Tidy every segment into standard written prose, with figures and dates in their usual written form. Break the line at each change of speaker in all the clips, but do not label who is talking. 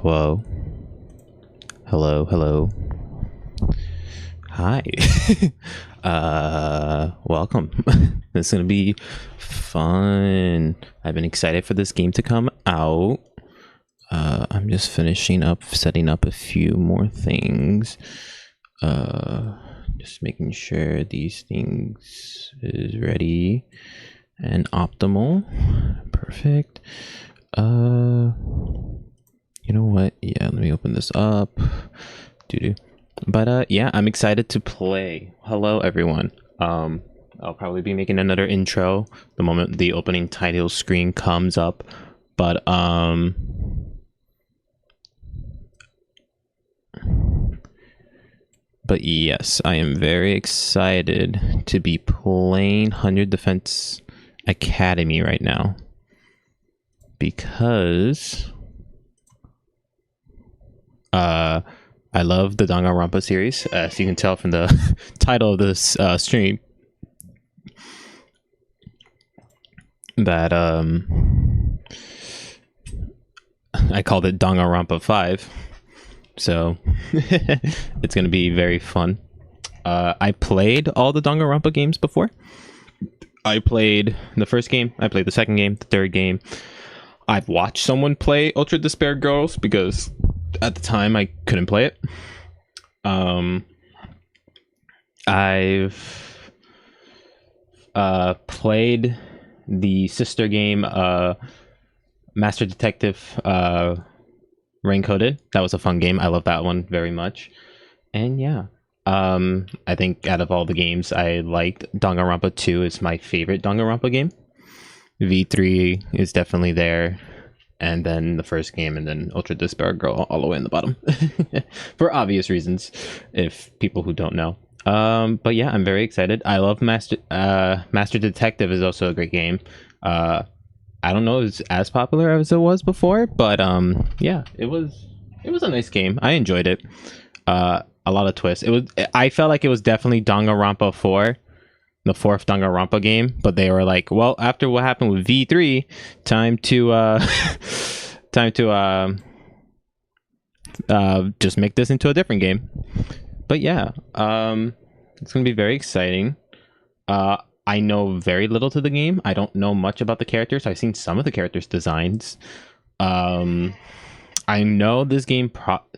Hello. Hello, hello. Hi. Welcome. This is gonna be fun. I've been excited for this game to come out. I'm just finishing up setting up a few more things. Just making sure these things is ready and optimal. Perfect. You know what? Yeah, let me open this up. Doo-doo. But yeah, I'm excited to play. Hello everyone. I'll probably be making another intro the moment the opening title screen comes up. But yes, I am very excited to be playing 100 Defense Academy right now. Because I love the Danganronpa series, as you can tell from the title of this stream. That I called it Danganronpa 5, so it's gonna be very fun. I played all the Danganronpa games before. I played the first game, I played the second game, the third game. I've watched someone play Ultra Despair Girls because at the time I couldn't play it. I've played the sister game, Master Detective Rain-Coded. That was a fun game. I love that one very much. And yeah, I think out of all the games I liked, Danganronpa 2 is my favorite Danganronpa game. V3 is definitely there, and then the first game, and then Ultra Despair Girl all the way in the bottom. For obvious reasons, if people who don't know. But yeah, I'm very excited. I love Master Detective is also a great game. I don't know if it's as popular as it was before, but yeah, it was a nice game. I enjoyed it. A lot of twists. I felt like it was definitely Danganronpa 4, the fourth Danganronpa game, but they were like, well, after what happened with V3, time to just make this into a different game. But yeah, it's gonna be very exciting. I know very little to the game. I don't know much about the characters. I've seen some of the characters' designs. I know this game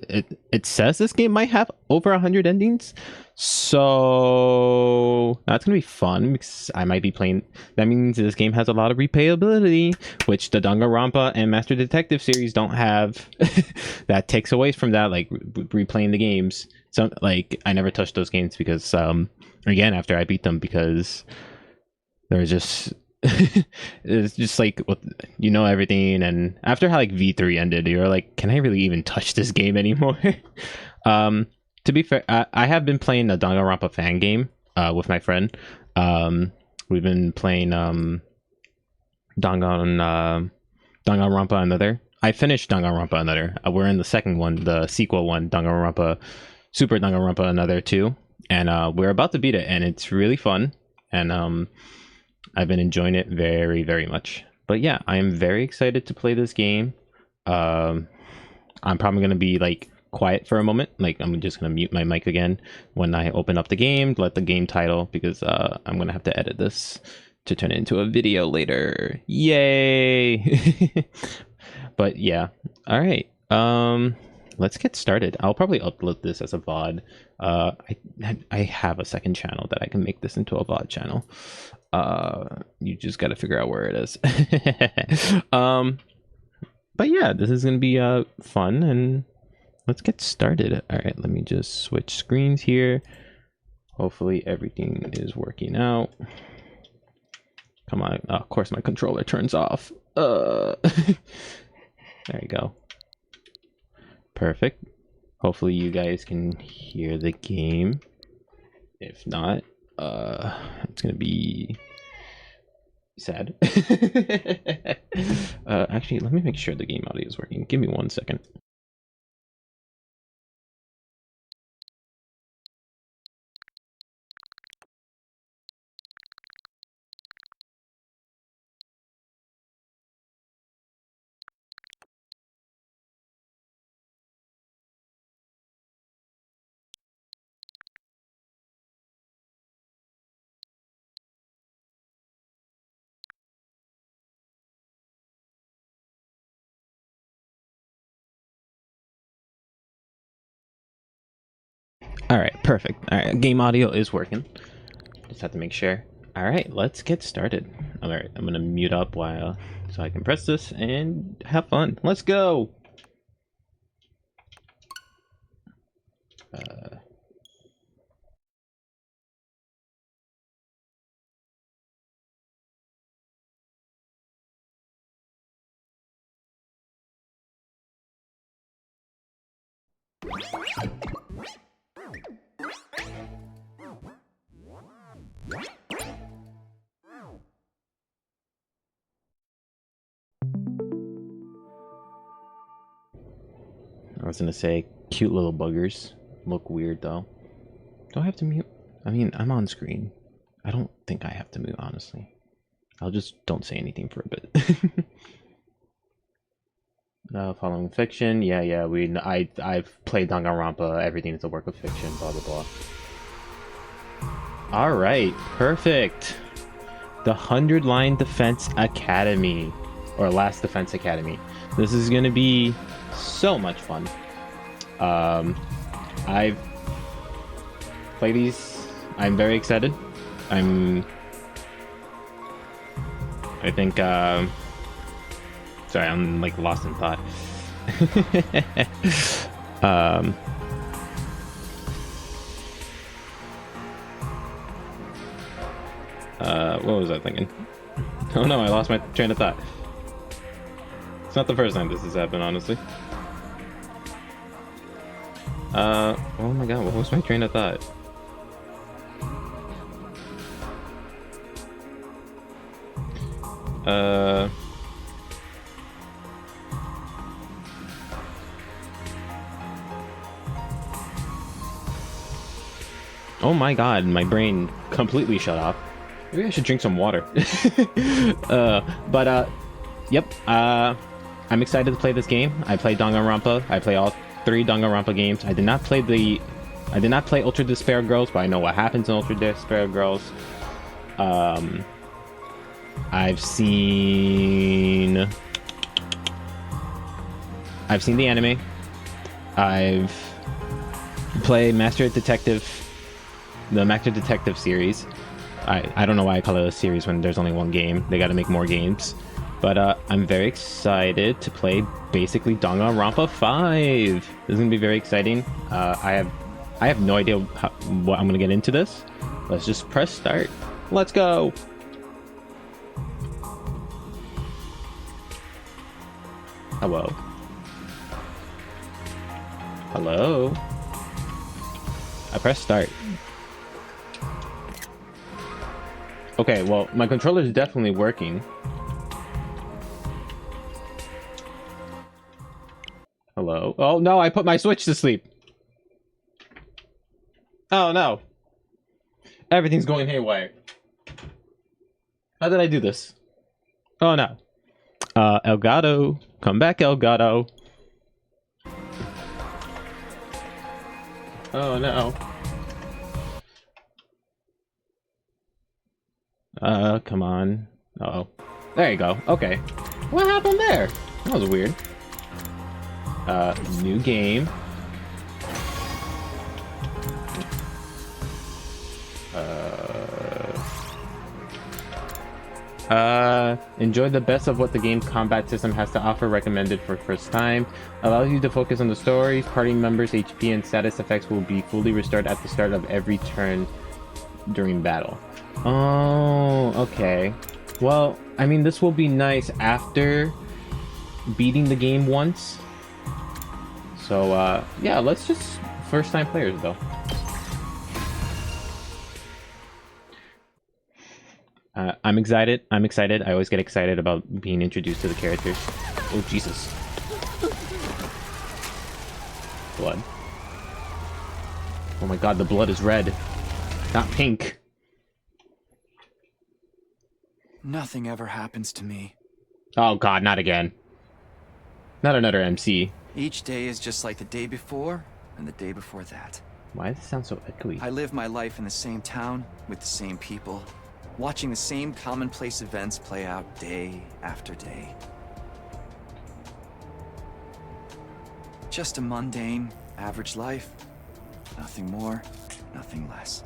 it says this game might have over 100 endings, so that's gonna be fun because I might be playing. That means this game has a lot of replayability, which the Danganronpa and Master Detective series don't have. That takes away from that, like replaying the games. So like I never touched those games because again, after I beat them, because there's just it's just like, you know, everything. And after how like V3 ended, you're like, can I really even touch this game anymore? To be fair, I have been playing a Danganronpa fan game with my friend. We've been playing Danganronpa Another. I finished Danganronpa Another. We're in the second one, the sequel one, Danganronpa Super Danganronpa Another 2, and we're about to beat it, and it's really fun. And I've been enjoying it very, very much. But yeah, I am very excited to play this game. I'm probably going to be like quiet for a moment. Like I'm just going to mute my mic again when I open up the game, let the game title, because I'm going to have to edit this to turn it into a video later. Yay! But yeah. All right. Let's get started. I'll probably upload this as a VOD. I have a second channel that I can make this into a VOD channel. You just got to figure out where it is. But yeah, this is gonna be fun, and let's get started. All right, let me just switch screens here. Hopefully everything is working out. Come on. Oh, of course my controller turns off. There you go. Perfect. Hopefully you guys can hear the game. If not, it's gonna be sad. Actually, let me make sure the game audio is working. Give me 1 second. Perfect. All right, game audio is working. Just have to make sure. All right, let's get started. All right, I'm gonna mute up while so I can press this and have fun. Let's go. I was gonna say cute little buggers look weird though. Do I have to mute? I mean, I'm on screen. I don't think I have to mute, honestly. I'll just don't say anything for a bit. Following fiction, yeah, I've played Danganronpa. Everything is a work of fiction. Blah blah blah. All right, perfect. The 100-Line Defense Academy, or Last Defense Academy. This is gonna be so much fun. I've played these. I'm very excited. I think. Sorry, I'm like lost in thought. What was I thinking? Oh no, I lost my train of thought. It's not the first time this has happened, honestly. Oh my god, what was my train of thought? Oh my god, my brain completely shut off. Maybe I should drink some water. Yep. I'm excited to play this game. I played Danganronpa. I play all 3 Danganronpa games. I did not play Ultra Despair Girls, but I know what happens in Ultra Despair Girls. I've seen the anime. I've played Master Detective, the Master Detective series. I don't know why I call it a series when there's only one game. They got to make more games. But I'm very excited to play basically Danganronpa 5. This is gonna be very exciting. I have no idea what I'm gonna get into this. Let's just press start. Let's go. Hello. Hello. I pressed start. Okay, well, my controller is definitely working. Hello. Oh no, I put my Switch to sleep. Oh no. Everything's going haywire. How did I do this? Oh no. Elgato. Come back, Elgato. Oh no. Come on. Uh-oh. There you go. Okay. What happened there? That was weird. New game. Enjoy the best of what the game's combat system has to offer. Recommended for first time. Allows you to focus on the stories. Party members' HP and status effects will be fully restored at the start of every turn during battle. Oh, okay. Well, I mean, this will be nice after beating the game once. So, yeah, let's just first-time players, though. I'm excited. I always get excited about being introduced to the characters. Oh, Jesus. Blood. Oh my god, the blood is red. Not pink.
Nothing ever happens to me.
Oh god, not again. Not another MC.
Each day is just like the day before and the day before that.
Why does it sound so echoey?
I live my life in the same town with the same people, watching the same commonplace events play out day after day. Just a mundane, average life. Nothing more, nothing less.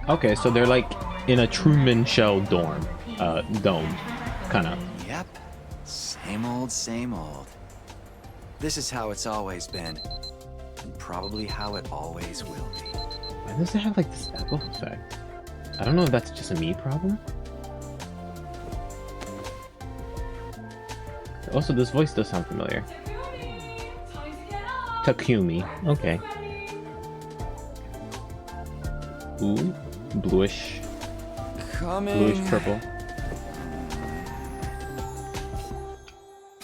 Okay, so they're like in a Truman Show dome, kind of.
Yep, same old, same old. This is how it's always been, and probably how it always will be.
Why does it have like this echo effect? I don't know if that's just a me problem. Also, this voice does sound familiar. Takumi. Okay. Ooh, bluish purple.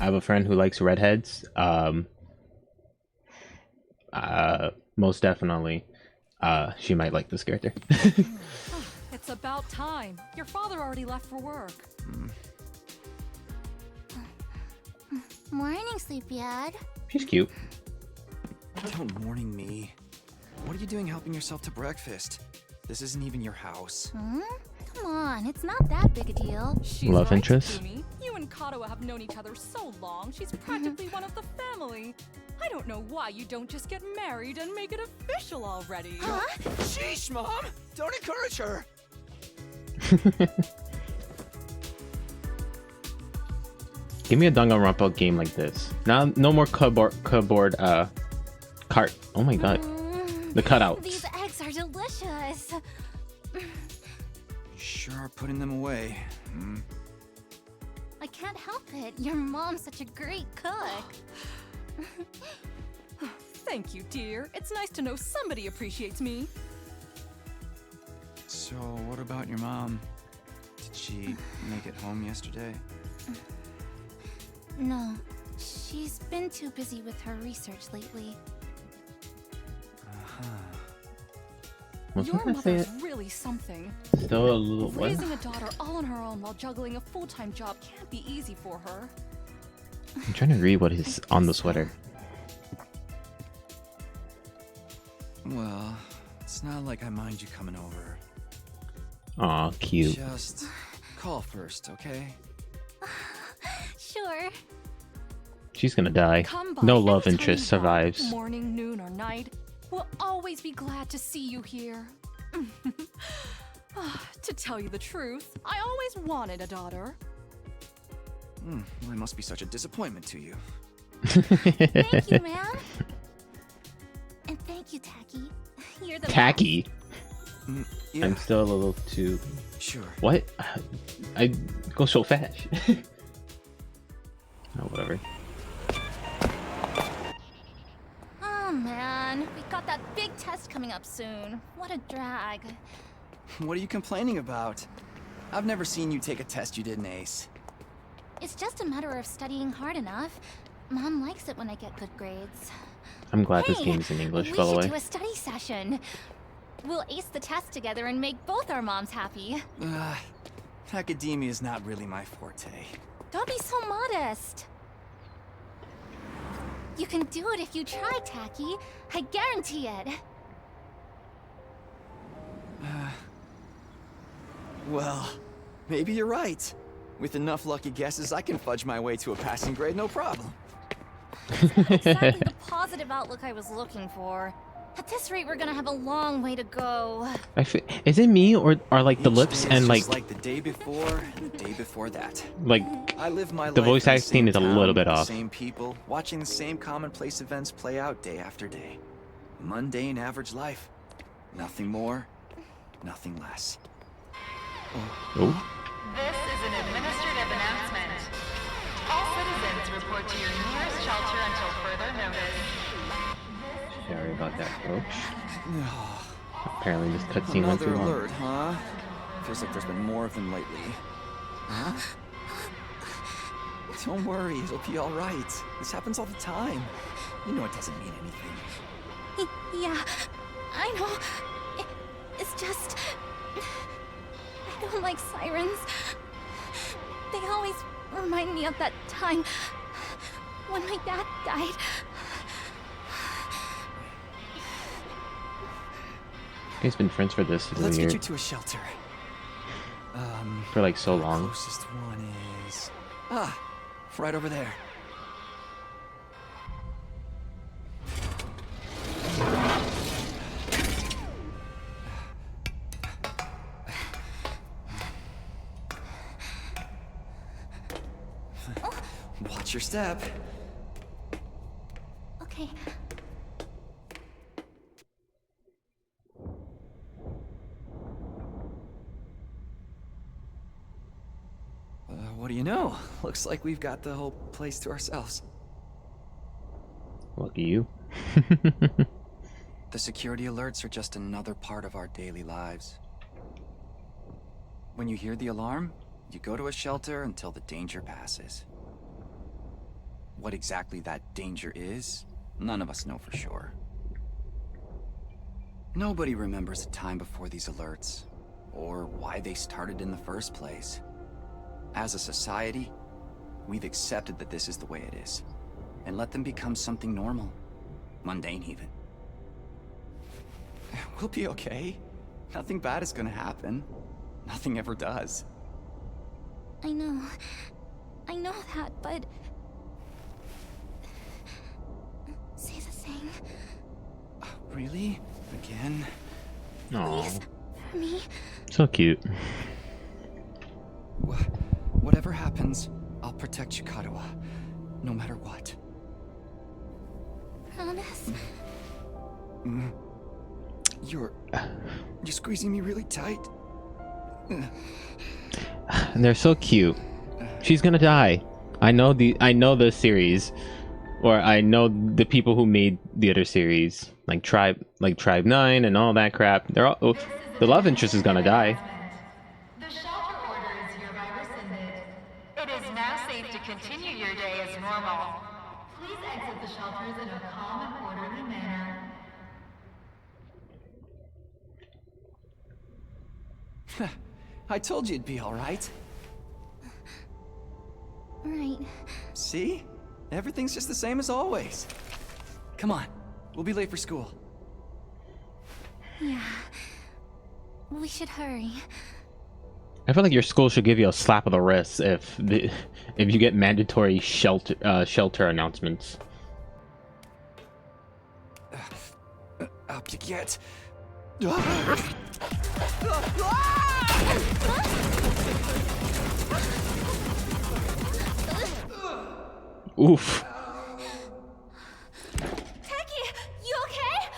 I have a friend who likes redheads. Most definitely, she might like this character.
It's about time. Your father already left for work.
Morning, Sleepyhead.
She's cute.
Don't morning me. What are you doing helping yourself to breakfast? This isn't even your house.
Come on, it's not that big a deal.
She's
Love
right,
interest?
Takumi. You and Kato have known each other so long, she's practically one of the family. I don't know why you don't just get married and make it official already.
Huh?
Sheesh, Mom! Don't encourage her!
Give me a Danganronpa game like this. Now, no more cardboard cart. Oh my god, the cutouts.
These eggs are delicious.
Sure are putting them away.
I can't help it. Your mom's such a great cook.
Thank you, dear. It's nice to know somebody appreciates me.
So, what about your mom? Did she make it home yesterday?
No, she's been too busy with her research lately.
Was
Your
gonna say
mother's
it.
really something.
Still a little what?
Raising a daughter all on her own while juggling a full-time job can't be easy for her.
I'm trying to read what is on the sweater.
Well, it's not like I mind you coming over.
Aw, cute.
Just call first, okay?
Sure.
She's gonna die.
Come by
No love
anytime
interest
you want,
survives.
Morning, noon, or night. We'll always be glad to see you here. To tell you the truth, I always wanted a daughter.
Well, I must be such a disappointment to you.
Thank you, man. And thank you, Tacky. You're the
Tacky.
Yeah,
I'm still a little too.
sure.
What? I go so fast. Oh, whatever.
Oh man, we got that big test coming up soon. What a drag.
What are you complaining about? I've never seen you take a test you didn't ace.
It's just a matter of studying hard enough. Mom likes it when I get good grades.
I'm glad this
Hey,
game is in English,
we
by the
should
way.
do a study session. We'll ace the test together and make both our moms happy.
Academia is not really my forte.
Don't be so modest. You can do it if you try, Tacky. I guarantee it.
Well, maybe you're right. With enough lucky guesses, I can fudge my way to a passing grade, no problem.
Exactly the positive outlook I was looking for. At this rate, we're gonna have a long way to go.
Is it me or are like the
Each
lips
day
and
is
like
just like the day before and the day before that. I live my
the
life
voice
in
acting
same
is a
town,
little bit
with the
off.
Same people, watching the same commonplace events play out day after day. Mundane, average life. Nothing more, nothing less.
Oh,
This is an administrative announcement. All citizens report to your nearest shelter until further notice.
sorry about that, folks. Apparently this cutscene went too
Another
long.
alert, huh? Feels like there's been more of them lately. Huh? Don't worry, it'll be all right. This happens all the time. You know it doesn't mean anything.
Yeah, I know. It's just... I don't like sirens. They always remind me of that time when my dad died.
guys been friends for this
Let's
year
get you to a shelter.
for like so long.
Closest one is right over there. Watch your step.
Okay.
What do you know? Looks like we've got the whole place to ourselves.
Lucky you.
The security alerts are just another part of our daily lives. When you hear the alarm, you go to a shelter until the danger passes. What exactly that danger is, none of us know for sure. Nobody remembers a time before these alerts, or why they started in the first place. As a society, we've accepted that this is the way it is, and let them become something normal, mundane even. We'll be okay. Nothing bad is gonna happen. Nothing ever does.
I know that, but... Say the thing.
Really? Again?
Aww,
Please, for me.
so cute.
Whatever happens, I'll protect Chikarawa, no matter what.
Promise?
You're squeezing me really tight.
And they're so cute. She's gonna die. I know the series, or I know the people who made the other series, like Tribe 9 and all that crap. They're all the love interest is gonna die.
The shelter order is hereby rescinded. It is now safe to continue your day as normal. Please exit the shelters in a calm and orderly manner.
I told you it'd be all right.
Right.
See? Everything's just the same as always. Come on, we'll be late for school.
Yeah. We should hurry.
I feel like your school should give you a slap of the wrist if you get mandatory shelter announcements.
Up you get.
Oof.
Taki, you okay?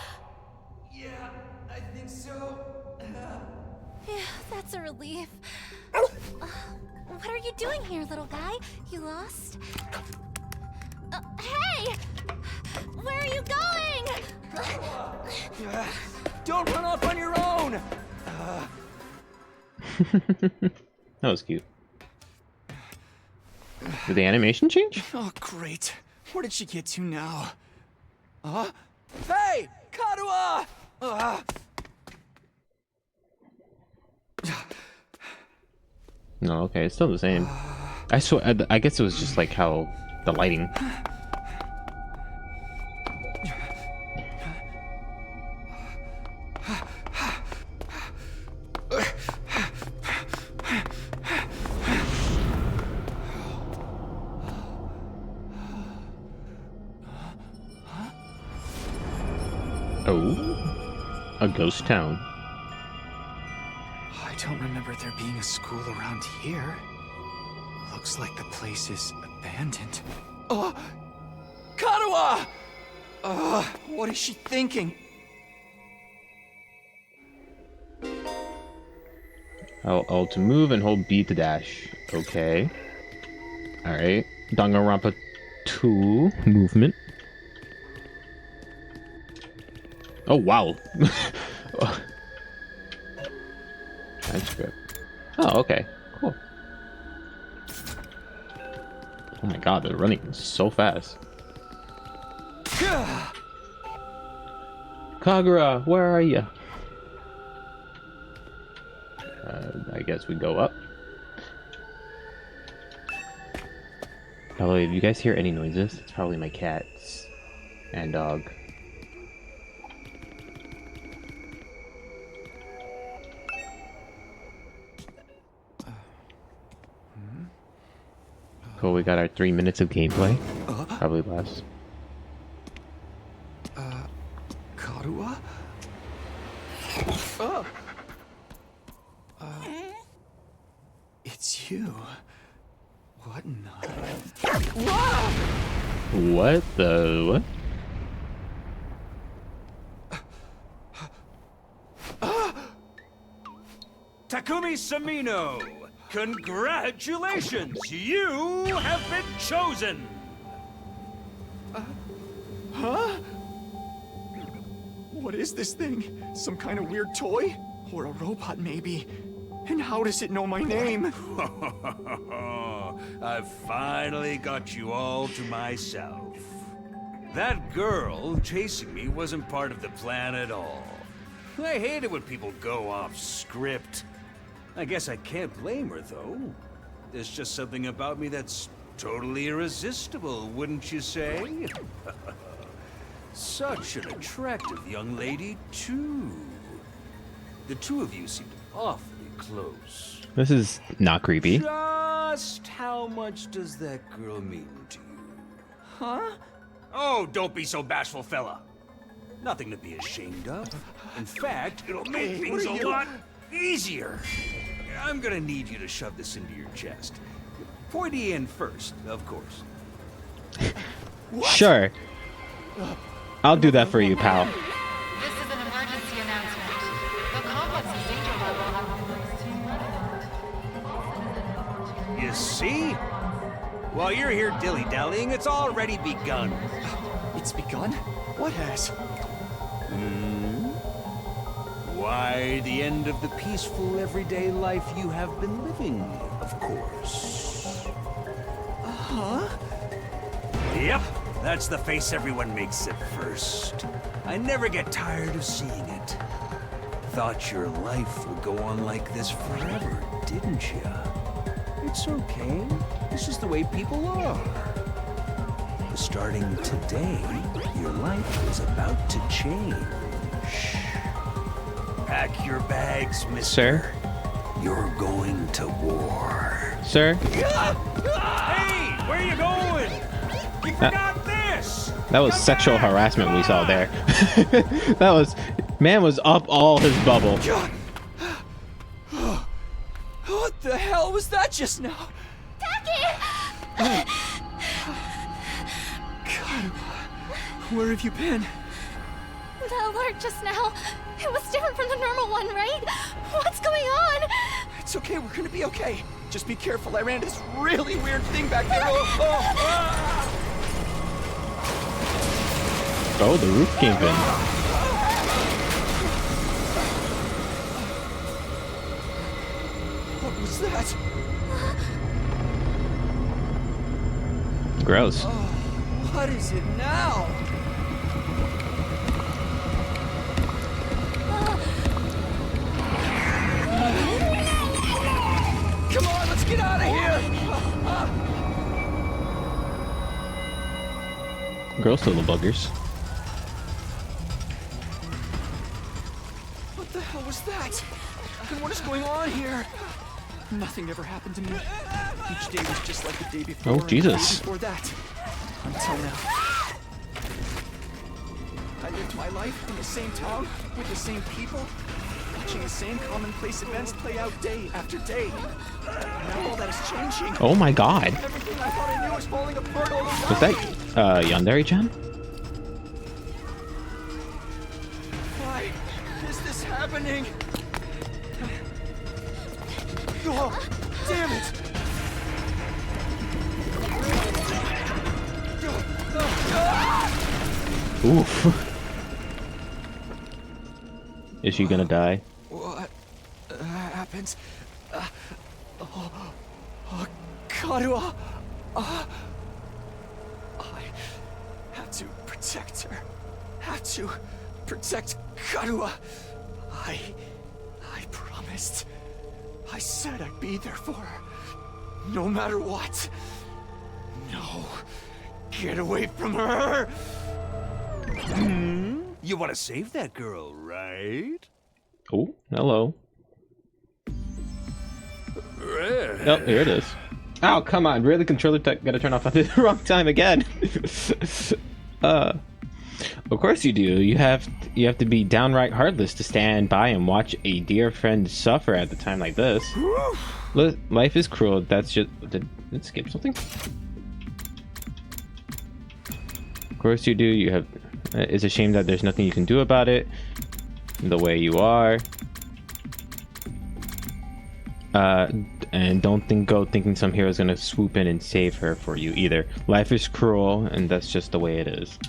Yeah, I think so.
Yeah, that's a relief. What are you doing here, little guy? You lost? Hey! Where are you going?
Don't run off on your own!
That was cute. Did the animation change?
Oh, great. Where did she get to now? Hey! Karuha!
No, okay, it's still the same. I swear, I guess it was just like how the lighting. Oh, a ghost town.
I don't remember there being a school around here. Looks like the place is abandoned. Karuha! What is she thinking?
L to move and hold B to dash. Okay. Alright. Danganronpa 2 movement. Oh, wow. That's good. Oh, okay. Cool. Oh my god, they're running so fast. Kagura, where are you? I guess we go up. By the way, if you guys hear any noises, it's probably my cats and dog. Cool, we got our 3 minutes of gameplay. Probably less.
Karua? It's you. What in the...
What the what?
Takumi Samino, congratulations! You have been chosen!
What is this thing? Some kind of weird toy? Or a robot, maybe? And how does it know my name?
I've finally got you all to myself. That girl chasing me wasn't part of the plan at all. I hate it when people go off script. I guess I can't blame her, though. There's just something about me that's totally irresistible, wouldn't you say? Such an attractive young lady, too. The two of you seem awfully close.
This is not creepy.
Just how much does that girl mean to you? Huh? Oh, don't be so bashful, fella. Nothing to be ashamed of. In fact, it'll make things a lot easier. I'm gonna need you to shove this into your chest. Pointy end first, of course.
Sure. I'll do that for you, pal.
This is an emergency announcement. The complex's danger level has been raised to incredible.
You see? While you're here dilly-dallying, it's already begun.
It's begun? What has?
Why, the end of the peaceful, everyday life you have been living, of course. Yep, that's the face everyone makes at first. I never get tired of seeing it. Thought your life would go on like this forever, didn't you? It's okay. This is the way people are. Starting today, your life is about to change. Pack your bags, mister.
Sir?
You're going to war.
Sir?
Hey, where you going? You forgot this!
That was sexual harassment we saw there. That was... Man was up all his bubble.
What the hell was that just now? God, where have you been?
The alert just now. It was different from the normal one, right? What's going on?
It's okay, we're gonna be okay. Just be careful, I ran into this really weird thing back there.
Oh, the roof cave in.
What was that?
Gross.
What is it now? Come on, let's get out of here!
Gross little buggers.
What the hell was that? And what is going on here? Nothing ever happened to me. Each day was just like the day before.
Oh,
and
Jesus.
the day before that. Until now. I lived my life in the same town, with the same people, watching the same commonplace events play out day after day. Now all that is changing.
Oh my god.
Everything I thought I knew is falling apart all around
Was that,
me.
Yandere-chan?
Why is this happening? Oh, damn it!
Oof. Is she gonna die?
What happened? Karua! I have to protect her. Have to protect Karua. I promised. I said I'd be there for her. No matter what. No. Get away from her!
You want to save that girl, right?
Oh, hello. Oh, here it is. Oh, come on. Really? Controller gotta turn off at the wrong time again. Of course you do. You have to be downright heartless to stand by and watch a dear friend suffer at a time like this. Life is cruel. That's just... Did it skip something? Of course you do. You have... It's a shame that there's nothing you can do about it. The way you are. And don't go thinking some hero's gonna swoop in and save her for you either. Life is cruel, and that's just the way it is.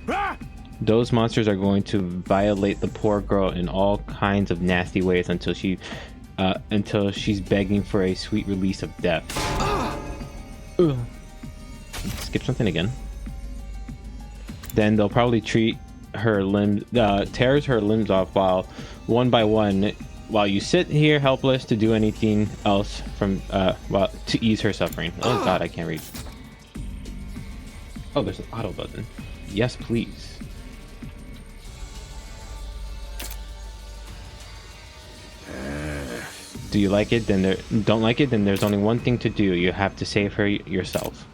Okay. Those monsters are going to violate the poor girl in all kinds of nasty ways until she's begging for a sweet release of death. Skip something again. Then they'll probably treat her limbs, tears her limbs off one by one, while you sit here helpless to do anything else to ease her suffering. Oh god, I can't read. Oh, there's an auto button. Yes, please. Do you like it? Then don't like it? Then there's only one thing to do. You have to save her yourself.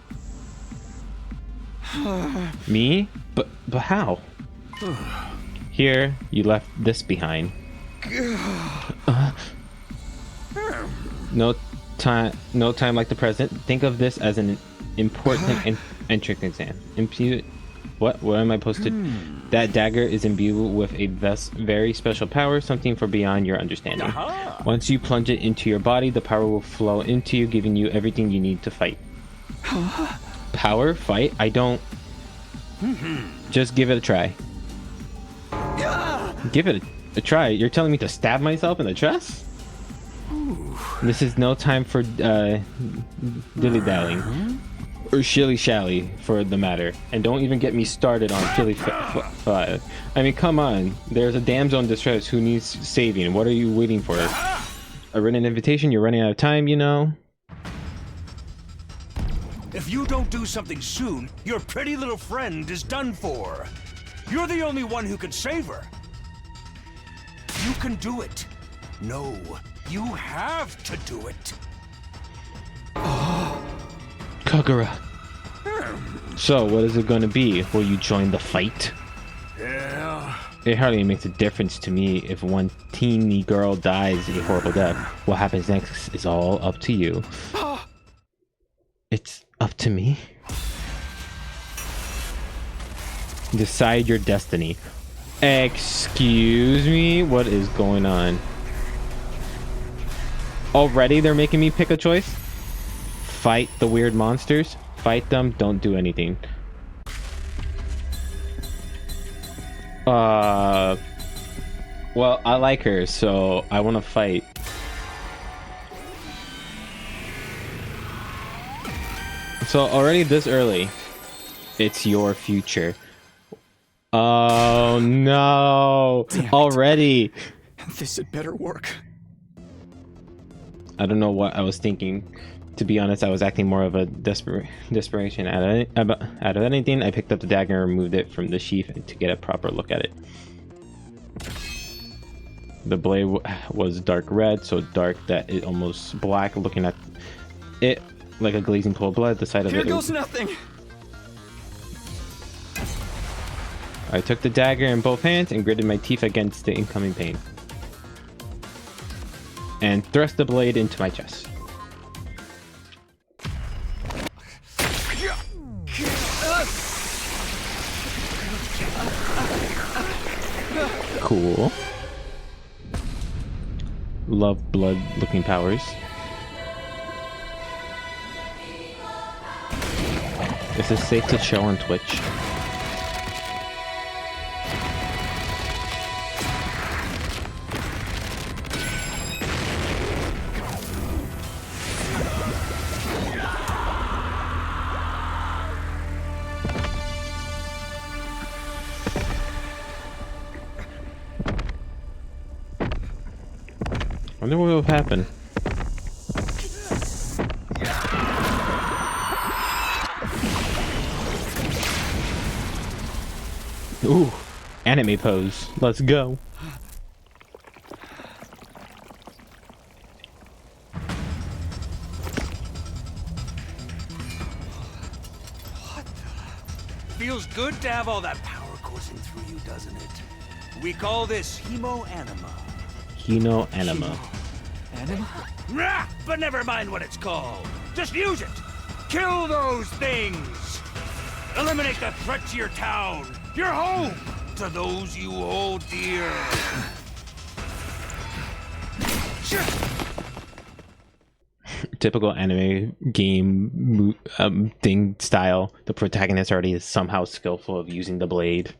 Me? But how? Here, you left this behind. No time like the present. Think of this as an important entrance exam. What am I supposed to... That dagger is imbued with a very special power, something for beyond your understanding. Once you plunge it into your body, the power will flow into you, giving you everything you need to fight. Power? Fight? I don't... Just give it a try. Give it a try? You're telling me to stab myself in the chest? This is no time for dilly-dallying. Or shilly-shally, for the matter. And don't even get me started on I mean, come on. There's a damsel in distress who needs saving. What are you waiting for? A written invitation? You're running out of time, you know?
If you don't do something soon, your pretty little friend is done for. You're the only one who can save her. You can do it. No, you have to do it.
Kagura. So, what is it gonna be? Will you join the fight?
Yeah.
It hardly makes a difference to me if one teeny girl dies a horrible death. What happens next is all up to you. It's up to me? Decide your destiny. Excuse me? What is going on? Already they're making me pick a choice? Fight the weird monsters? Fight them, don't do anything. Well, I like her, so I want to fight. So already this early, it's your future. Oh no! Already!
This had better work.
I don't know what I was thinking. To be honest, I was acting more of a desperation out of anything. I picked up the dagger and removed it from the sheath to get a proper look at it. The blade was dark red, so dark that it almost black. Looking at it like a glazing pool of blood, the sight of
Here goes nothing.
I took the dagger in both hands and gritted my teeth against the incoming pain. And thrust the blade into my chest. Cool. Love blood looking powers. Is this safe to show on Twitch? I wonder what will happen. Ooh, anime pose. Let's go.
feels good to have all that power coursing through you, doesn't it? We call this hemo anima.
Hino Anima.
Anima? Nah, but never mind what it's called. Just use it. Kill those things. Eliminate the threat to your town, your home, to those you hold dear.
Typical anime game thing style. The protagonist already is somehow skillful of using the blade.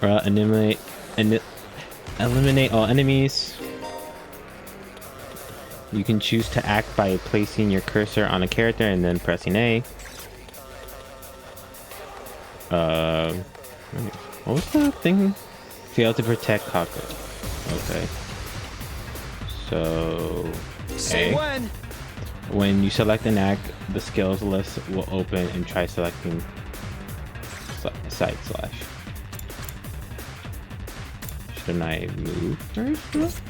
Eliminate all enemies. You can choose to act by placing your cursor on a character and then pressing A. What was the thing? Fail to protect cockpit. Okay. So
Say
A. When you select an act, the skills list will open and try selecting side slash. Shouldn't I move first?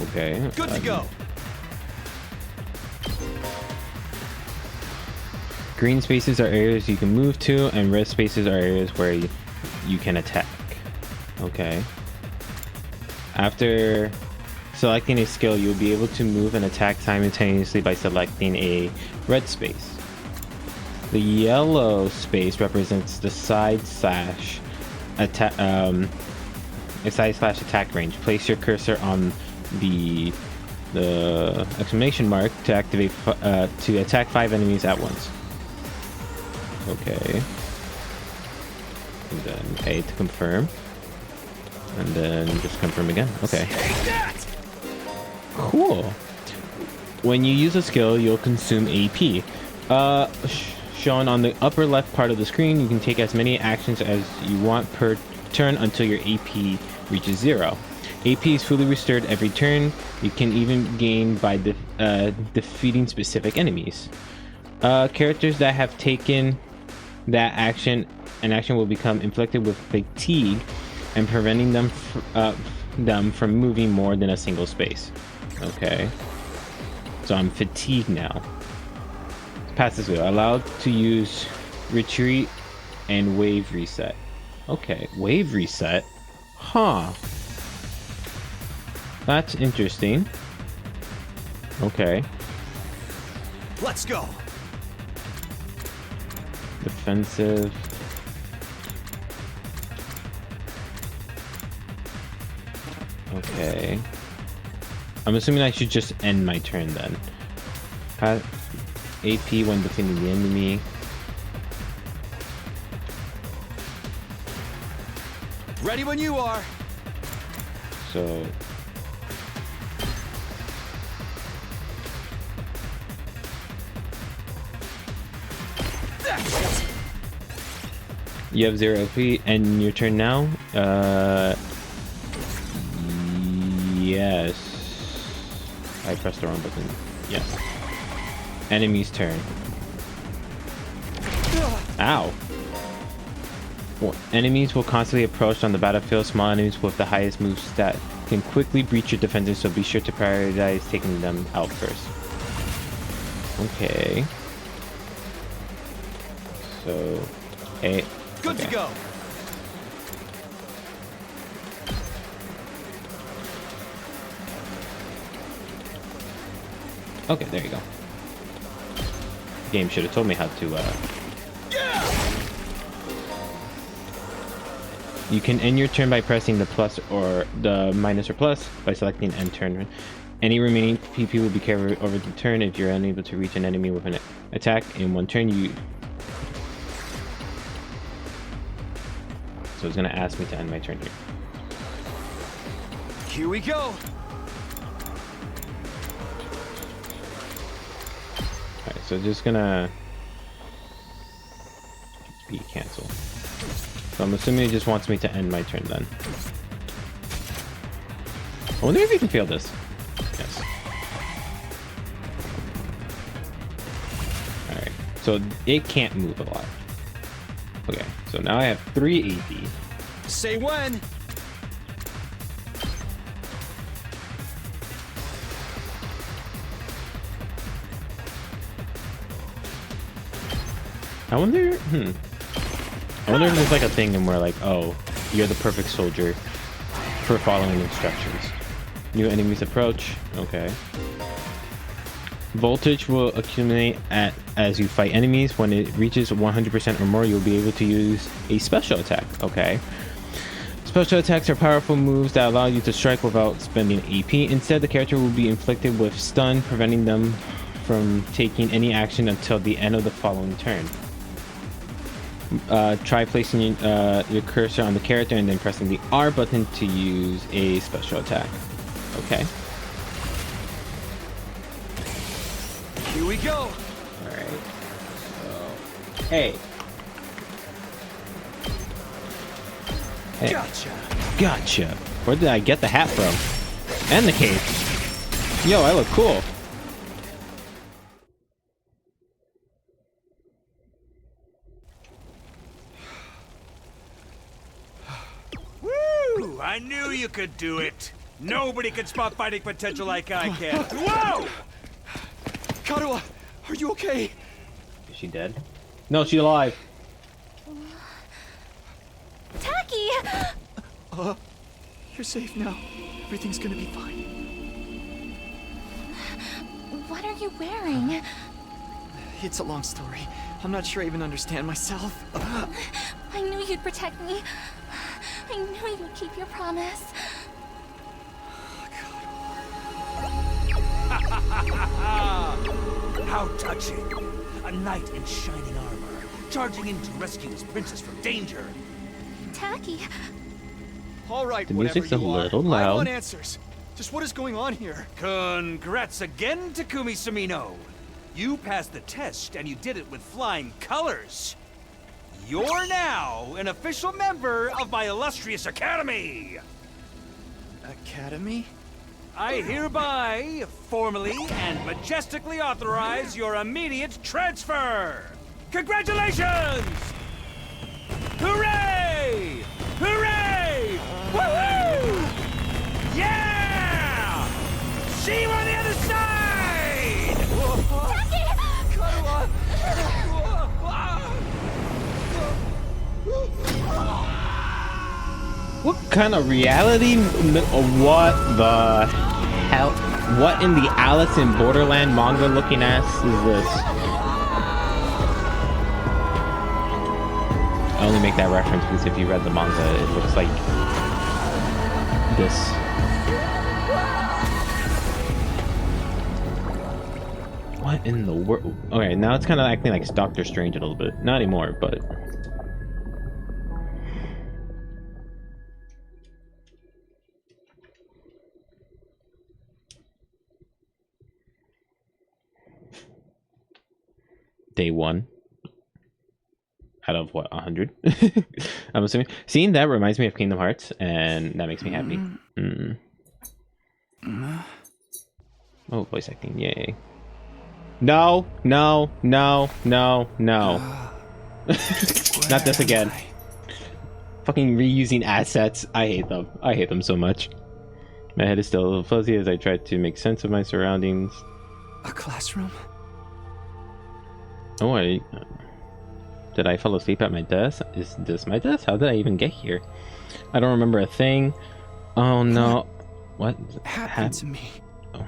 Okay.
Good to go.
Green spaces are areas you can move to, and red spaces are areas where you can attack. Okay. After selecting a skill, you'll be able to move and attack simultaneously by selecting a red space. The yellow space represents the side slash attack range. Place your cursor on the exclamation mark to activate to attack 5 enemies at once. Okay. And then A to confirm. And then just confirm again. Okay. Cool. When you use a skill, you'll consume AP. Shown on the upper left part of the screen, you can take as many actions as you want per turn until your AP reaches 0. AP is fully restored every turn. You can even gain by defeating specific enemies. Characters that have taken that action, an action will become inflicted with fatigue and preventing them from moving more than a single space. Okay. So I'm fatigued now. Pass this wheel. Allowed to use retreat and wave reset. Okay, wave reset. Huh. That's interesting. Okay.
Let's go.
Defensive. Okay. I'm assuming I should just end my turn then. AP when defeating the enemy.
Ready when you are.
So you have 0 AP and your turn now. Yes. I pressed the wrong button. Yes. Enemy's turn. Ow. Well, enemies will constantly approach on the battlefield. Small enemies with the highest move stat can quickly breach your defenses, so be sure to prioritize taking them out first. Okay. So, hey.
Good to go.
Okay, there you go. Game should have told me how to. You can end your turn by pressing the plus or the minus or plus by selecting end turn. Any remaining PP will be carried over the turn. If you're unable to reach an enemy with an attack in one turn, So it's gonna ask me to end my turn here.
Here we go.
Alright, so just gonna be cancel. So I'm assuming it just wants me to end my turn then. I wonder if you can fail this. Yes. Alright, so it can't move a lot. Okay, so now I have 3 AP.
Say when.
I wonder, I wonder if there's like a thing and we're like, oh, you're the perfect soldier for following instructions. New enemies approach. Okay. Voltage will accumulate as you fight enemies. When it reaches 100% or more, you'll be able to use a special attack. Okay. Special attacks are powerful moves that allow you to strike without spending AP. Instead, the character will be inflicted with stun, preventing them from taking any action until the end of the following turn. Try placing your cursor on the character and then pressing the R button to use a special attack. Okay.
Here we go.
Alright. So, hey. Hey. Gotcha. Where did I get the hat from? And the cape. Yo, I look cool.
Woo! I knew you could do it. Nobody can spot fighting potential like I can. Whoa!
Karuha, are you okay?
Is she dead? No, she's alive.
Taki!
You're safe now. Everything's gonna be fine.
What are you wearing?
It's a long story. I'm not sure I even understand myself.
I knew you'd protect me. I knew you'd keep your promise.
How touching! A knight in shining armor, charging in to rescue his princess from danger.
Taki,
All right,
The
whatever
music's a
you are,
little
I
loud.
want answers. Just what is going on here?
Congrats again, Takumi Sumino. You passed the test, and you did it with flying colors. You're now an official member of my illustrious academy.
Academy?
I hereby, formally and majestically authorize your immediate transfer. Congratulations! Hooray! Hooray! Woohoo! Yeah! See you on the other side!
What kind of reality? What the hell? What in the Alice in Borderland manga looking ass is this? I only make that reference because if you read the manga, it looks like this. What in the world? Okay, now it's kind of acting like Doctor Strange a little bit. Not anymore, but. Day 1 out of what, 100? I'm assuming. Seeing that reminds me of Kingdom Hearts, and that makes me happy. Oh, voice acting, yay. No, no, no, no, no. Not this again. Fucking reusing assets. I hate them. I hate them so much. My head is still a little fuzzy as I try to make sense of my surroundings.
A classroom?
Oh, did I fall asleep at my desk? Is this my desk? How did I even get here? I don't remember a thing. Oh no. What
Happened to me.
Oh.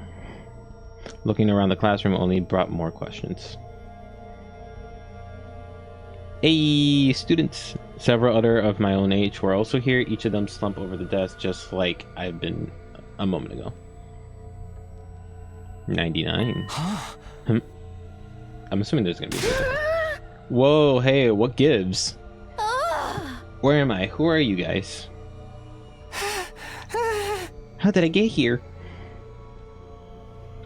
Looking around the classroom only brought more questions. Hey, students! Several other of my own age were also here. Each of them slumped over the desk just like I've been a moment ago. 99. I'm assuming there's gonna be. Whoa, hey, what gives? Where am I? Who are you guys? How did I get here?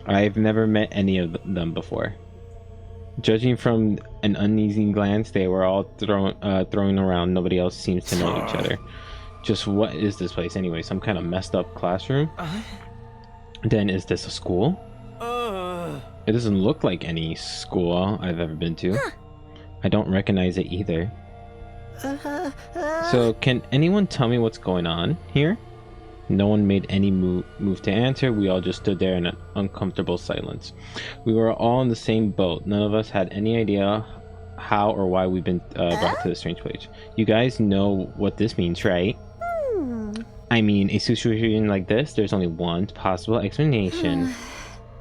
I've never met any of them before. Judging from an uneasy glance, they were all throwing around. Nobody else seems to know each other. Just what is this place anyway? Some kind of messed up classroom? Then is this a school? It doesn't look like any school I've ever been to. I don't recognize it either. So, can anyone tell me what's going on here? No one made any move to answer. We all just stood there in an uncomfortable silence. We were all in the same boat. None of us had any idea how or why we've been brought to this strange place. You guys know what this means, right? I mean, a situation like this, there's only one possible explanation.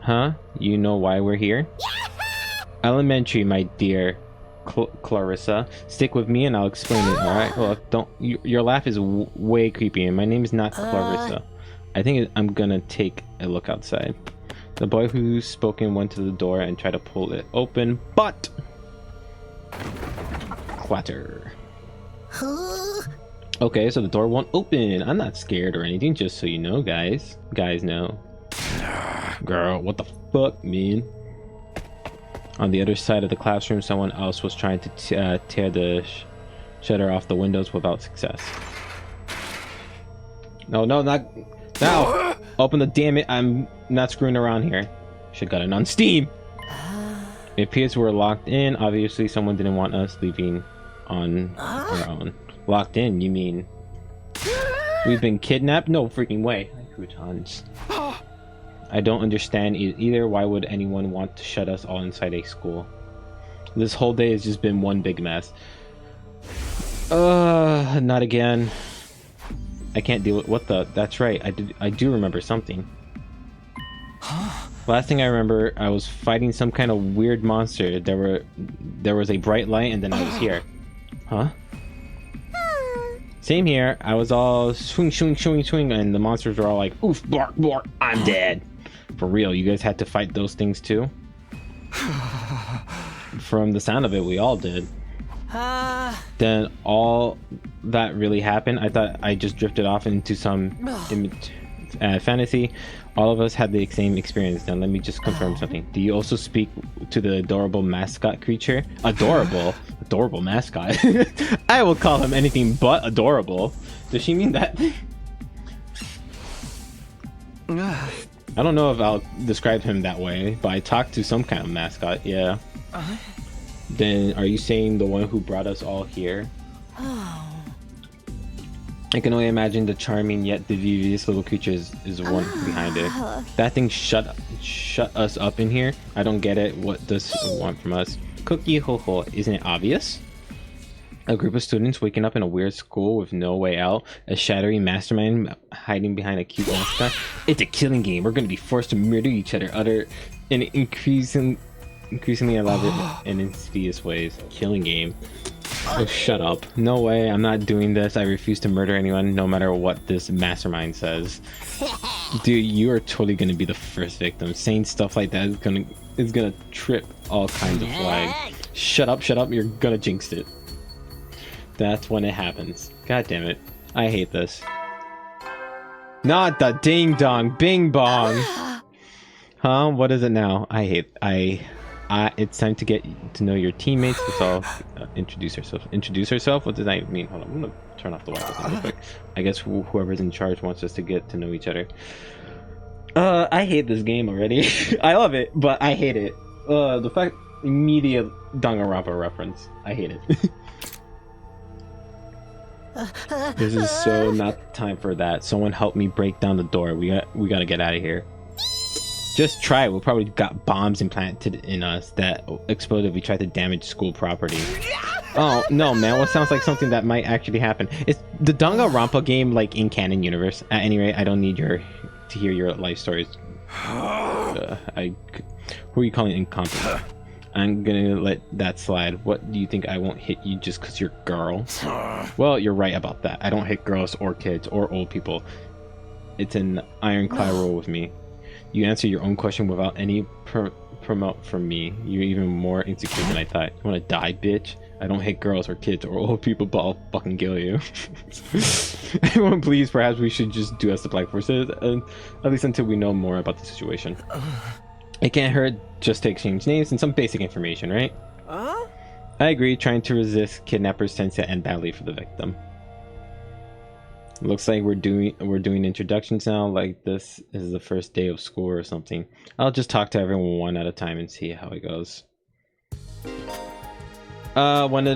Huh? You know why we're here? Elementary, my dear Clarissa. Stick with me and I'll explain it, alright? Well, your laugh is way creepy and my name is not Clarissa. I think I'm gonna take a look outside. The boy who's spoken went to the door and tried to pull it open, but... clatter. Okay, so the door won't open. I'm not scared or anything, just so you know, guys. Guys know. Girl, what the fuck, man? On the other side of the classroom, someone else was trying to tear the shutter off the windows without success. No, not now! Open the damn it! I'm not screwing around here. Should got it on Steam. It appears we're locked in. Obviously, someone didn't want us leaving on our own. Locked in? You mean we've been kidnapped? No freaking way! Croutons. I don't understand either. Why would anyone want to shut us all inside a school? This whole day has just been one big mess. Not again. I can't deal with what the... That's right. I do remember something. Last thing I remember, I was fighting some kind of weird monster. There was a bright light and then I was here. Huh? Same here. I was all swing, and the monsters were all like, oof, bark, bark, I'm dead. For real, you guys had to fight those things too? From the sound of it, we all did. Then all that really happened. I thought I just drifted off into some fantasy. All of us had the same experience. Then let me just confirm something. Do you also speak to the adorable mascot creature? Adorable mascot. I will call him anything but adorable. Does she mean that? I don't know if I'll describe him that way, but I talked to some kind of mascot, yeah. Then are you saying the one who brought us all here? I can only imagine the charming yet devious little creature is the one behind it. That thing shut us up in here. I don't get it. What does it want from us? Cookie ho ho, isn't it obvious? A group of students waking up in a weird school with no way out. A shattering mastermind hiding behind a cute mascot. It's a killing game. We're going to be forced to murder each other. In increasingly elaborate and insidious ways. Killing game. Oh, shut up. No way. I'm not doing this. I refuse to murder anyone, no matter what this mastermind says. Dude, you are totally going to be the first victim. Saying stuff like that is gonna trip all kinds of flags. Shut up. You're going to jinx it. That's when it happens. God damn it. I hate this. Not the ding dong bing bong. Huh? What is it now? It's time to get to know your teammates. Let's all introduce ourselves. Introduce ourselves? What does that mean? Hold on. I'm gonna turn off the Wi-Fi real quick. I guess whoever's in charge wants us to get to know each other. I hate this game already. I love it, but I hate it. The fact... Immediate Danganronpa reference. I hate it. This is so not time for that. Someone help me break down the door. We gotta get out of here. Just try it. We'll probably got bombs implanted in us that explode if we try to damage school property. Oh no, man! What sounds like something that might actually happen? It's the Danganronpa game, like in canon universe. At any rate, I don't need to hear your life stories. Who are you calling incompetent? I'm gonna let that slide. What do you think? I won't hit you just because you're a girl? Well, you're right about that. I don't hit girls or kids or old people. It's an ironclad rule with me. You answer your own question without any promote from me. You're even more insecure than I thought. You wanna die, bitch? I don't hit girls or kids or old people, but I'll fucking kill you. Everyone, please, perhaps we should just do as the Black Force says, at least until we know more about the situation. It can't hurt just to exchange names and some basic information, right? I agree. Trying to resist kidnappers tends to end badly for the victim. Looks like we're doing introductions now, like this is the first day of school or something. I'll just talk to everyone one at a time and see how it goes. When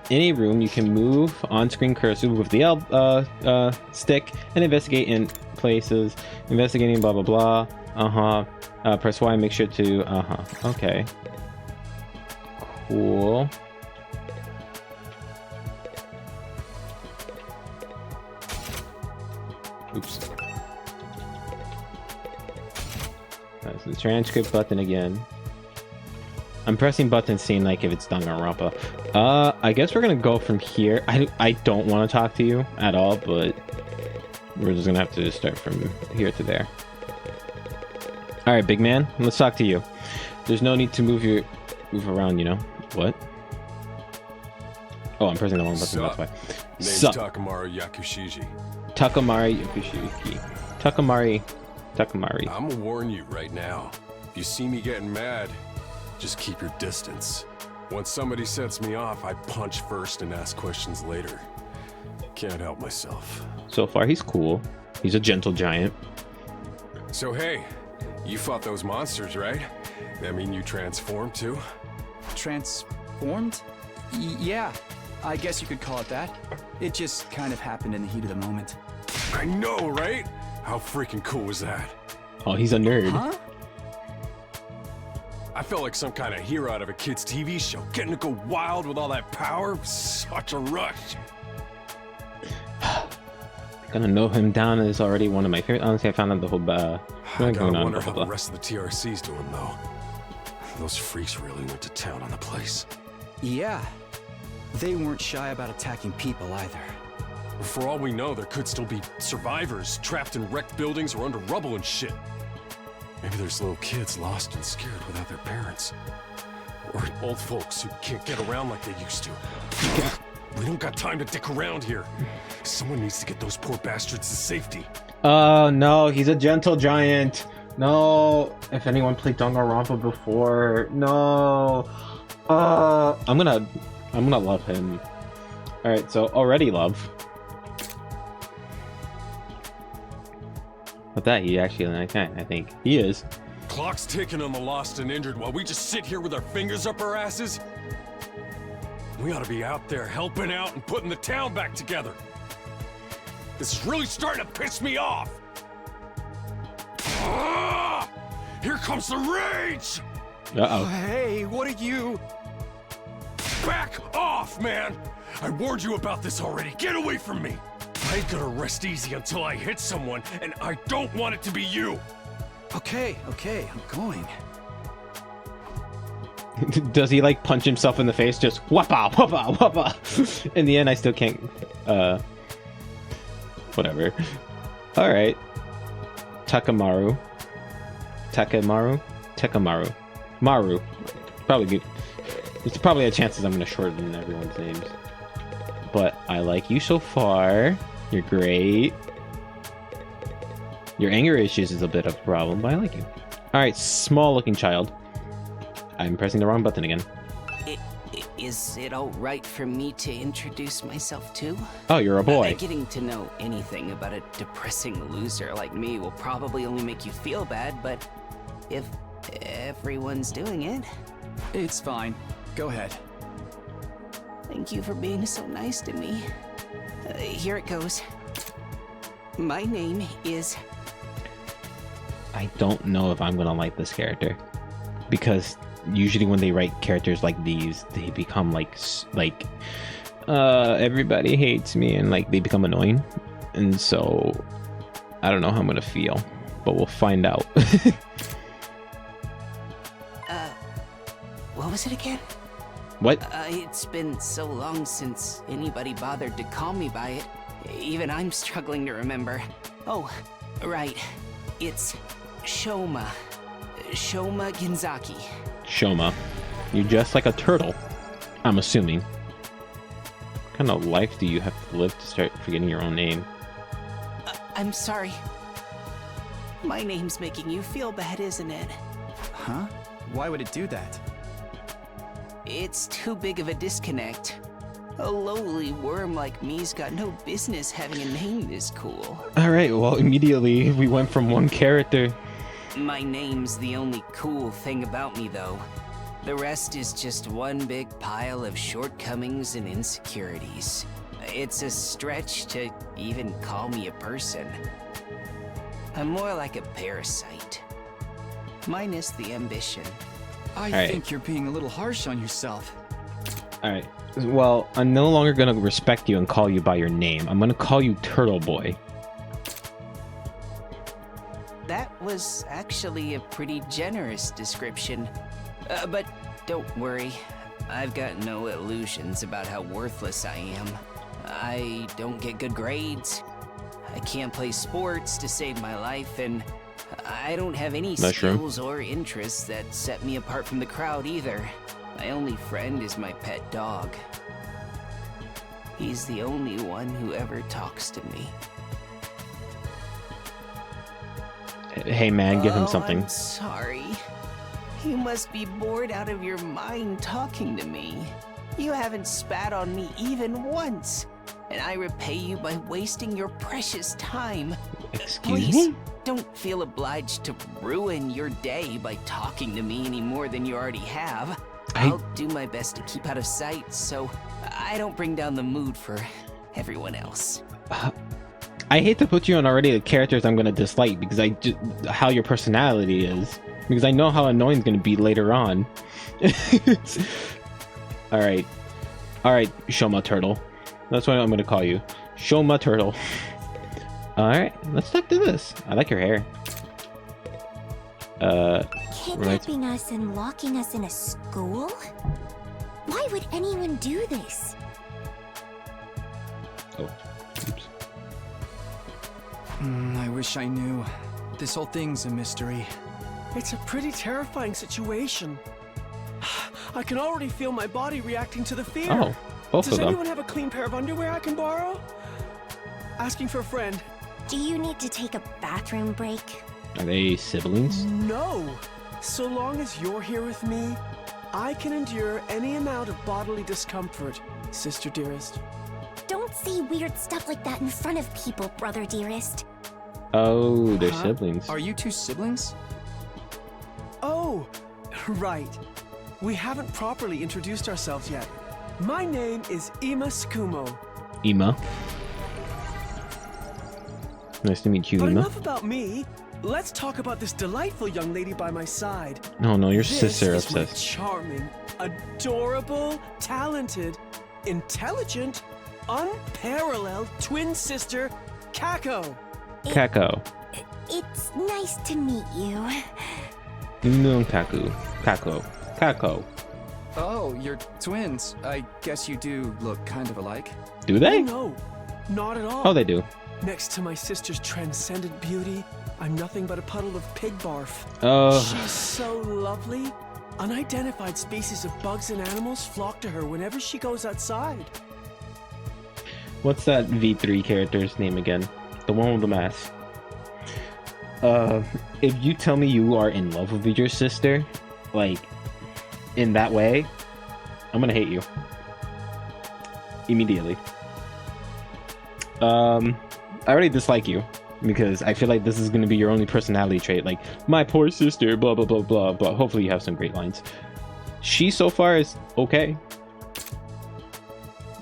in a room, you can move on-screen cursor with the stick and investigate in places. Investigating blah blah blah. Press Y. Make sure to Okay. Cool. Oops. That's the transcript button again. I'm pressing buttons, seeing like if it's Danganronpa. I guess we're gonna go from here. I don't want to talk to you at all, but we're just gonna have to just start from here to there. All right, big man, let's talk to you. There's no need to move around, you know. What? Oh, I'm pressing the wrong button. That's why.
Name's
Sup?
Takamaru Yakushiji.
Takamari Yakushiki. Takamari.
I'm gonna warn you right now. If you see me getting mad, just keep your distance. Once somebody sets me off, I punch first and ask questions later. Can't help myself.
So far, he's cool. He's a gentle giant.
So hey, you fought those monsters, right? That mean you transformed too?
Transformed? Yeah, I guess you could call it that. It just kind of happened in the heat of the moment.
I know, right? How freaking cool was that?
Oh, he's a nerd.
Huh?
I felt like some kind of hero out of a kid's TV show. Getting to go wild with all that power, such a rush.
Gonna know him down is already one of my favorite. Honestly, I found out the whole
I gotta
going on.
wonder
Blah,
how
blah,
the
blah.
rest of the TRC's doing though. Those freaks really went to town on the place.
Yeah. They weren't shy about attacking people either.
For all we know, there could still be survivors trapped in wrecked buildings or under rubble and shit. Maybe there's little kids lost and scared without their parents. Or old folks who can't get around like they used to. We don't got time to dick around here. Someone needs to get those poor bastards to safety.
Oh no, he's a gentle giant. No, if anyone played Danganronpa before, no. I'm gonna love him. All right, so already love. With that, he actually like that. I think he is.
Clock's ticking on the lost and injured while we just sit here with our fingers up our asses. We ought to be out there helping out and putting the town back together. This is really starting to piss me off. Ah! Here comes the rage!
Uh-oh.
Hey, what are you?
Back off, man! I warned you about this already. Get away from me! I ain't gonna rest easy until I hit someone, and I don't want it to be you.
Okay, I'm going.
Does he like punch himself in the face? Just whoppa, whoppa, whoppa. In the end, I still can't. Whatever. All right. Takamaru. Maru. Probably good. There's probably a chances I'm gonna shorten everyone's names. But I like you so far. You're great. Your anger issues is a bit of a problem, but I like you. All right, small-looking child. I'm pressing the wrong button again.
Is it all right for me to introduce myself too?
Oh, you're a boy.
Getting to know anything about a depressing loser like me will probably only make you feel bad, but if everyone's doing it...
It's fine. Go ahead.
Thank you for being so nice to me. Here it goes. My name is...
I don't know if I'm gonna like this character, because usually when they write characters like these, they become like everybody hates me, and like they become annoying, and so I don't know how I'm gonna feel, but we'll find out.
What was it again?
What?
It's been so long since anybody bothered to call me by it. Even I'm struggling to remember. Oh, right. It's Shoma. Shoma Genzaki.
Shoma, you're just like a turtle, I'm assuming. What kind of life do you have to live to start forgetting your own name?
I'm sorry. My name's making you feel bad, isn't it?
Huh? Why would it do that?
It's too big of a disconnect. A lowly worm like me's got no business having a name this cool.
Alright, well, immediately we went from one character.
My name's the only cool thing about me, though. The rest is just one big pile of shortcomings and insecurities. It's a stretch to even call me a person. I'm more like a parasite. Minus the ambition.
I
Alright.
think you're being a little harsh on yourself.
Alright. Well, I'm no longer gonna respect you and call you by your name. I'm gonna call you Turtle Boy.
That was actually a pretty generous description. But don't worry, I've got no illusions about how worthless I am. I don't get good grades. I can't play sports to save my life, and I don't have any
Mushroom.
skills or interests that set me apart from the crowd either. My only friend is my pet dog. He's the only one who ever talks to me.
Hey man, give him
Oh,
something.
I'm sorry. You must be bored out of your mind talking to me. You haven't spat on me even once, and I repay you by wasting your precious time.
Excuse
Please,
me?
don't feel obliged to ruin your day by talking to me any more than you already have. I'll do my best to keep out of sight so I don't bring down the mood for everyone else.
I hate to put you on already the characters I'm gonna dislike because how your personality is. Because I know how annoying it's gonna be later on. Alright. Alright, Shoma Turtle. That's what I'm gonna call you. Shoma Turtle. Alright, let's talk to this. I like your hair.
Kidnapping us and locking us in a school? Why would anyone do this?
Oh, oops.
I wish I knew. This whole thing's a mystery.
It's a pretty terrifying situation. I can already feel my body reacting to the fear.
Oh, both
Does
of them.
anyone have a clean pair of underwear I can borrow? Asking for a friend.
Do you need to take a bathroom break?
Are they siblings?
No. So long as you're here with me, I can endure any amount of bodily discomfort, sister dearest.
Don't say weird stuff like that in front of people, brother dearest.
Oh, they're
Huh?
siblings.
Are you two siblings?
Oh, right. We haven't properly introduced ourselves yet. My name is Ima Skumo.
Ima. Nice to meet you,
But
Ima.
enough about me. Let's talk about this delightful young lady by my side.
Oh no, your
This
sister
is my
obsessed.
charming, adorable, talented, intelligent, unparalleled twin sister, Kako.
Kako.
It's nice to meet you.
No, Kaku. Kako. Kako.
Oh, you're twins. I guess you do look kind of alike.
Do they?
No, not at all.
Oh, they do.
Next to my sister's transcendent beauty, I'm nothing but a puddle of pig barf.
Oh,
She's so lovely. Unidentified species of bugs and animals flock to her whenever she goes outside.
what's that V3 character's name again? The one with the mask. If you tell me you are in love with your sister, like, in that way, I'm gonna hate you. Immediately. I already dislike you because I feel like this is gonna be your only personality trait, like, my poor sister, blah blah blah blah blah. Hopefully you have some great lines. She so far is okay.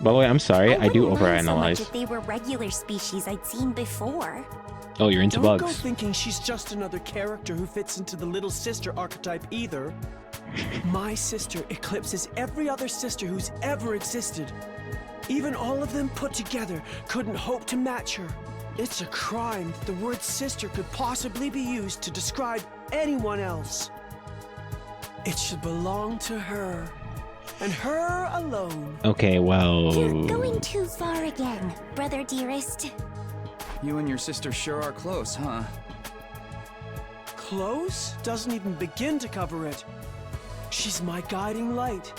By the way, I'm sorry, I do
wouldn't mind so much
overanalyze.
if they were regular species I'd seen before.
Oh, you're into
Don't go
bugs.
thinking she's just another character who fits into the little sister archetype either. My sister eclipses every other sister who's ever existed. Even all of them put together couldn't hope to match her. It's a crime that the word sister could possibly be used to describe anyone else. It should belong to her, and her alone.
Okay, well,
You're going too far again, brother dearest.
You and your sister sure are close, huh?
Close doesn't even begin to cover it. She's my guiding light,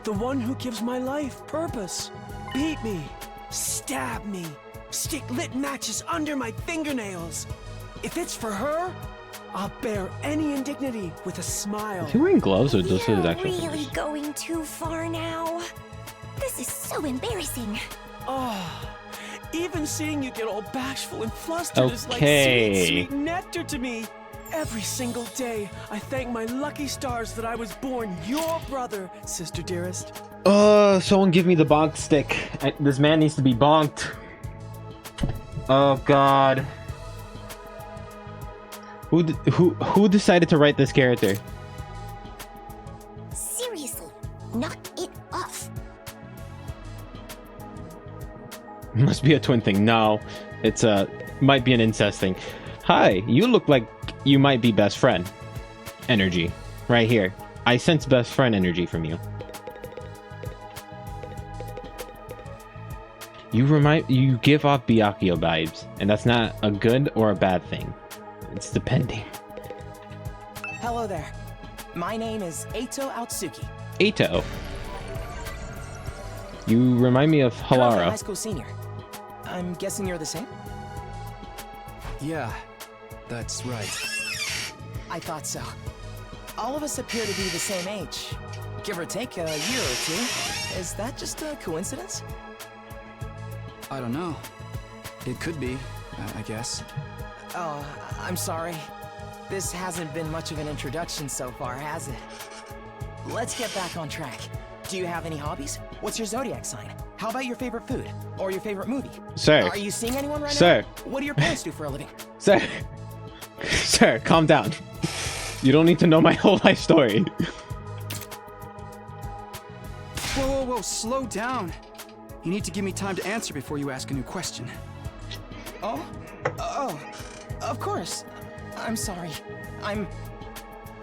the one who gives my life purpose. Beat me, stab me, stick lit matches under my fingernails. If it's for her, I'll bear any indignity with a smile.
is he wearing gloves or just his
You're
actual
really
fingers?
going too far now. This is so embarrassing.
Oh, even seeing you get all bashful and flustered is like
Okay.
sweet, sweet nectar to me. Every single day, I thank my lucky stars that I was born your brother, sister dearest.
Someone give me the bonk stick. This man needs to be bonked. Oh God. Who decided to write this character?
Seriously, knock it off.
Must be a twin thing. No, it's might be an incest thing. Hi, you look like you might be best friend energy right here. I sense best friend energy from you. You give off Byakuya vibes, and that's not a good or a bad thing. It's depending.
Hello there. My name is Eito Aotsuki.
Eito. You remind me of
High
Halara.
school senior. I'm guessing you're the same?
Yeah, that's right.
I thought so. All of us appear to be the same age. Give or take a year or two. Is that just a coincidence?
I don't know. It could be, I guess.
Oh, I'm sorry. This hasn't been much of an introduction so far, has it? Let's get back on track. Do you have any hobbies? What's your zodiac sign? How about your favorite food? Or your favorite movie?
Sir.
Are you seeing anyone right
Sir.
now? What do your parents do for a living?
Sir. Sir, calm down. You don't need to know my whole life story.
Whoa, slow down. You need to give me time to answer before you ask a new question.
Oh, of course. I'm sorry. I'm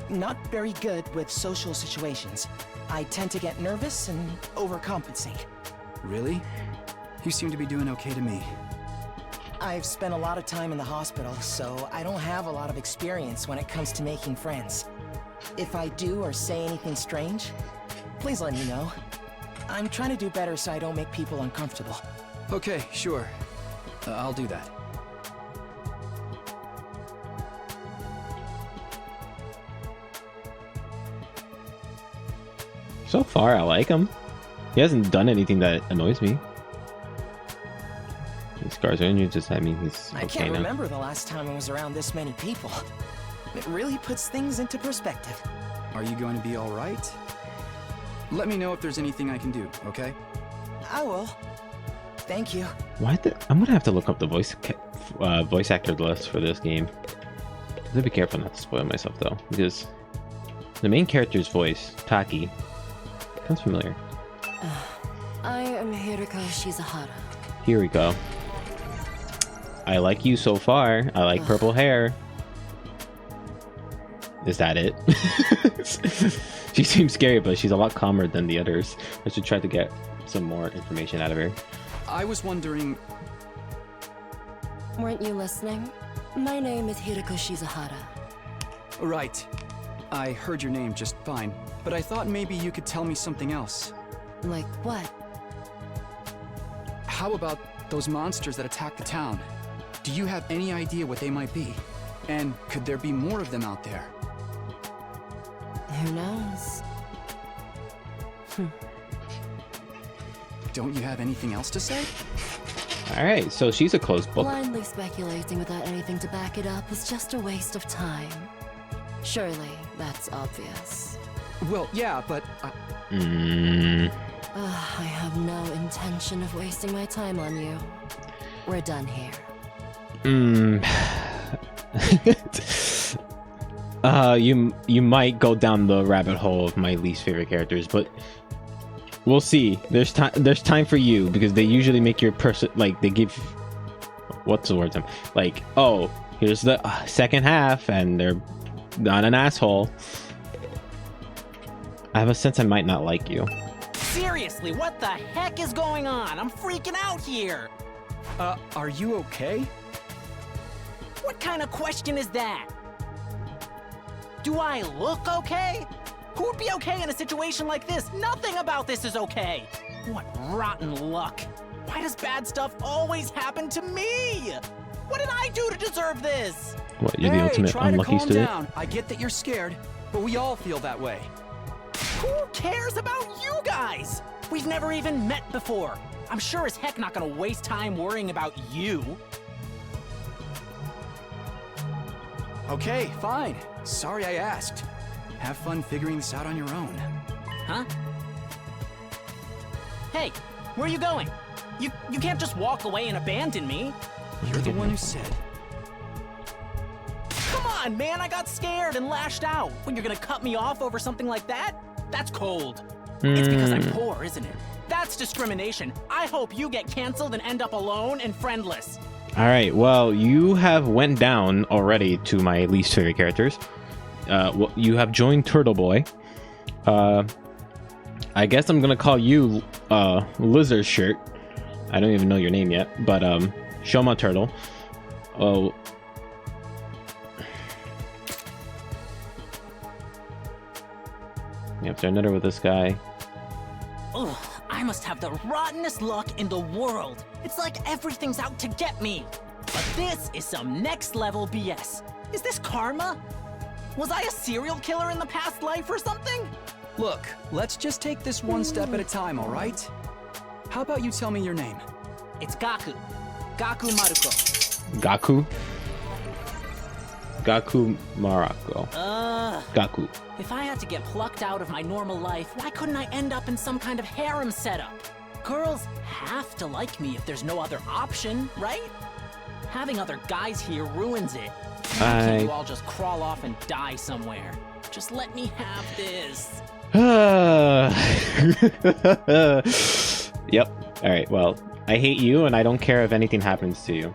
not very good with social situations. I tend to get nervous and overcompensate.
Really? You seem to be doing okay to me.
I've spent a lot of time in the hospital, so I don't have a lot of experience when it comes to making friends. If I do or say anything strange, please let me know. I'm trying to do better so I don't make people uncomfortable.
Okay, sure. I'll do that.
So far, I like him. He hasn't done anything that annoys me. His scars are injured, just that means he's okay
I can't
now.
remember the last time I was around this many people. It really puts things into perspective.
Are you going to be all right? Let me know if there's anything I can do, okay?
I will. Thank you.
I'm gonna have to look up the voice actor list for this game. I have to be careful not to spoil myself though, because the main character's voice, Taki, sounds familiar.
I am Hiriko Shizahara.
Here we go. I like you so far. I like purple hair. Is that it? She seems scary, but she's a lot calmer than the others. I should try to get some more information out of her.
I was wondering...
Weren't you listening? My name is Hiriko Shizahara.
Right. I heard your name just fine, but I thought maybe you could tell me something else.
Like what?
How about those monsters that attacked the town? Do you have any idea what they might be? And could there be more of them out there?
Who knows?
Don't you have anything else to say?
Alright, so she's a closed book.
Blindly speculating without anything to back it up is just a waste of time. Surely, that's obvious.
Well, yeah, but...
I have no intention of wasting my time on you. We're done here.
You might go down the rabbit hole of my least favorite characters, but we'll see. There's time for you, because they usually make your person, like, they give, what's the word? Like, oh, here's the second half, and they're not an asshole. I have a sense I might not like you.
Seriously, what the heck is going on? I'm freaking out here.
Are you okay?
What kind of question is that? Do I look okay? Who would be okay in a situation like this? Nothing about this is okay. What rotten luck. Why does bad stuff always happen to me? What did I do to deserve this?
What, you're the ultimate unlucky student?
Down. I get that you're scared, but we all feel that way.
Who cares about you guys? We've never even met before. I'm sure as heck not gonna waste time worrying about you.
Okay, fine. Sorry I asked. Have fun figuring this out on your own.
Huh? Hey, where are you going? You can't just walk away and abandon me.
You're the one who said.
Come on, man, I got scared and lashed out. When you're gonna cut me off over something like that? That's cold. It's because I'm poor, isn't it? That's discrimination. I hope you get canceled and end up alone and friendless.
All right, well, you have went down already to my least favorite characters. Well, you have joined Turtle Boy. I guess I'm gonna call you Lizard Shirt. I don't even know your name yet, but Shoma Turtle. Oh. You have to another with this guy.
Ugh, I must have the rottenest luck in the world. It's like everything's out to get me. But this is some next level BS. Is this karma? Was I a serial killer in the past life or something?
Look, let's just take this one step at a time, all right? How about you tell me your name?
It's Gaku. Gaku Maruko.
Gaku? Gaku Marako. Gaku.
If I had to get plucked out of my normal life, why couldn't I end up in some kind of harem setup? Girls have to like me if there's no other option, right? Having other guys here ruins it. Why can't you all just crawl off and die somewhere? Just let me have this.
Yep. Alright, well, I hate you and I don't care if anything happens to you.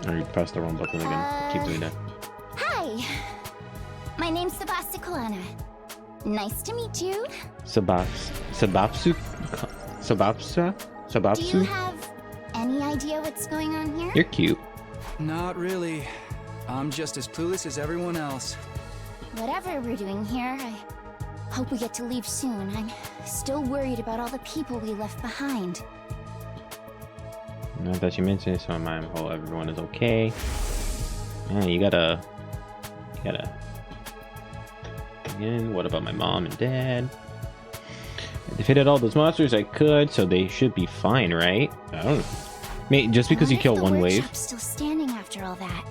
Or you press the wrong button again. Keep doing that.
Hi. My name's Sebastikolana. Nice to meet you.
Sabapsu?
Do you have any idea what's going on here?
You're cute.
Not really. I'm just as clueless as everyone else.
Whatever we're doing here, I hope we get to leave soon. I'm still worried about all the people we left behind.
Now that you mentioned it, so I hope everyone is okay. Man, you gotta. Again, what about my mom and dad? I defeated all those monsters I could, so they should be fine, right? I don't know. Mate, just because you kill one wave.
Workshop's still standing after all that.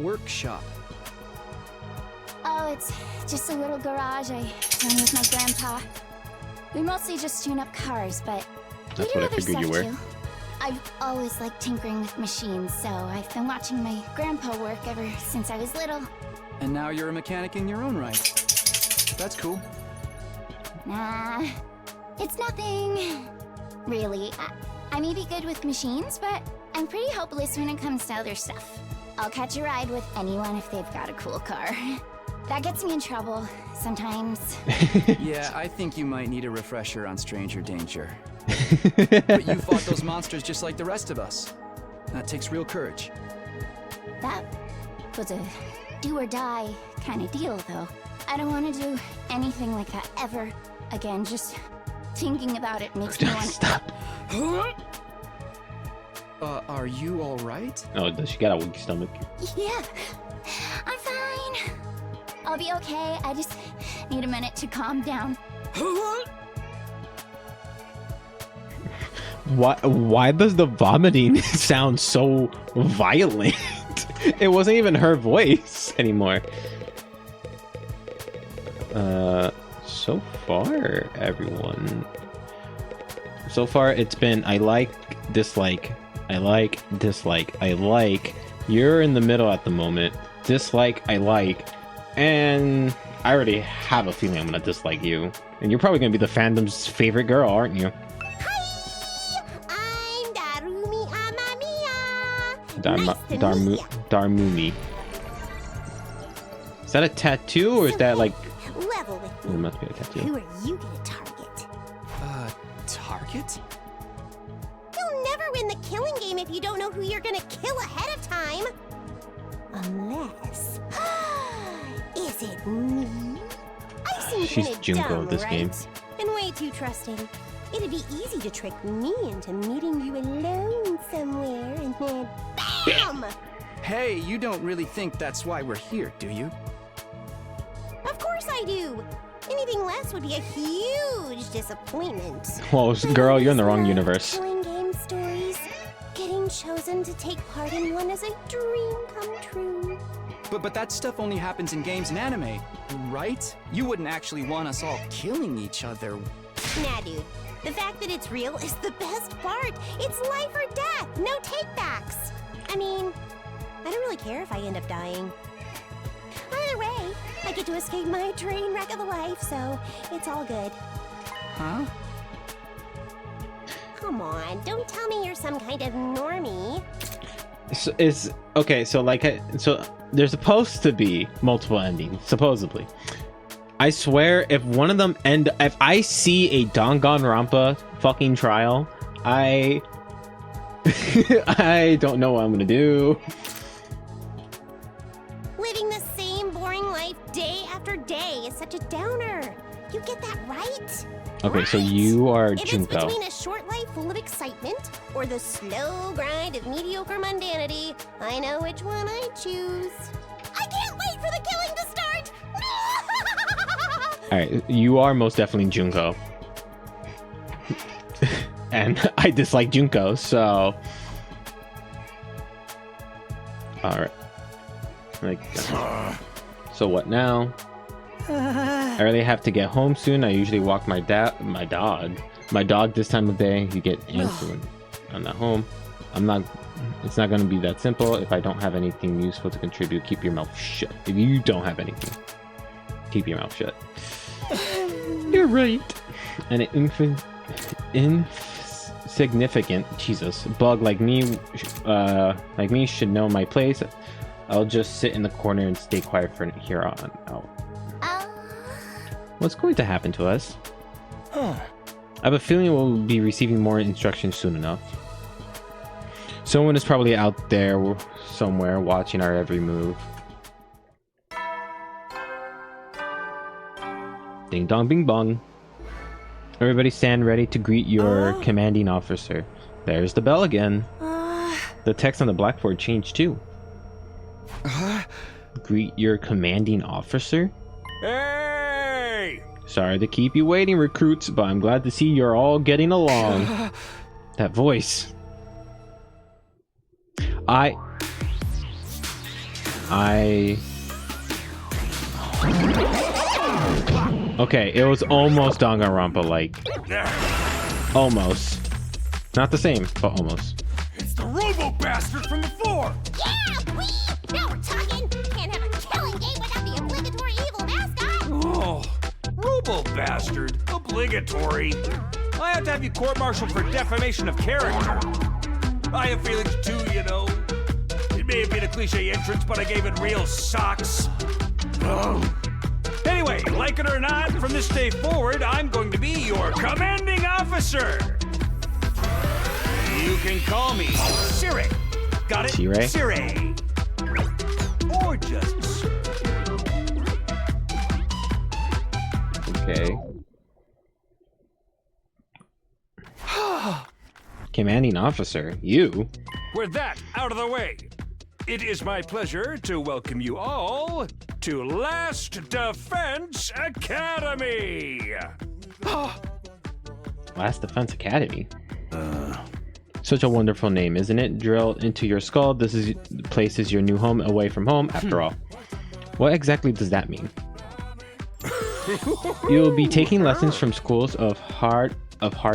Workshop.
Oh, it's just a little garage I run with my grandpa. We mostly just tune up cars, but
That's
we do
what I
other
figured you
stuff
were.
too. I've always liked tinkering with machines, so I've been watching my grandpa work ever since I was little.
And now you're a mechanic in your own right. That's cool.
Nah, it's nothing. Really, I may be good with machines, but I'm pretty hopeless when it comes to other stuff. I'll catch a ride with anyone if they've got a cool car. That gets me in trouble sometimes.
Yeah, I think you might need a refresher on stranger danger. But you fought those monsters just like the rest of us. That takes real courage.
That was a do or die kind of deal, though. I don't want to do anything like that ever again. Just thinking about it makes me want to
stop.
Are you all right?
Oh, does she got a weak stomach?
Yeah, I'm fine. I'll be okay. I just need a minute to calm down.
Why does the vomiting sound so violent? It wasn't even her voice anymore. So far, everyone. So far, it's been I like, dislike, I like, dislike, I like. You're in the middle at the moment. Dislike, I like, and I already have a feeling I'm gonna dislike you. And you're probably gonna be the fandom's favorite girl, aren't you?
I'm Darumi Amamiya.
Darmumi. Is that a tattoo or is that like?
Level with
It must be a tattoo.
Who are you gonna target?
Target?
You'll never win the killing game if you don't know who you're gonna kill ahead of time. Unless... Is it me? I seem
She's
kinda
Junko
dumb,
of this
right?
game.
And way too trusting. It'd be easy to trick me into meeting you alone somewhere and then BAM!
Hey, you don't really think that's why we're here, do you?
Of course I do. Anything less would be a huge disappointment.
Well, girl, you're in the wrong universe.
Killing game stories. Getting chosen to take part in one is a dream come true.
But that stuff only happens in games and anime, right? You wouldn't actually want us all killing each other.
Nah, dude. The fact that it's real is the best part. It's life or death, no takebacks. I mean, I don't really care if I end up dying. Either way, I get to escape my train wreck of a life, so it's all good.
Huh?
Come on, don't tell me you're some kind of normie.
So it's okay. So so there's supposed to be multiple endings, supposedly. I swear, if one of them if I see a Danganronpa fucking trial, I don't know what I'm gonna do.
Living the same boring life day after day is such a downer. You get that right?
Okay, so you are
If it's
Junko.
between a short life full of excitement or the slow grind of mediocre mundanity, I know which one I choose. I can't wait for the killing to start!
All right, you are most definitely Junko, and I dislike Junko, so all right. So what now? I really have to get home soon. I usually walk my dog. This time of day, you get answering. I'm not home. It's not going to be that simple. If I don't have anything useful to contribute, keep your mouth shut. If you don't have anything, keep your mouth shut. You're right. And an insignificant bug like me should know my place. I'll just sit in the corner and stay quiet from here on out. What's going to happen to us? I have a feeling we'll be receiving more instructions soon enough. Someone is probably out there somewhere watching our every move. Ding dong bing bong. Everybody stand ready to greet your commanding officer. There's the bell again. The text on the blackboard changed too. Greet your commanding officer?
Hey!
Sorry to keep you waiting, recruits, but I'm glad to see you're all getting along. That voice. Okay, it was almost Danganronpa-like. Almost. Not the same, but almost.
It's the Robo-Bastard from before!
Yeah, wee! Now we're talking! Can't have a killing game without the obligatory evil mascot!
Oh, Robo-Bastard? Obligatory? I have to have you court-martialed for defamation of character. I have feelings too, you know. It may have been a cliche entrance, but I gave it real socks. Anyway, like it or not, from this day forward, I'm going to be your commanding officer. You can call me Sire. Got it?
Sire?
Sire. Or just Sir.
Okay. Commanding officer, you?
With that out of the way, it is my pleasure to welcome you all to Last Defense Academy.
Last Defense Academy? Such a wonderful name, isn't it? Drilled into your skull, this place is your new home away from home, after all. What exactly does that mean? You'll be taking lessons from schools of hard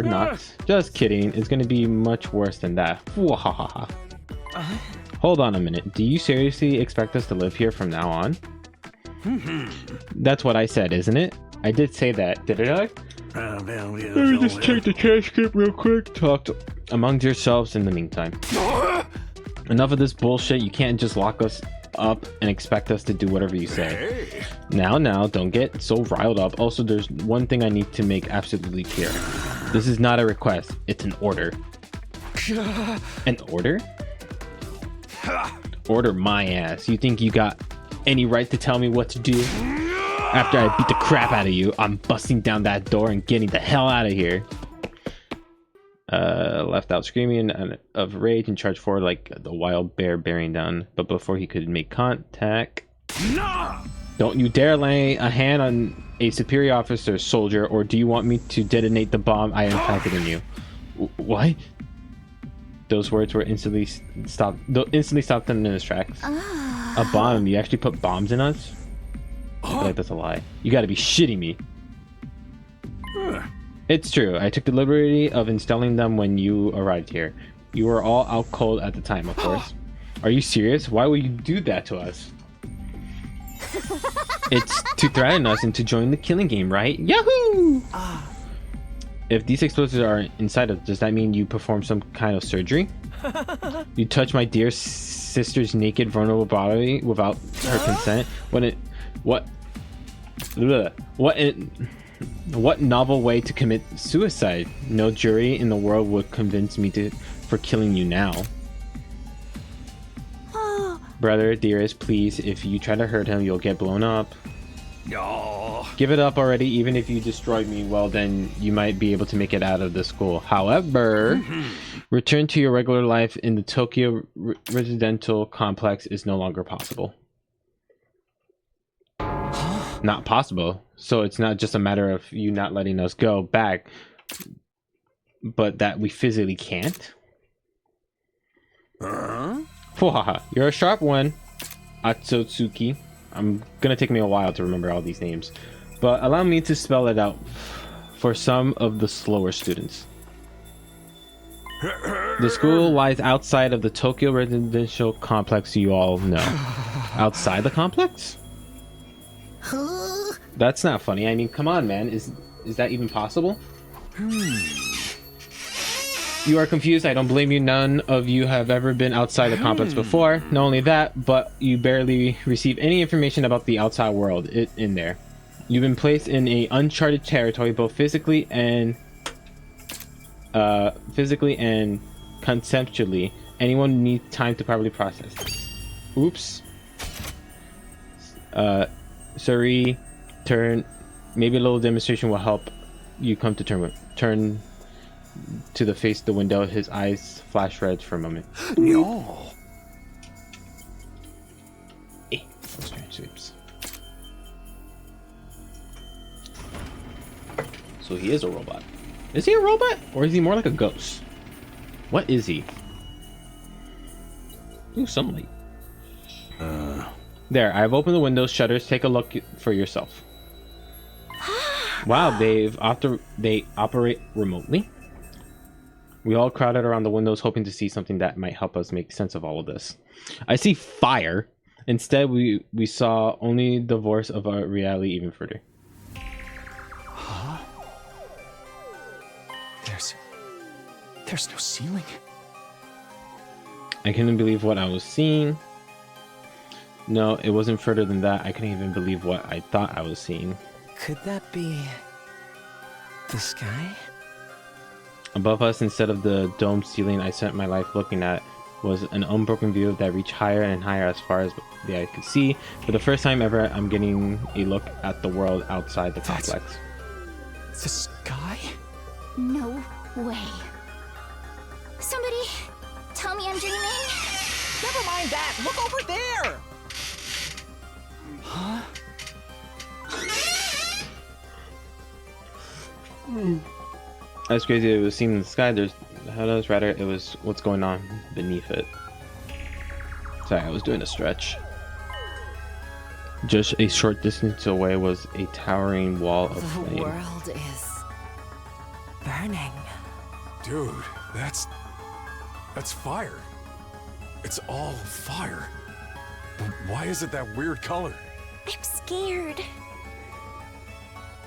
knocks? Just kidding, it's gonna be much worse than that. Hold on a minute, do you seriously expect us to live here from now on? That's what I said, isn't it? I did say that, didn't I? Let me just check the transcript real quick. Talk among yourselves in the meantime. Enough of this bullshit. You can't just lock us up and expect us to do whatever you say. Now, don't get so riled up. Also, there's one thing I need to make absolutely clear. This is not a request. It's an order. An order? Order my ass. You think you got any right to tell me what to do? After I beat the crap out of you, I'm busting down that door and getting the hell out of here. Left out screaming of rage and charged forward like the wild bear bearing down. But before he could make contact... Don't you dare lay a hand on a superior officer, soldier, or do you want me to detonate the bomb I implanted in you? What? Those words were instantly stopped him in his tracks. A bomb? You actually put bombs in us? I feel like that's a lie. You gotta be shitting me. It's true. I took the liberty of installing them when you arrived here. You were all out cold at the time, of course. Are you serious? Why would you do that to us? It's to threaten us into joining the killing game, right? Yahoo! If these explosives are inside of, does that mean you perform some kind of surgery? You touch my dear sister's naked, vulnerable body without her consent? What novel way to commit suicide? No jury in the world would convince me for killing you now. Brother, dearest, please, if you try to hurt him, you'll get blown up. Give it up already. Even if you destroyed me, well, then you might be able to make it out of the school. However, return to your regular life in the Tokyo residential complex is no longer possible. Not possible. So it's not just a matter of you not letting us go back, but that we physically can't. You're a sharp one, Atsutsuki. I'm gonna take me a while to remember all these names, but allow me to spell it out for some of the slower students. The school lies outside of the Tokyo residential complex, you all know. Outside the complex? That's not funny. I mean, come on, man. Is that even possible? You are confused. I don't blame you. None of you have ever been outside the complex before. Not only that, but you barely receive any information about the outside world in there. You've been placed in a uncharted territory, both physically and conceptually. Anyone needs time to properly process this. Oops. Sorry. Turn. Maybe a little demonstration will help you come to turn to the face of the window. His eyes flash red for a moment.
No.
Strange sleeps. So he is a robot. Is he a robot or is he more like a ghost? What is he? Ooh, sunlight. There, I've opened the window shutters. Take a look for yourself. Wow, they operate remotely. We all crowded around the windows hoping to see something that might help us make sense of all of this. I see fire. Instead, we saw only the voice of our reality even further.
Huh? There's no ceiling.
I couldn't believe what I was seeing. No, it wasn't further than that. I couldn't even believe what I thought I was seeing.
Could that be the sky?
Above us, instead of the domed ceiling I spent my life looking at, was an unbroken view that reached higher and higher as far as the eye could see. For the first time ever, I'm getting a look at the world outside the complex.
The sky?
No way. Somebody tell me I'm dreaming.
Never mind that. Look over there.
Huh?
That's crazy. It was seen in the sky. It was what's going on beneath it. Sorry, I was doing a stretch. Just a short distance away was a towering wall of flame.
The world is burning.
Dude, that's fire. It's all fire. But why is it that weird color?
I'm scared.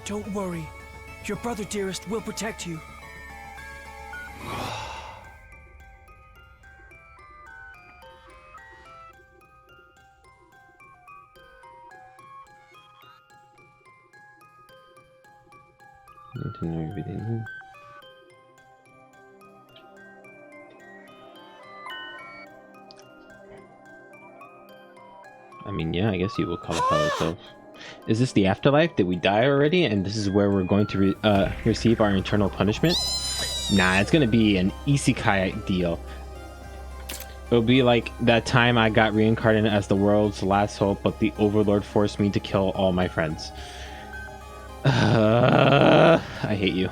Don't worry. Your brother, dearest, will protect you.
Need to know everything. I mean, yeah, I guess you will call it itself. Is this the afterlife? Did we die already? And this is where we're going to receive our eternal punishment? Nah, it's gonna be an isekai deal. It'll be like that time I got reincarnated as the world's last hope, but the Overlord forced me to kill all my friends. I hate you.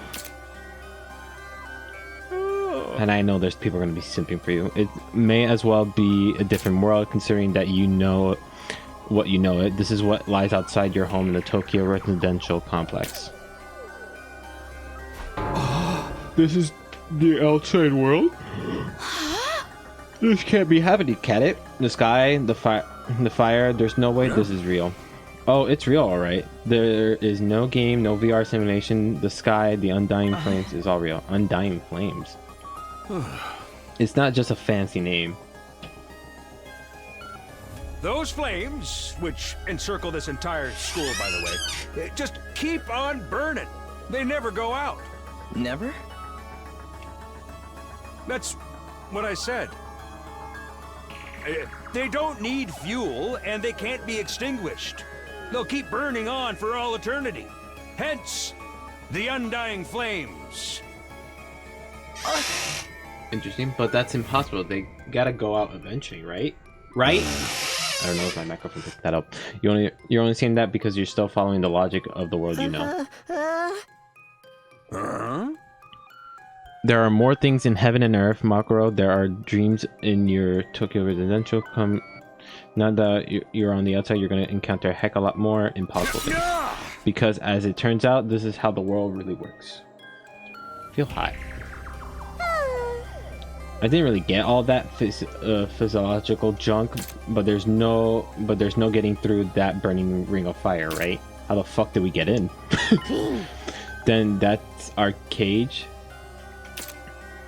And I know there's people going to be simping for you. It may as well be a different world, considering that you know what you know it. This is what lies outside your home in the Tokyo residential complex. This is the outside world? This can't be happening, can it? The sky, the fire, there's no way this is real. Oh, it's real, alright. There is no game, no VR simulation. The sky, the undying flames is all real. Undying flames. It's not just a fancy name.
Those flames, which encircle this entire school, by the way, just keep on burning. They never go out.
Never?
That's what I said. They don't need fuel, and they can't be extinguished. They'll keep burning on for all eternity. Hence, the undying flames.
Interesting, but that's impossible. They gotta go out eventually, right? Right? I don't know if my microphone picked that up. You're only saying that because you're still following the logic of the world you know. There are more things in heaven and earth, Makuro. There are dreams in your Tokyo residential. Now that you're on the outside, you're going to encounter a heck of a lot more impossible things. Because as it turns out, this is how the world really works. I feel hot. I didn't really get all that physiological junk, but there's no getting through that burning ring of fire, right? How the fuck did we get in? Then that's our cage.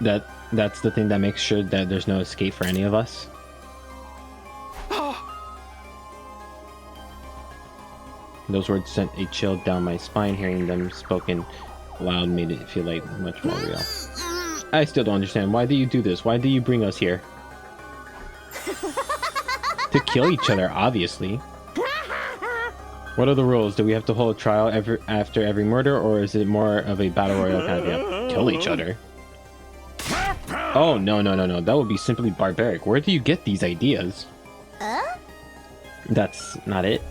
That's the thing that makes sure that there's no escape for any of us. Those words sent a chill down my spine. Hearing them spoken loud made it feel like much more real. I still don't understand. Why do you do this? Why do you bring us here? To kill each other, obviously. What are the rules? Do we have to hold a trial after every murder, or is it more of a battle royale kind of deal? Kill each other? Oh, no. That would be simply barbaric. Where do you get these ideas? That's not it.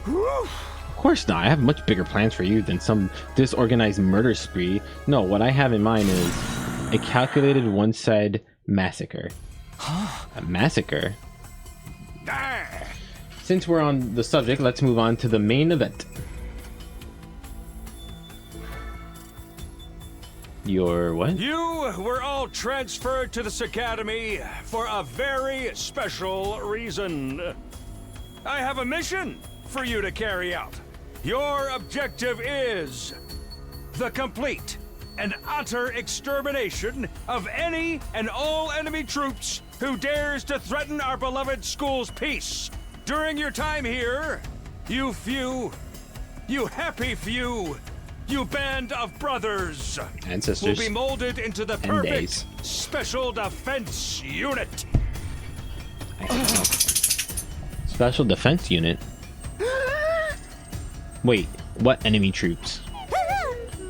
Of course not. I have much bigger plans for you than some disorganized murder spree. No, what I have in mind is a calculated one-side massacre. A massacre? Since we're on the subject, let's move on to the main event. Your what?
You were all transferred to this academy for a very special reason. I have a mission for you to carry out. Your objective is the complete and utter extermination of any and all enemy troops who dares to threaten our beloved school's peace. During your time here, you happy few, you band of brothers
and sisters
will be molded into the perfect Special Defense Unit.
Special Defense Unit? Wait, what enemy troops?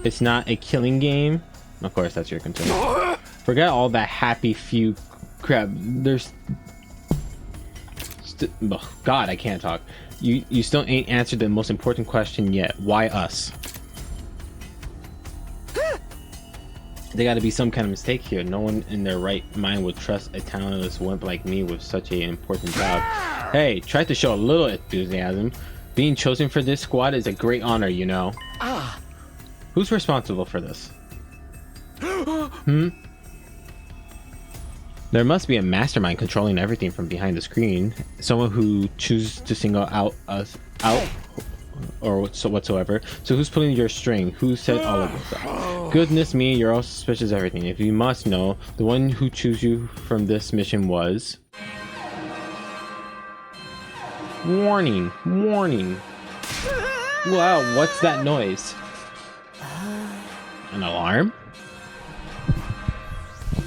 It's not a killing game? Of course, that's your concern. Forget all that happy few crap. There's... God, I can't talk. You still ain't answered the most important question yet. Why us? There gotta be some kind of mistake here. No one in their right mind would trust a talentless wimp like me with such an important job. Hey, try to show a little enthusiasm. Being chosen for this squad is a great honor, you know. Who's responsible for this? There must be a mastermind controlling everything from behind the screen. Someone who chooses to single out us or whatsoever. So who's pulling your string? Who said all of this? Goodness me, you're all suspicious of everything. If you must know, the one who chose you from this mission was... Warning! Warning! Wow, what's that noise? An alarm?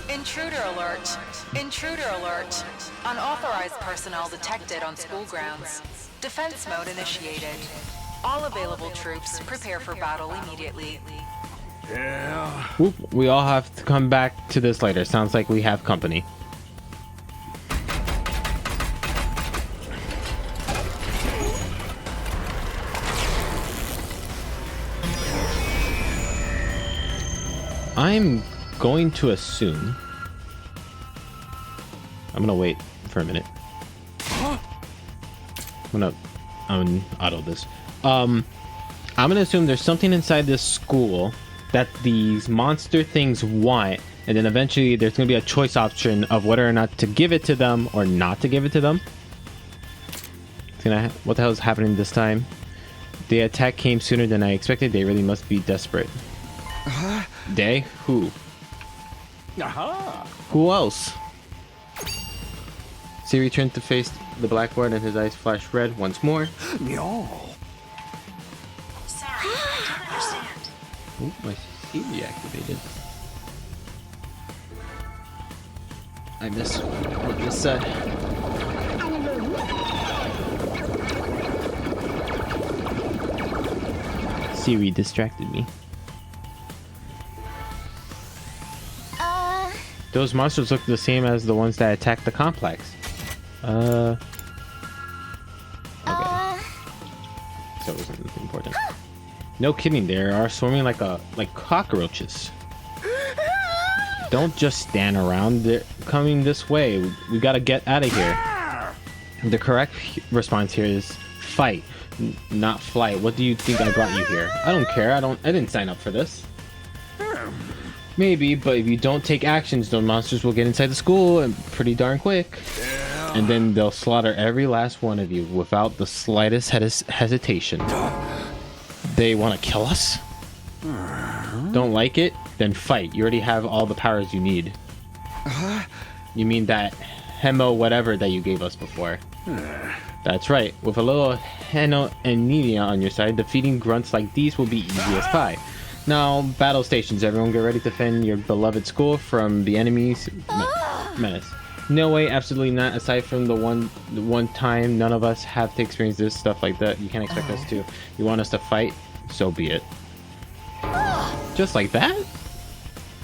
Intruder alert! Intruder alert! Unauthorized personnel detected on school grounds. Defense mode initiated. All available troops prepare for battle immediately.
Yeah.
Whoop, we all have to come back to this later. Sounds like we have company. I'm going to assume I'm gonna wait for a minute. I'm gonna auto this. I'm gonna assume there's something inside this school that these monster things want, and then eventually there's gonna be a choice option of whether or not to give it to them or not to give it to them. What the hell is happening this time? The attack came sooner than I expected. They really must be desperate. They? Who? Who else? Siri turned to face the blackboard and his eyes flashed red once more.
No.
Sorry, I don't understand.
Oh, my Siri activated. I missed what this said. Siri distracted me. Those monsters look the same as the ones that attacked the complex. Okay. So it wasn't anything important. No kidding, they are swarming like cockroaches. Don't just stand around. They're coming this way. We gotta get out of here. The correct response here is fight, not flight. What do you think I brought you here? I don't care. I didn't sign up for this. Maybe, but if you don't take actions, those monsters will get inside the school and pretty darn quick. And then they'll slaughter every last one of you without the slightest hesitation. They want to kill us? Don't like it? Then fight. You already have all the powers you need. You mean that Hemo whatever that you gave us before? That's right. With a little Heno and Nidia on your side, defeating grunts like these will be easy as pie. Now, battle stations. Everyone get ready to defend your beloved school from the enemy's menace. No way, absolutely not. Aside from the one time none of us have to experience this stuff like that. You can't expect us to. You want us to fight? So be it. Just like that?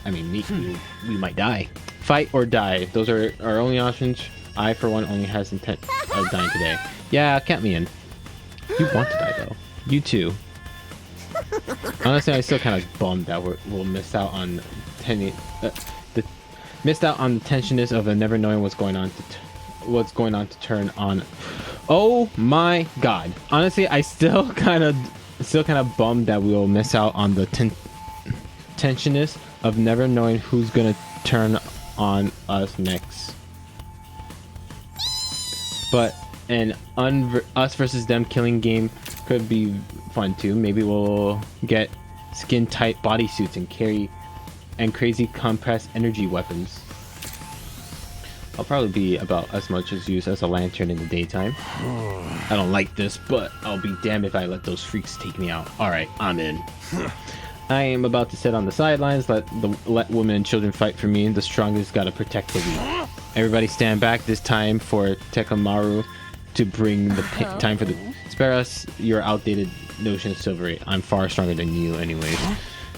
I mean, we might die. Fight or die. Those are our only options. I, for one, only has intent of dying today. Yeah, count me in. You want to die, though. You too. Honestly, I still kind of bummed that we'll miss out on the tensionness of never knowing what's going on to turn on. Oh my god! Honestly, I still kind of bummed that we will miss out on the tensionness of never knowing who's gonna turn on us next. But an us versus them killing game could be fun too. Maybe we'll get skin tight bodysuits and crazy compressed energy weapons. I'll probably be about as much as use as a lantern in the daytime. I don't like this, but I'll be damned if I let those freaks take me out. Alright, I'm in. I am about to sit on the sidelines, let women and children fight for me. The strongest gotta protect the weak. Everybody stand back. This time for Tekamaru to bring the time for the... Spare us your outdated notion of chivalry. I'm far stronger than you anyways.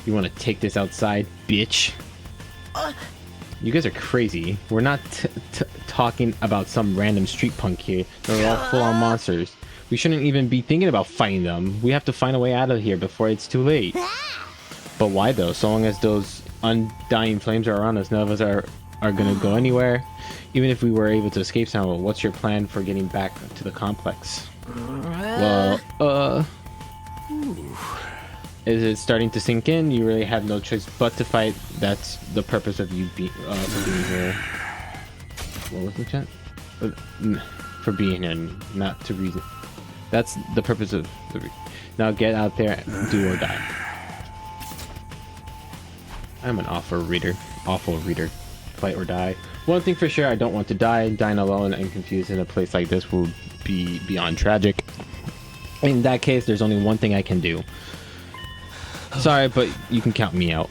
You want to take this outside, bitch? You guys are crazy. We're not talking about some random street punk here. They're all full-on monsters. We shouldn't even be thinking about fighting them. We have to find a way out of here before it's too late. But why though? So long as those undying flames are around us, none of us are gonna go anywhere. Even if we were able to escape somehow, what's your plan for getting back to the complex? Well, is it starting to sink in? You really have no choice but to fight. That's the purpose of you being here. What was the chat? For being here, not to reason. That's the purpose of the now get out there and do or die. I'm an awful reader. Fight or die. One thing for sure, I don't want to die. Dying alone and confused in a place like this will be beyond tragic. In that case, there's only one thing I can do. Sorry, but you can count me out.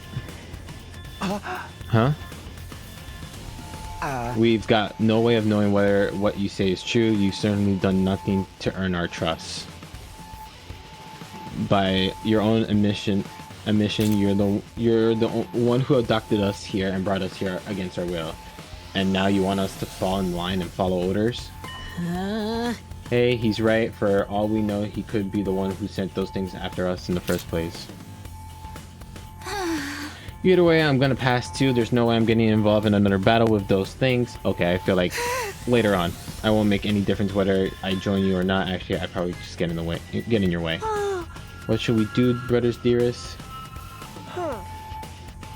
Huh? We've got no way of knowing whether what you say is true. You've certainly done nothing to earn our trust. By your own admission, you're the one who adopted us here and brought us here against our will. And now you want us to fall in line and follow orders? Hey, he's right. For all we know, he could be the one who sent those things after us in the first place. Either way, I'm gonna pass too. There's no way I'm getting involved in another battle with those things. Okay, I feel like later on, I won't make any difference whether I join you or not. Actually, I probably just get in the way, get in your way. What should we do, brothers dearest?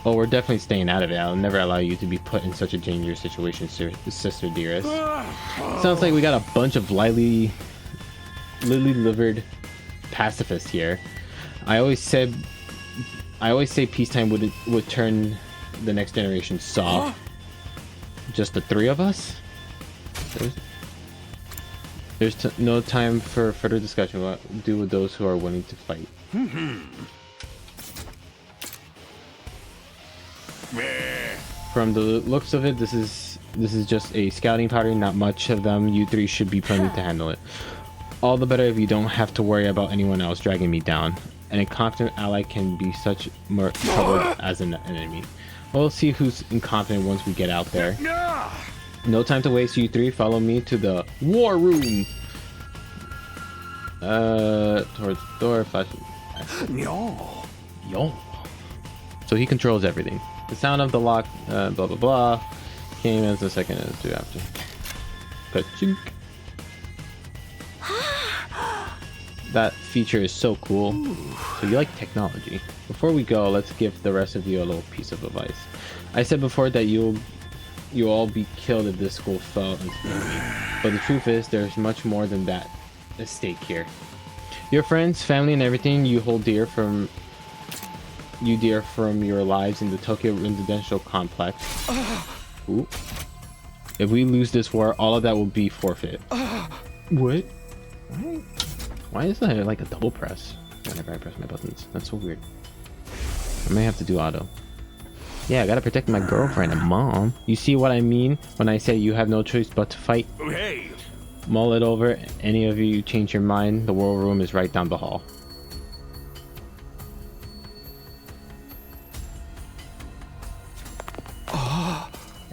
Oh, we're definitely staying out of it. I'll never allow you to be put in such a dangerous situation, sister dearest. Sounds like we got a bunch of lily-livered pacifists here. I always say peacetime would turn the next generation soft. Just the three of us? There's no time for further discussion. What to do with those who are willing to fight? From the looks of it, this is just a scouting party. Not much of them. You three should be plenty to handle it. All the better if you don't have to worry about anyone else dragging me down. An incompetent ally can be such more trouble as an enemy. We'll see who's incompetent once we get out there. No time to waste, you three. Follow me to the war room. Towards the door, flashing. Yo. So he controls everything. The sound of the lock, blah blah blah, came as a second or two after. Ka-chink. That feature is so cool. So you like technology. Before we go, let's give the rest of you a little piece of advice. I said before that you'll all be killed if this school fell into the enemy. But the truth is, there's much more than that at stake here. Your friends, family, and everything you hold dear from your lives in the Tokyo residential complex. Ooh. If we lose this war, all of that will be forfeit. What? Why is that like a double press whenever I press my buttons? That's so weird. I may have to do auto. Yeah, I gotta protect my girlfriend and mom. You see what I mean when I say you have no choice but to fight?
Hey!
Mull it over. Any of you change your mind, the war room is right down the hall.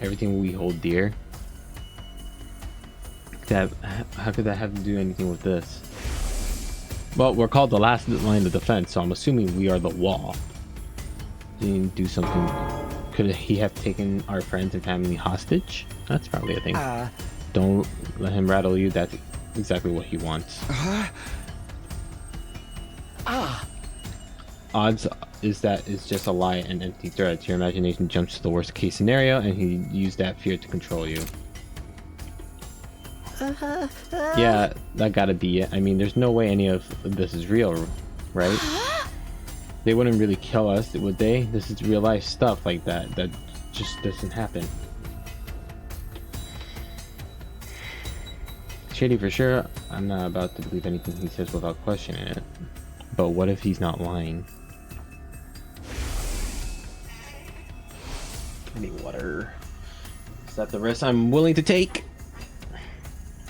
Everything we hold dear. How could that have to do anything with this? Well, we're called the last line of defense, so I'm assuming we are the wall. Didn't he do something? Could he have taken our friends and family hostage? That's probably a thing. Don't let him rattle you. That's exactly what he wants. Odds is that it's just a lie and empty threats. Your imagination jumps to the worst case scenario, and he used that fear to control you. Yeah, that gotta be it. I mean, there's no way any of this is real, right? They wouldn't really kill us, would they? This is real life stuff like that. That just doesn't happen. Shady for sure. I'm not about to believe anything he says without questioning it. But what if he's not lying? I need water. Is that the risk I'm willing to take?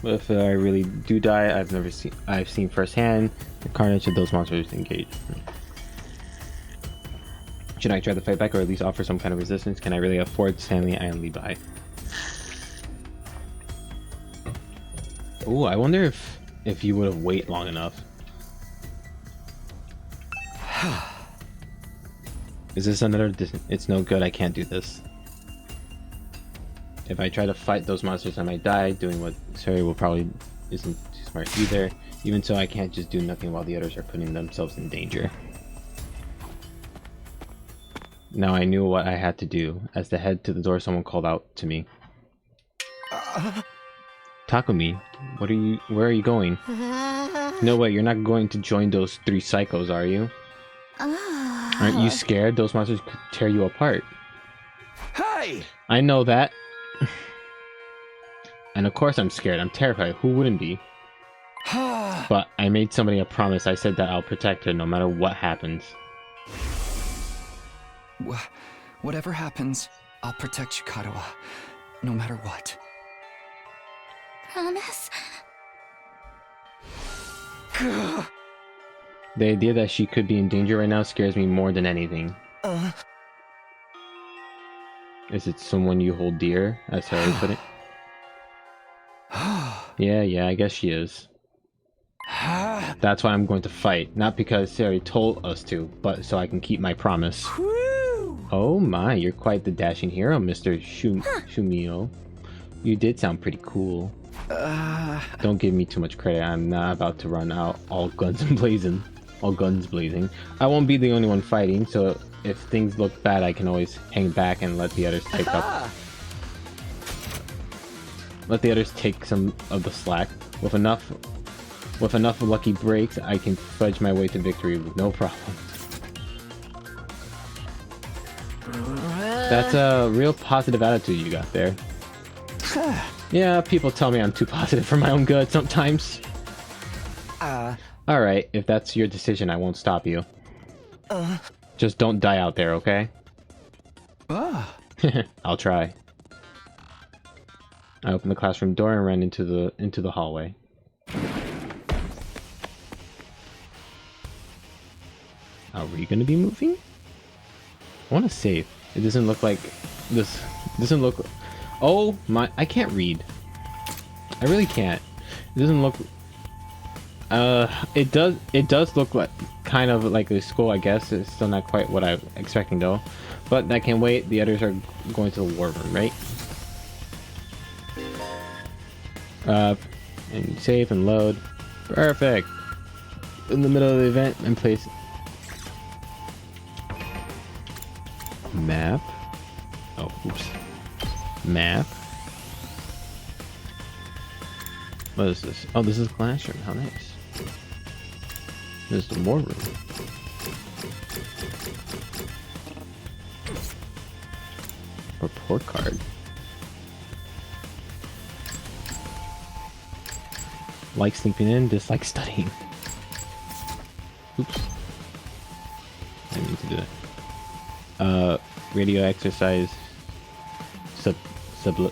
But if I really do die, I've seen firsthand the carnage of those monsters engage. Should I try to fight back or at least offer some kind of resistance? Can I really afford Stanley and Levi? Ooh, I wonder if you would have waited long enough. Is this another? It's no good. I can't do this. If I try to fight those monsters, I might die. Doing what Sari will probably isn't too smart either. Even so, I can't just do nothing while the others are putting themselves in danger. Now I knew what I had to do. As the head to the door, someone called out to me. Takumi, where are you going? No way, you're not going to join those three psychos, are you? Aren't you scared? Those monsters could tear you apart.
Hey!
I know that. And of course I'm scared. I'm terrified. Who wouldn't be? But I made somebody a promise. I said that I'll protect her no matter what happens.
Whatever happens, I'll protect you, Katawa. No matter what.
Promise?
The idea that she could be in danger right now scares me more than anything. Is it someone you hold dear, as Harry put it? Yeah, I guess she is. That's why I'm going to fight. Not because Sari told us to, but so I can keep my promise. Oh my, you're quite the dashing hero, Mr. Shumio. You did sound pretty cool. Don't give me too much credit. I'm not about to run out all guns blazing. All guns blazing. I won't be the only one fighting, so if things look bad, I can always hang back and let the others take up. Let the others take some of the slack. With enough lucky breaks, I can fudge my way to victory with no problem. That's a real positive attitude you got there. Yeah, people tell me I'm too positive for my own good sometimes. Alright, if that's your decision, I won't stop you. Just don't die out there, okay? I'll try. I opened the classroom door and ran into the hallway. Are we gonna be moving? I want to save. It doesn't look like this. Doesn't look. Oh my! I can't read. I really can't. It doesn't look. It does. It does look like kind of like a school. I guess it's still not quite what I'm expecting though. But I can't wait. The others are going to the war room, right? And save and load. Perfect. In the middle of the event and place. Map. Oh, oops. Map. What is this? Oh, this is a classroom. How nice. This is the war room. Report card. Like sleeping in, dislike studying. Oops. I didn't mean to do that. Radio exercise. Subtitle.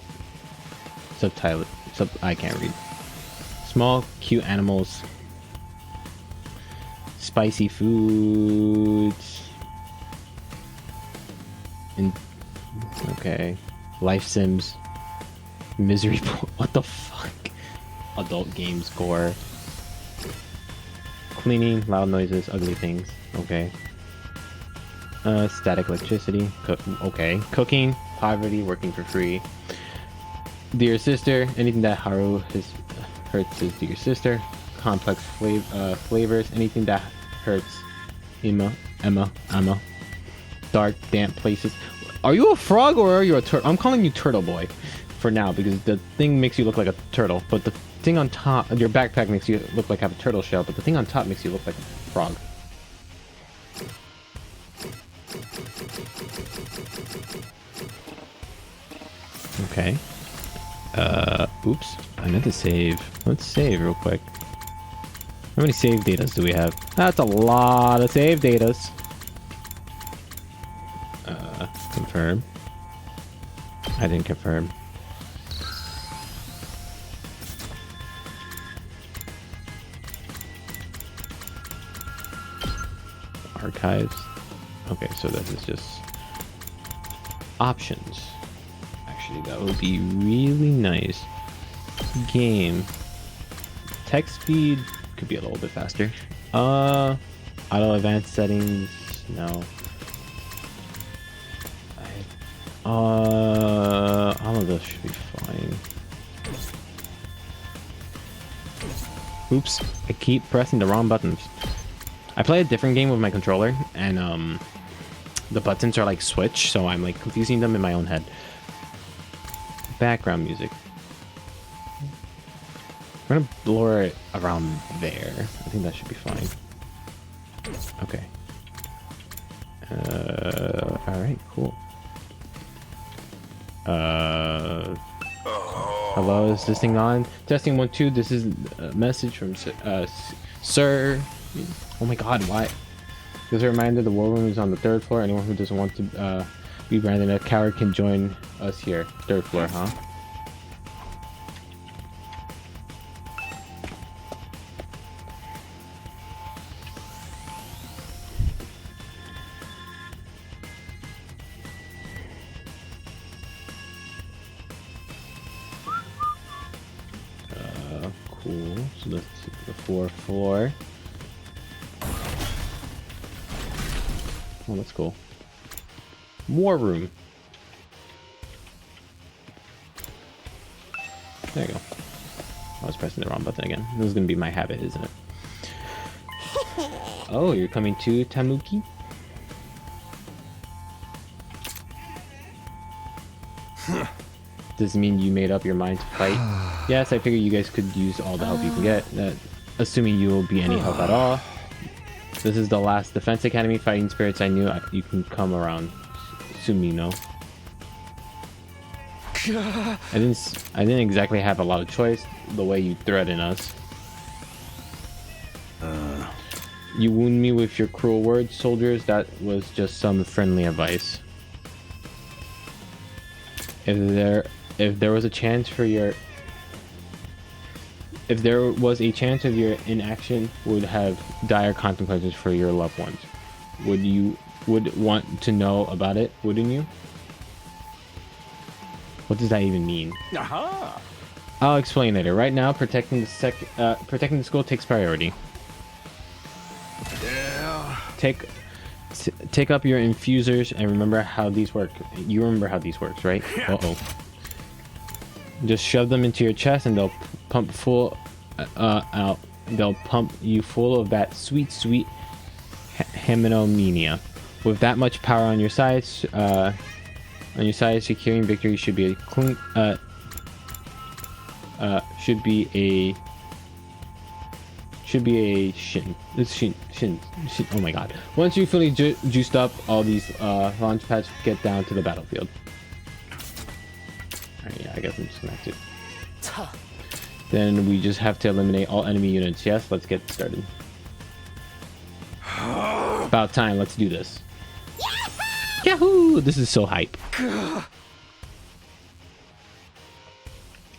I can't read. Small, cute animals. Spicy foods. Okay. Life sims. Misery. What the fuck? Adult games gore. Cleaning, loud noises, ugly things. Okay. Static electricity. Okay. Cooking, poverty, working for free. Dear sister, anything that Haru hurts his dear sister. Complex flavors, anything that hurts Emma. Dark, damp places. Are you a frog or are you a turtle? I'm calling you Turtle Boy for now because the thing makes you look like a turtle, but the thing on top, your backpack makes you look like you have a turtle shell, but the thing on top makes you look like a frog. Okay. Oops. I meant to save. Let's save real quick. How many save datas do we have? That's a lot of save datas. Confirm. I didn't confirm. Archives. Okay, so this is just options. Actually, that would be really nice. Game. Text speed could be a little bit faster. Auto advanced settings. No. All of this should be fine. Oops, I keep pressing the wrong buttons. I play a different game with my controller, and the buttons are like switch, so I'm like confusing them in my own head. Background music. We're gonna blur it around there. I think that should be fine. Okay. Alright, cool. Hello, is this thing on? Testing 1 2. This is a message from Sir. Oh my god, why? Just a reminder, the war room is on the 3rd floor. Anyone who doesn't want to be branded a coward can join us here. 3rd floor, huh? Cool. So that's the 4th floor. Oh, that's cool. War room. There you go. I was pressing the wrong button again. This is gonna be my habit, isn't it? Oh, you're coming to Tamuki? Does it mean you made up your mind to fight? Yes, I figure you guys could use all the help you can get. Assuming you will be any help at all. This is the last Defense Academy fighting spirits I knew. You can come around. Sumino. I didn't exactly have a lot of choice the way you threaten us. You wound me with your cruel words, soldiers. That was just some friendly advice. If there was a chance of your inaction would have dire consequences for your loved ones. Would want to know about it, wouldn't you? What does that even mean?
Aha!
I'll explain later. Right now, protecting the school takes priority.
Yeah.
Take up your infusers and remember how these work. You remember how these works, right? Uh-oh. Just shove them into your chest and they'll pump full out. They'll pump you full of that sweet Heminomania. With that much power on your side, securing victory should be a clean. Should be a shin. Oh my god. Once you fully juiced up all these launch pads, get down to the battlefield. Alright, yeah, I guess I'm just gonna have to. Then we just have to eliminate all enemy units. Yes, let's get started. About time, let's do this. Yahoo! This is so hype. I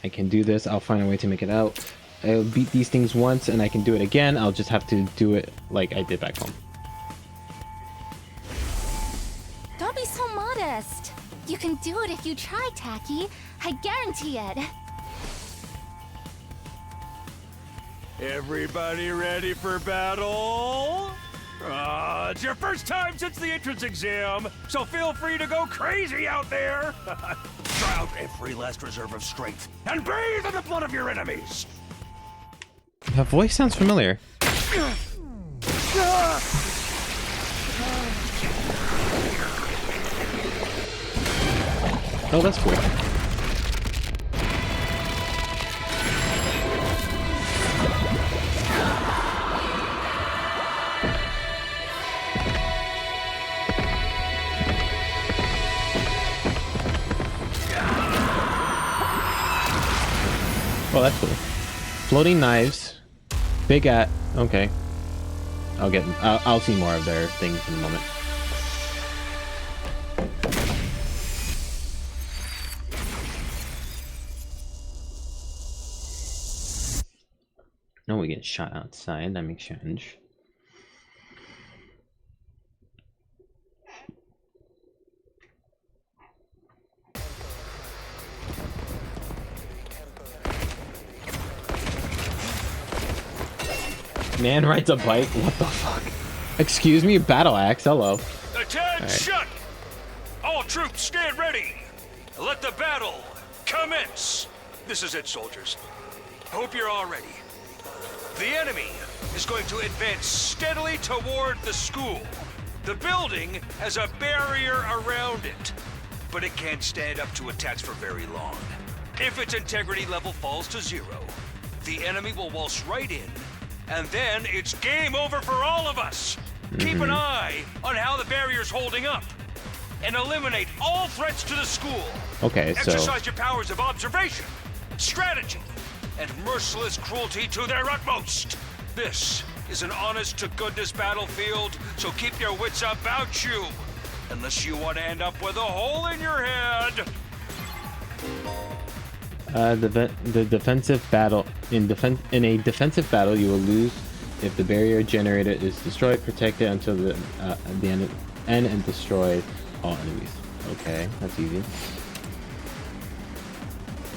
can do this. I'll find a way to make it out. I'll beat these things once and I can do it again. I'll just have to do it like I did back home.
Don't be so modest. You can do it if you try, Taki. I guarantee it.
Everybody ready for battle? It's your first time since the entrance exam, so feel free to go crazy out there. Try out every last reserve of strength and bathe in the blood of your enemies.
That voice sounds familiar. Oh, that's cool. Oh, that's cool. Floating knives. Big at. Okay. I'll see more of their things in a moment. No, we get shot outside. That makes sense. Man rides a bike? What the fuck? Excuse me, battle axe, hello.
Attention! Right. All troops stand ready. Let the battle commence. This is it, soldiers. Hope you're all ready. The enemy is going to advance steadily toward the school. The building has a barrier around it, but it can't stand up to attacks for very long. If its integrity level falls to 0, the enemy will waltz right in, and then it's game over for all of us. Keep an eye on how the barrier's holding up, and eliminate all threats to the school.
Okay, so
exercise your powers of observation, strategy, and merciless cruelty to their utmost. This is an honest-to-goodness battlefield, so keep your wits about you, unless you want to end up with a hole in your head.
The defensive battle in a defensive battle, you will lose if the barrier generator is destroyed. Protect it until the end and destroy all enemies. Okay, that's easy.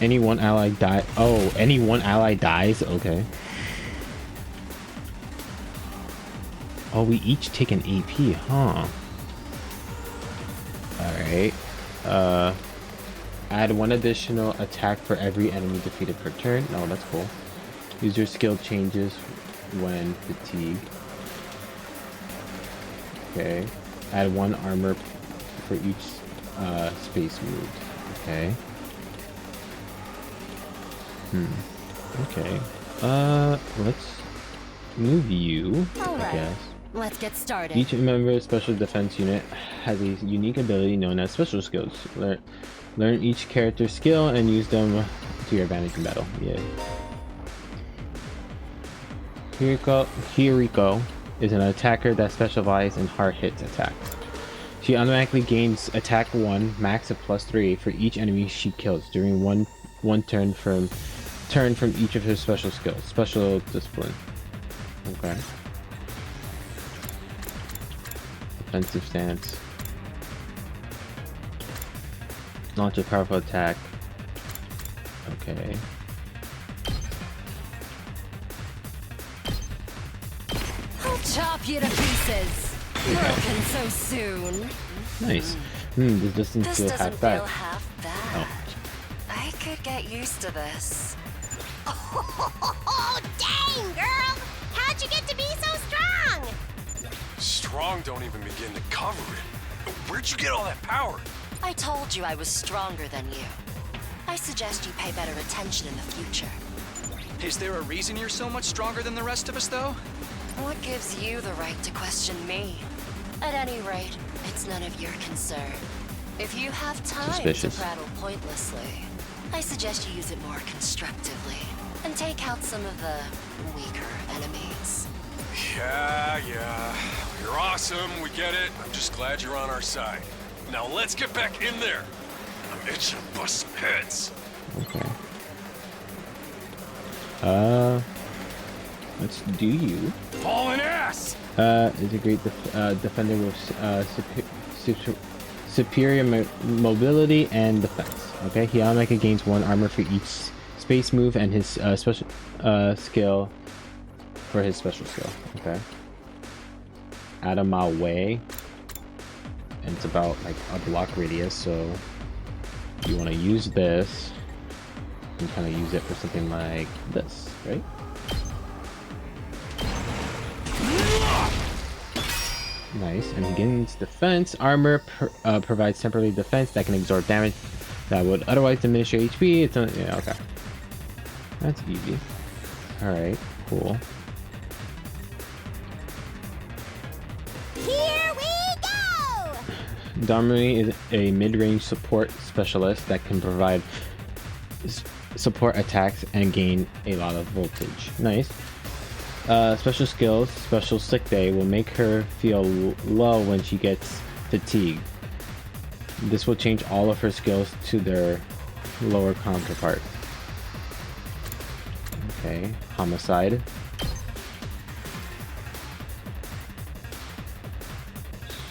Any one ally die. Oh, any one ally dies. Okay. Oh, we each take an AP, huh? Alright. Add 1 additional attack for every enemy defeated per turn. No, that's cool. User skill changes when fatigued. Okay. Add 1 armor for each space move. Okay. Okay. Let's move you, I guess.
Let's get started.
Each member of Special Defense Unit has a unique ability known as Special Skills. Learn each character's skill and use them to your advantage in battle. Yeah. Kiriko is an attacker that specializes in hard hit attacks. She automatically gains attack 1, max of +3 for each enemy she kills during one turn from each of her special skills. Special discipline. Okay. Defensive stance. Launch a powerful attack. Okay.
I'll chop you to pieces. Broken so soon.
Nice. This doesn't feel half bad.
Oh. I could get used to this.
Oh, dang, girl! How'd you get to be so strong?
Strong don't even begin to cover it. Where'd you get all that power?
I told you I was stronger than you. I suggest you pay better attention in the future.
Is there a reason you're so much stronger than the rest of us, though?
What gives you the right to question me? At any rate, it's none of your concern. If you have time to prattle pointlessly, I suggest you use it more constructively and take out some of the weaker enemies.
Yeah. You're awesome, we get it. I'm just glad you're on our side. Now let's get back in there. I'm itching to bust some heads.
Okay. Let's do you.
Hauling ass!
Is a great defender with superior mobility and defense. Okay, he automatically gains 1 armor for each space move and his special skill for his special skill. Okay. Out of my way. And it's about like a block radius, so you want to use this and kind of use it for something like this, right? Nice. And he gains defense. Armor provides temporary defense that can absorb damage that would otherwise diminish your HP. It's yeah, okay. That's easy. Alright, cool.
Here we go!
Domri is a mid-range support specialist that can provide support attacks and gain a lot of voltage. Nice. Special skills, special sick day will make her feel low when she gets fatigued. This will change all of her skills to their lower counterpart. Okay, homicide.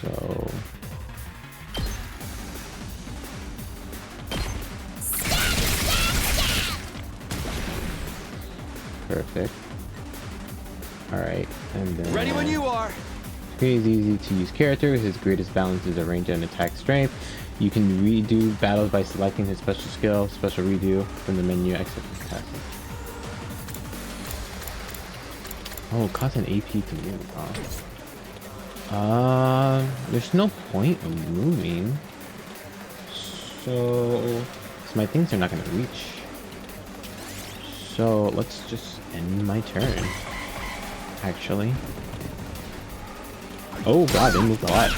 So perfect. Alright, and then
ready when you are.
He's easy to use character. His greatest balance is a range and attack strength. You can redo battles by selecting his special skill, special redo from the menu. Exit passage. Oh, costs an AP to move. There's no point of moving. So my things are not gonna reach. So let's just end my turn. Actually. Oh god, they moved a lot.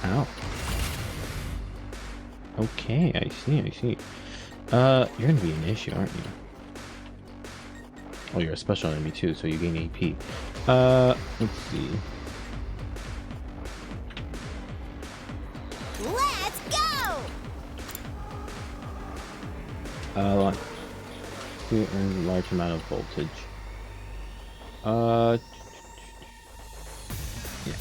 Ow. Okay, I see. You're gonna be an issue, aren't you? Oh, you're a special enemy too, so you gain AP. Let's see.
Let's go!
To earn a large amount of voltage. Yeah.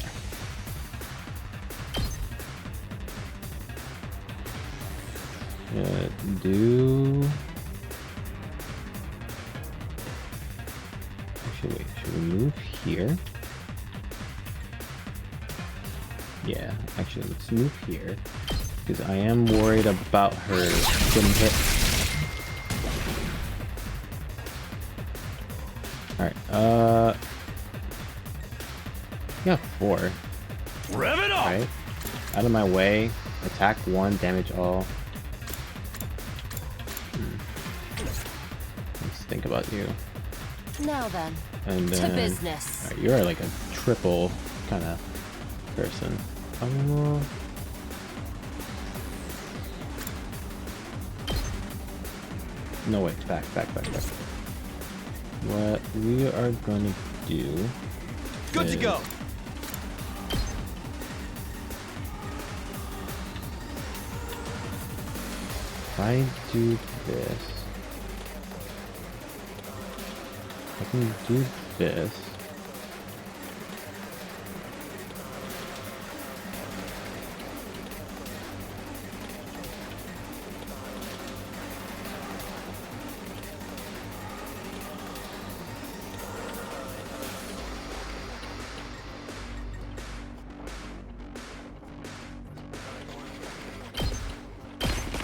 Actually, wait. Should we move here? Yeah, actually, let's move here. Because I am worried about her getting hit. Alright, yeah, 4.
Rev it up!
Right. Out of my way. Attack 1, damage all. Let's think about you.
Now then,
And
to
then,
business.
Right, you're like a triple kind of person. No, wait, back. What we are gonna do.
Good to go.
If I do this, I can do this.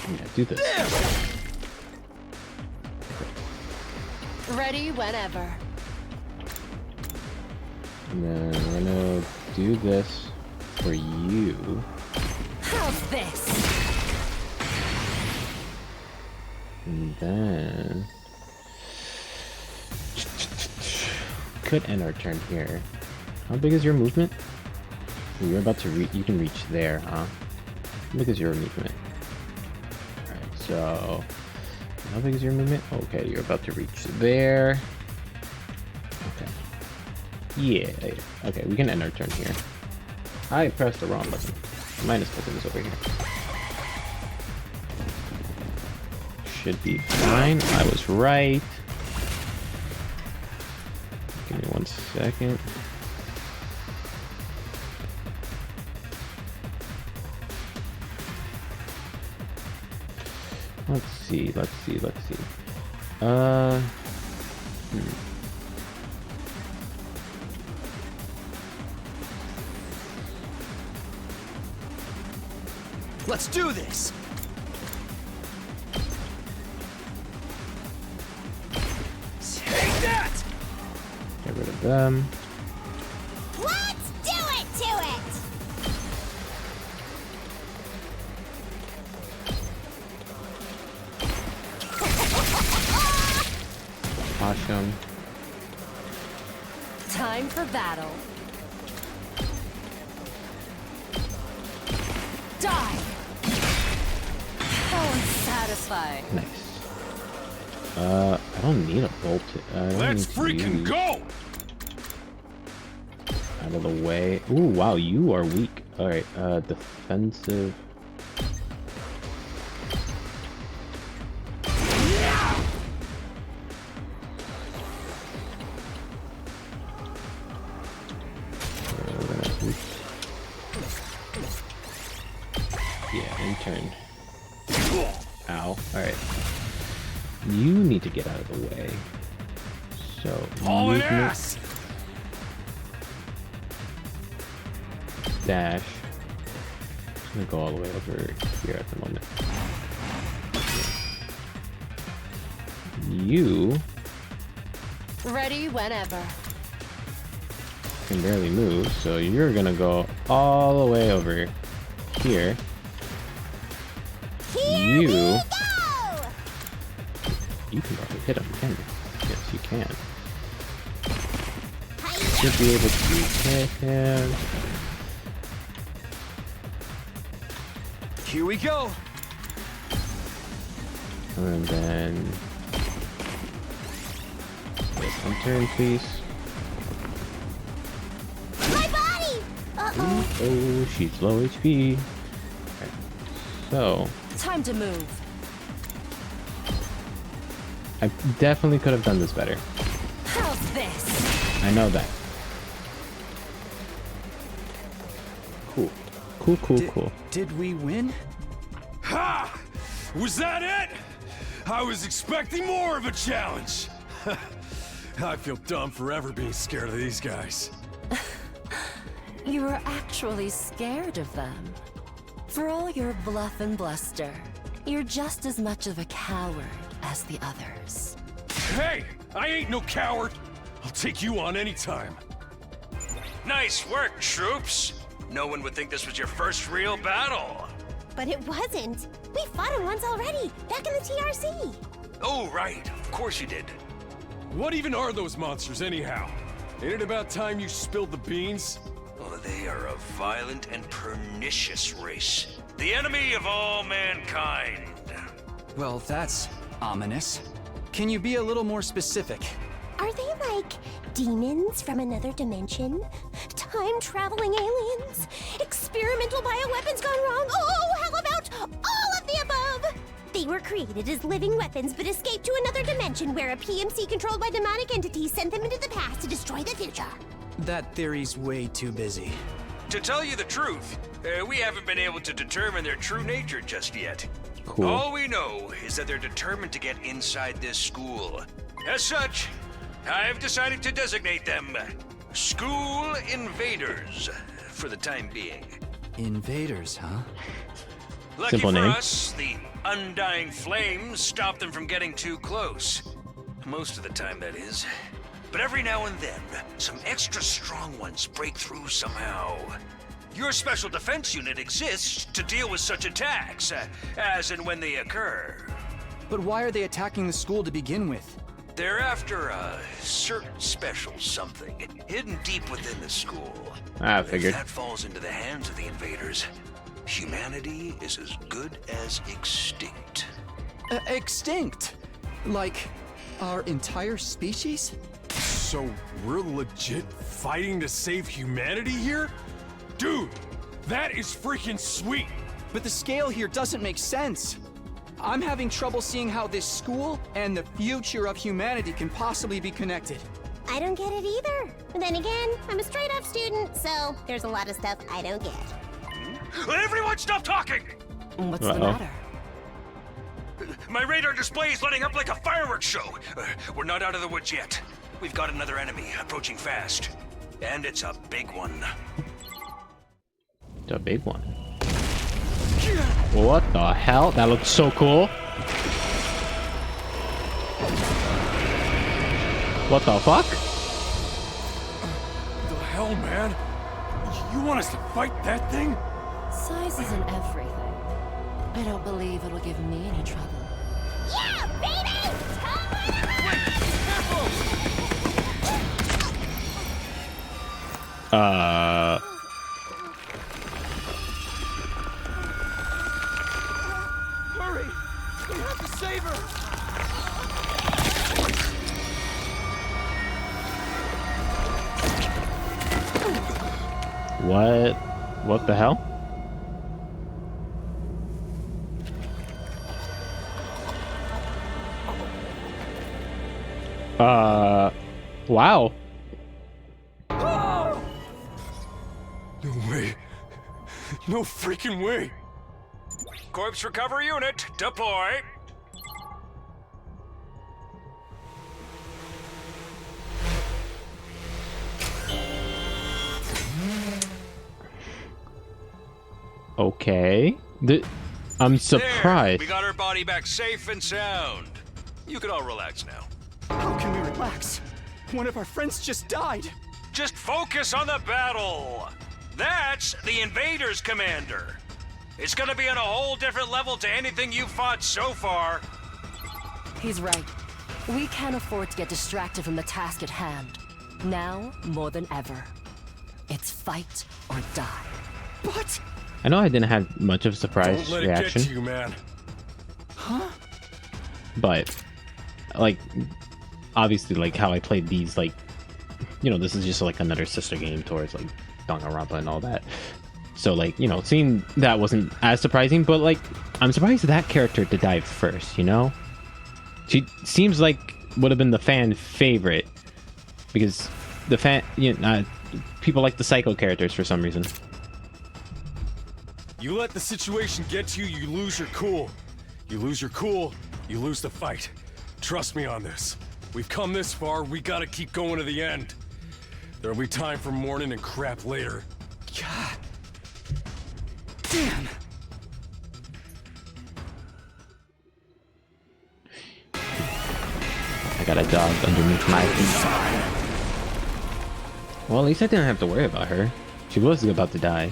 Yeah, do this.
Ready whenever.
And then we're gonna do this for you.
How's this?
And then could end our turn here. How big is your movement? You're about to reach. You can reach there, huh? How big is your movement? Alright, so how big is your movement? Okay, you're about to reach there. Okay. Yeah. Okay, we can end our turn here. I pressed the wrong button. Minus button is over here. Should be fine. I was right. Give me 1 second. Let's see.
Let's do this. Take that.
Get rid of them.
Let's do it to it!
Awesome.
Time for battle. Die! How unsatisfying.
Nice. I don't need a bolt.
Let's freaking go!
Out of the way. Ooh, wow, you are weak. Alright, defensive. Yeah, in turn. Ow. Alright. You need to get out of the way. So,
Hauling ass!
Dash. I'm gonna go all the way over here at the moment. You
Ready whenever.
can barely move, so you're gonna go all the way over here. You can probably hit him, can you? Yes, you can. Should be able to hit him.
Here we go.
And then yes, one turn, please.
My body! Uh-oh.
Oh, she's low HP. Okay. So
Time to move.
I definitely could have done this better.
How's this?
I know that. Cool. Cool.
Did we win?
Ha! Was that it? I was expecting more of a challenge.
I feel dumb forever being scared of these guys.
You were actually scared of them. For all your bluff and bluster, you're just as much of a coward as the others.
Hey! I ain't no coward! I'll take you on anytime.
Nice work, troops! No one would think this was your first real battle.
But it wasn't. We fought him once already, back in the TRC.
Oh, right. Of course you did.
What even are those monsters, anyhow? Ain't it about time you spilled the beans?
Oh, they are a violent and pernicious race. The enemy of all mankind.
Well, that's ominous. Can you be a little more specific?
Are they like demons from another dimension? Time-traveling aliens? Experimental bioweapons gone wrong? Oh, how about all of the above? They were created as living weapons but escaped to another dimension where a PMC controlled by demonic entities sent them into the past to destroy the future.
That theory's way too busy.
To tell you the truth, we haven't been able to determine their true nature just yet.
Cool.
All we know is that they're determined to get inside this school. As such, I've decided to designate them School Invaders for the time being.
Invaders, huh?
Lucky
Simple
for
name.
us, the undying flames stop them from getting too close. Most of the time, that is. But every now and then, some extra strong ones break through somehow. Your special defense unit exists to deal with such attacks, as and when they occur.
But why are they attacking the school to begin with?
They're after a certain special something hidden deep within the school.
I figured.
If that falls into the hands of the invaders, humanity is as good as extinct.
Extinct? Like our entire species?
So we're legit fighting to save humanity here? Dude, that is freaking sweet!
But the scale here doesn't make sense. I'm having trouble seeing how this school and the future of humanity can possibly be connected.
I don't get it either. And then again, I'm a straight-up student, so there's a lot of stuff I don't get.
Everyone stop talking!
What's the matter?
My radar display is lighting up like a fireworks show. We're not out of the woods yet. We've got another enemy approaching fast. And it's a big one.
The big one. What the hell? That looks so cool. What the fuck?
The hell, man? You want us to fight that thing?
Size isn't everything. I don't believe it'll give me any trouble.
Yeah, baby!
Hurry! We have to save her!
What the hell? Wow.
No way. No freaking way.
Corpse recovery unit, deploy.
Okay. I'm surprised.
There, we got her body back safe and sound. You can all relax now.
How can we relax? One of our friends just died.
Just focus on the battle. That's the Invaders, Commander. It's gonna be on a whole different level to anything you've fought so far.
He's right. We can't afford to get distracted from the task at hand. Now, more than ever. It's fight or die.
But
I know I didn't have much of a surprise
Don't let
reaction.
it get to you, man.
Huh?
But like obviously like how I played these, like, you know, this is just like another sister game towards like Danganronpa and all that. So like, you know, seeing that wasn't as surprising, but like I'm surprised that character to die first, you know? She seems like would have been the fan favorite because the fan, you know, people like the psycho characters for some reason.
You let the situation get to you, you lose your cool. You lose your cool, you lose the fight. Trust me on this. We've come this far, we gotta keep going to the end. There'll be time for mourning and crap later.
God. Damn.
I got a dog underneath my feet. Well, at least I didn't have to worry about her. She was about to die.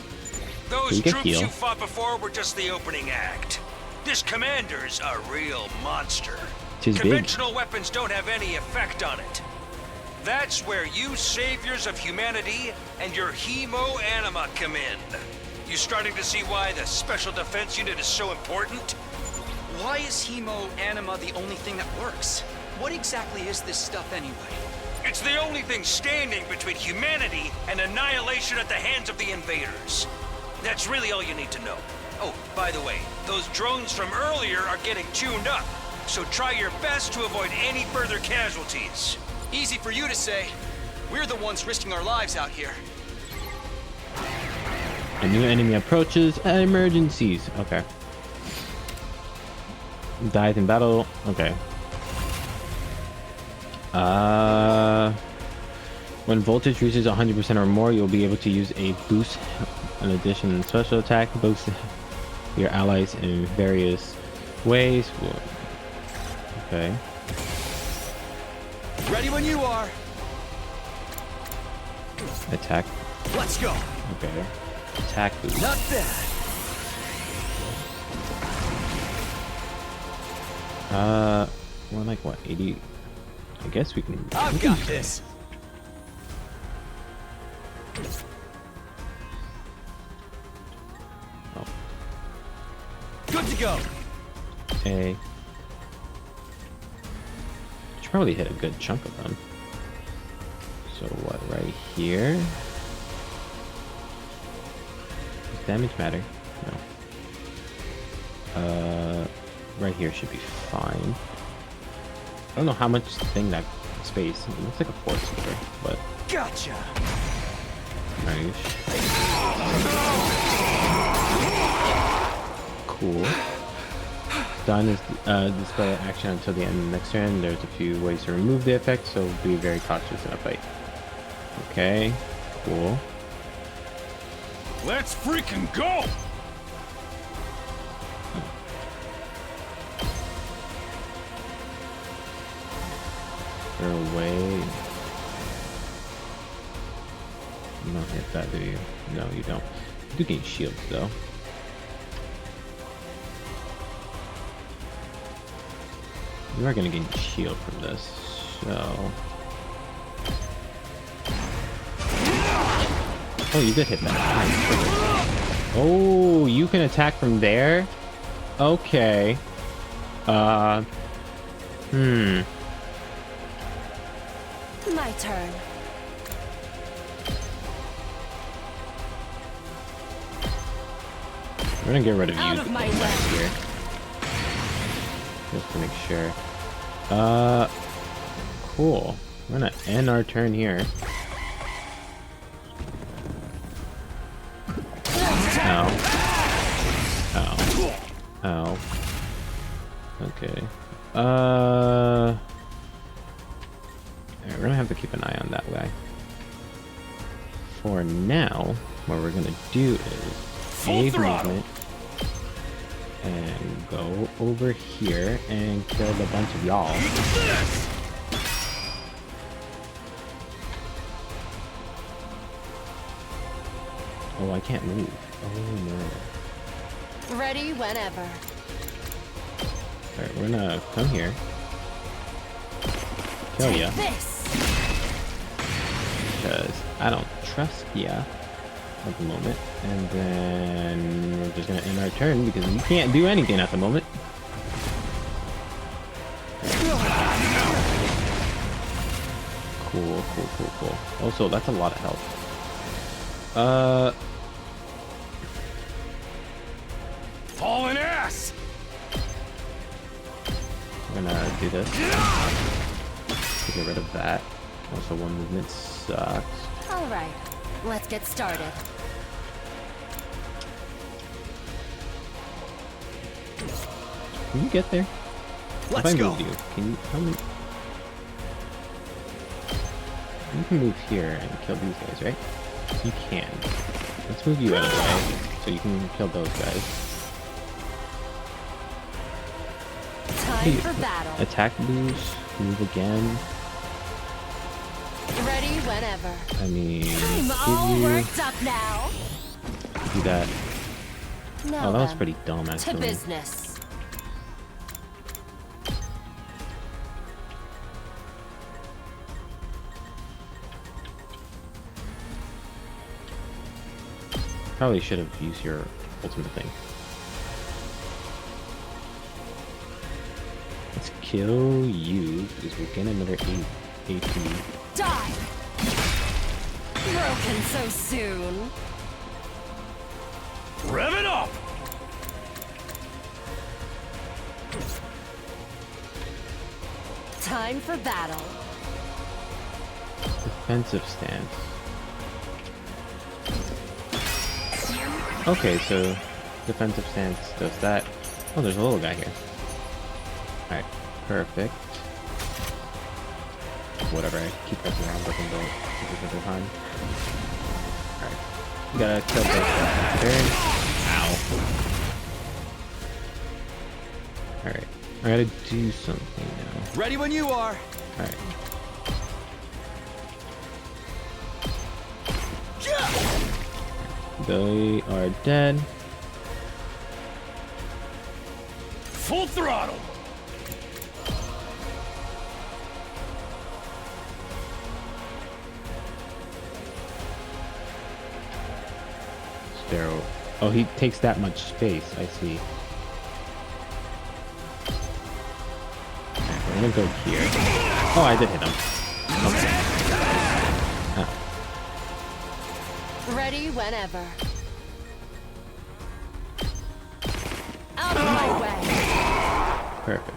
Those troops you fought before were just the opening act. This commander's a real monster. Conventional weapons don't have any effect on it. That's where you saviors of humanity and your hemo-anima come in. You starting to see why the Special Defense Unit is so important?
Why is hemo-anima the only thing that works? What exactly is this stuff anyway?
It's the only thing standing between humanity and annihilation at the hands of the invaders. That's really all you need to know. Oh, by the way, those drones from earlier are getting tuned up, so try your best to avoid any further casualties.
Easy for you to say. We're the ones risking our lives out here.
A new enemy approaches. Emergencies. Okay. Dies in battle. Okay. When voltage reaches 100% or more, you'll be able to use a boost. In addition, special attack boosts your allies in various ways. Okay.
Ready when you are.
Attack.
Let's go.
Okay. Attack boost.
Not bad.
More like what? 80. I guess we can.
I've got this.
Oh.
Good to go.
Okay. Should probably hit a good chunk of them. So what? Right here. Does damage matter? No. Right here should be fine. I don't know how much thing that space. It looks like a force splitter, but.
Gotcha.
Nice. Cool. Done is display action until the end of the next turn. There's a few ways to remove the effect, so be very cautious in a fight. Okay. Cool.
Let's freaking go!
Is there a way? You don't hit that, do you? No, you don't. You do gain shields, though. You are going to gain shield from this, so... Oh, you did hit that. Oh, you can attack from there? Okay.
My turn.
I'm gonna get rid of you
Out of my way.
here. Just to make sure. Cool. We're gonna end our turn here. Ow. Ow. Ow. Okay. We're gonna have to keep an eye on that guy. For now, what we're gonna do is save movement and go over here and kill a bunch of y'all. Oh, I can't move. Oh no.
Ready whenever.
Alright, we're gonna come here. Kill ya. Because I don't trust ya at the moment. And then we're just gonna end our turn because we can't do anything at the moment. Cool, cool, cool, cool. Also, that's a lot of health.
Hauling ass!
We're gonna do this. To get rid of that. Also, one movement sucks.
Alright, let's get started.
Can you get there?
Let's
if I
go.
move you, can you help me? You can move here and kill these guys, right? You can. Let's move you out of the way so you can kill those guys.
Time for battle.
Attack boost, move again.
Ready whenever.
I mean,
I'm all worked up now.
do that.
Now
Oh, that was
then,
pretty dumb,
to
actually.
business.
Probably should have used your ultimate thing. Let's kill you because we'll get another AP.
Die! Broken so soon.
Rev it up!
Time for battle.
Defensive stance. Okay, so defensive stance does that. Oh, there's a little guy here. Alright, perfect. Whatever, I keep pressing around button, don't keep it every time. Alright. We gotta kill this guy. Turn. Ow. Alright. I gotta do something now.
Ready when you are.
Alright. They are dead.
Full throttle!
Sparrow. Oh, he takes that much space. I see. Alright, we're gonna go here. Oh, I did hit him. Okay.
Ready whenever. Out of my way.
Perfect.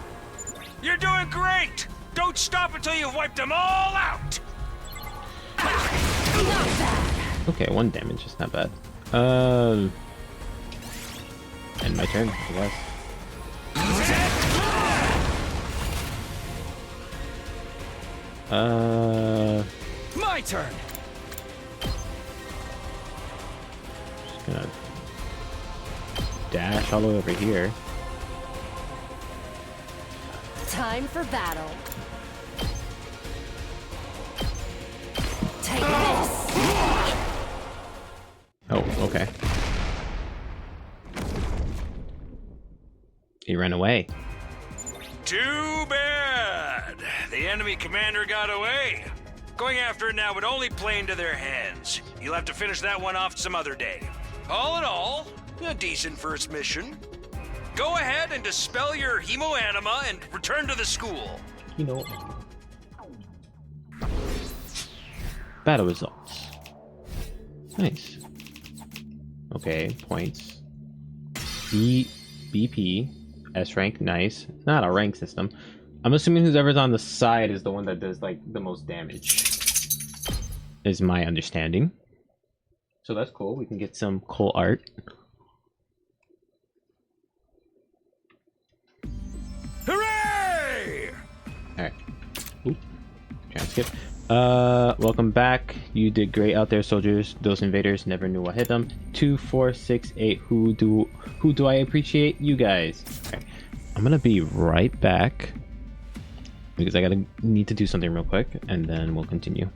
You're doing great! Don't stop until you've wiped them all out!
Not bad.
Okay, 1 damage is not bad. End my turn, I guess.
My turn.
Just gonna dash all the way over here.
Time for battle. Take this.
Oh, okay. He ran away.
Too bad! The enemy commander got away. Going after it now would only play into their hands. You'll have to finish that one off some other day. All in all, a decent first mission. Go ahead and dispel your hemoanima and return to the school.
You know. Battle results. Nice. Okay, points. BP, S rank, nice. Not a rank system. I'm assuming whoever's on the side is the one that does like the most damage. Is my understanding. So that's cool. We can get some cool art.
Hooray!
Alright. Oop. Trying to skip. Welcome back. You did great out there, soldiers. Those invaders never knew what hit them. 2, 4, 6, 8. Who do I appreciate? You guys. Okay. I'm gonna be right back because I need to do something real quick, and then we'll continue.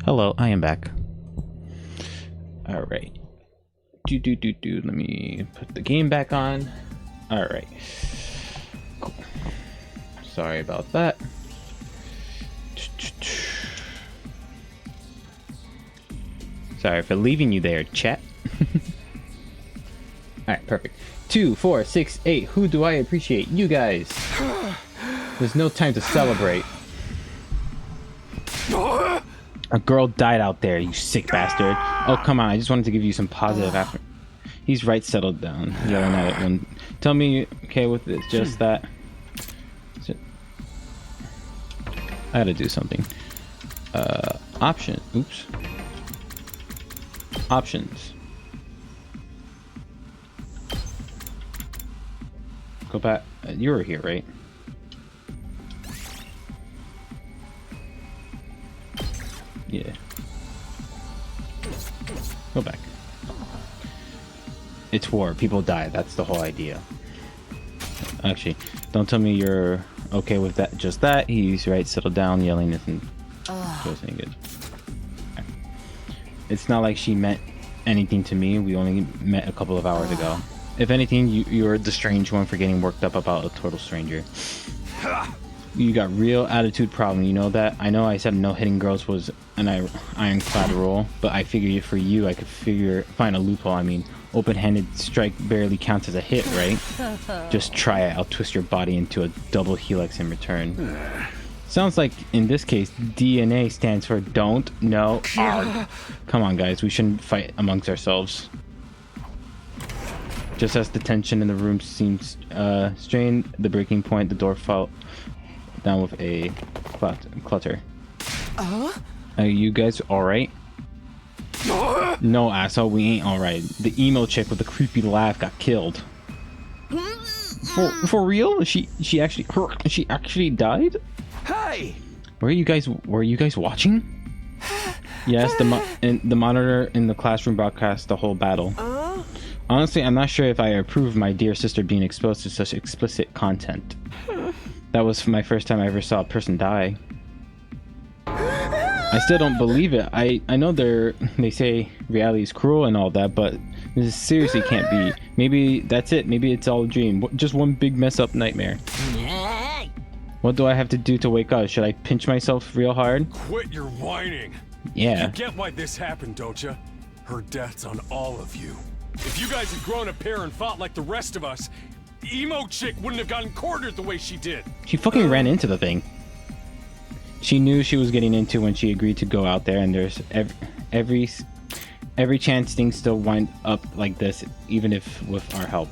Hello, I am back. Alright. Let me put the game back on. Alright. Cool. Sorry about that. Sorry for leaving you there, chat. Alright, perfect. 2, 4, 6, 8. Who do I appreciate? You guys. There's no time to celebrate. A girl died out there, you sick bastard. Oh, come on. I just wanted to give you some positive after. He's right, settled down. Yelling at it when. Tell me, okay, with it, just that. I had to do something. Option. Oops. Options. Go back. You were here, right? Yeah. Go back. It's war. People die. That's the whole idea. Actually, don't tell me you're okay with that. Just that. He's right. Settle down. Yelling isn't any good. Okay. It's not like she meant anything to me. We only met a couple of hours ago. If anything, you're the strange one for getting worked up about a total stranger. You got real attitude problem, you know that? I know I said no hitting girls was an ironclad rule, but I figured for you I could find a loophole. I mean, open-handed strike barely counts as a hit, right? Just try it. I'll twist your body into a double helix in return. Sounds like in this case DNA stands for don't, no, arg. Come on guys, we shouldn't fight amongst ourselves. Just as the tension in the room seems strained, the breaking point, the door fell down with a clutter. Are you guys alright? No, asshole, we ain't alright. The emo chick with the creepy laugh got killed. For real? She actually died?
Hey!
Were you guys watching? Yes, the monitor in the classroom broadcast the whole battle. Honestly, I'm not sure if I approve my dear sister being exposed to such explicit content. That was my first time I ever saw a person die. I still don't believe it. I know they say reality is cruel and all that, but this seriously can't be. Maybe that's it. Maybe it's all a dream. Just one big mess up nightmare. What do I have to do to wake up? Should I pinch myself real hard?
Quit your whining.
Yeah.
You get why this happened, don't you? Her death's on all of you. If you guys had grown a pair and fought like the rest of us, emo chick wouldn't have gotten cornered the way she did.
She fucking ran into the thing. She knew she was getting into when she agreed to go out there, and there's every chance things still wind up like this, even if with our help.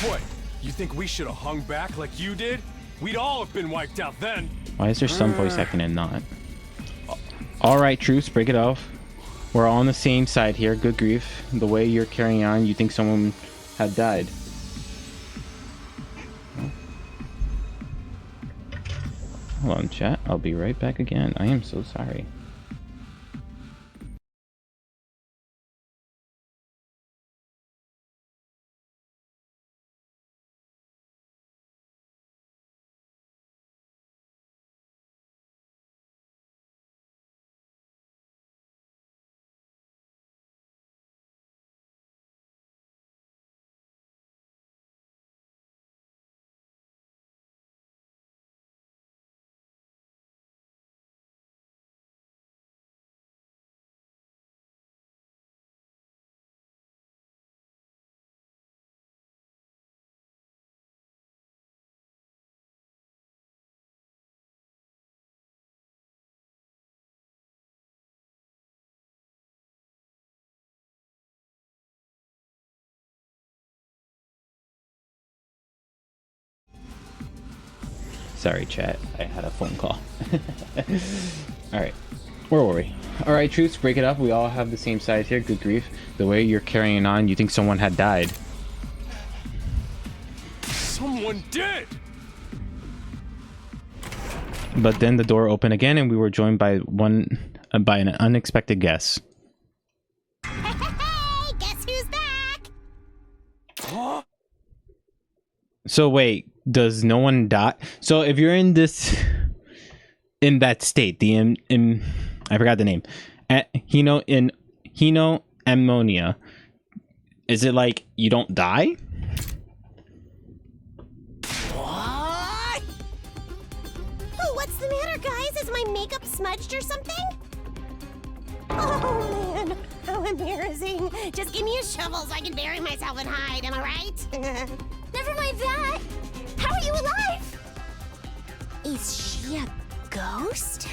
What? You think we should have hung back like you did? We'd all have been wiped out then.
Why is there some voice acting and not? Alright, troops, break it off. We're all on the same side here. Good grief. The way you're carrying on, you think someone had died. Hold on, chat. I'll be right back again. I am so sorry. Sorry, chat. I had a phone call. Alright. Where were we? Alright, troops, break it up. We all have the same size here. Good grief. The way you're carrying on, you think someone had died.
Someone did!
But then the door opened again, and we were joined by an unexpected guest.
Hey, guess who's back?
Huh?
So wait, does no one die? So if you're in this in that state, I forgot the name. Hino ammonia. Is it like you don't die?
What? Oh, what's the matter, guys? Is my makeup smudged or something? Oh man, how embarrassing. Just give me a shovel so I can bury myself and hide, am I right?
Never mind that. How are you alive?
Is she a ghost?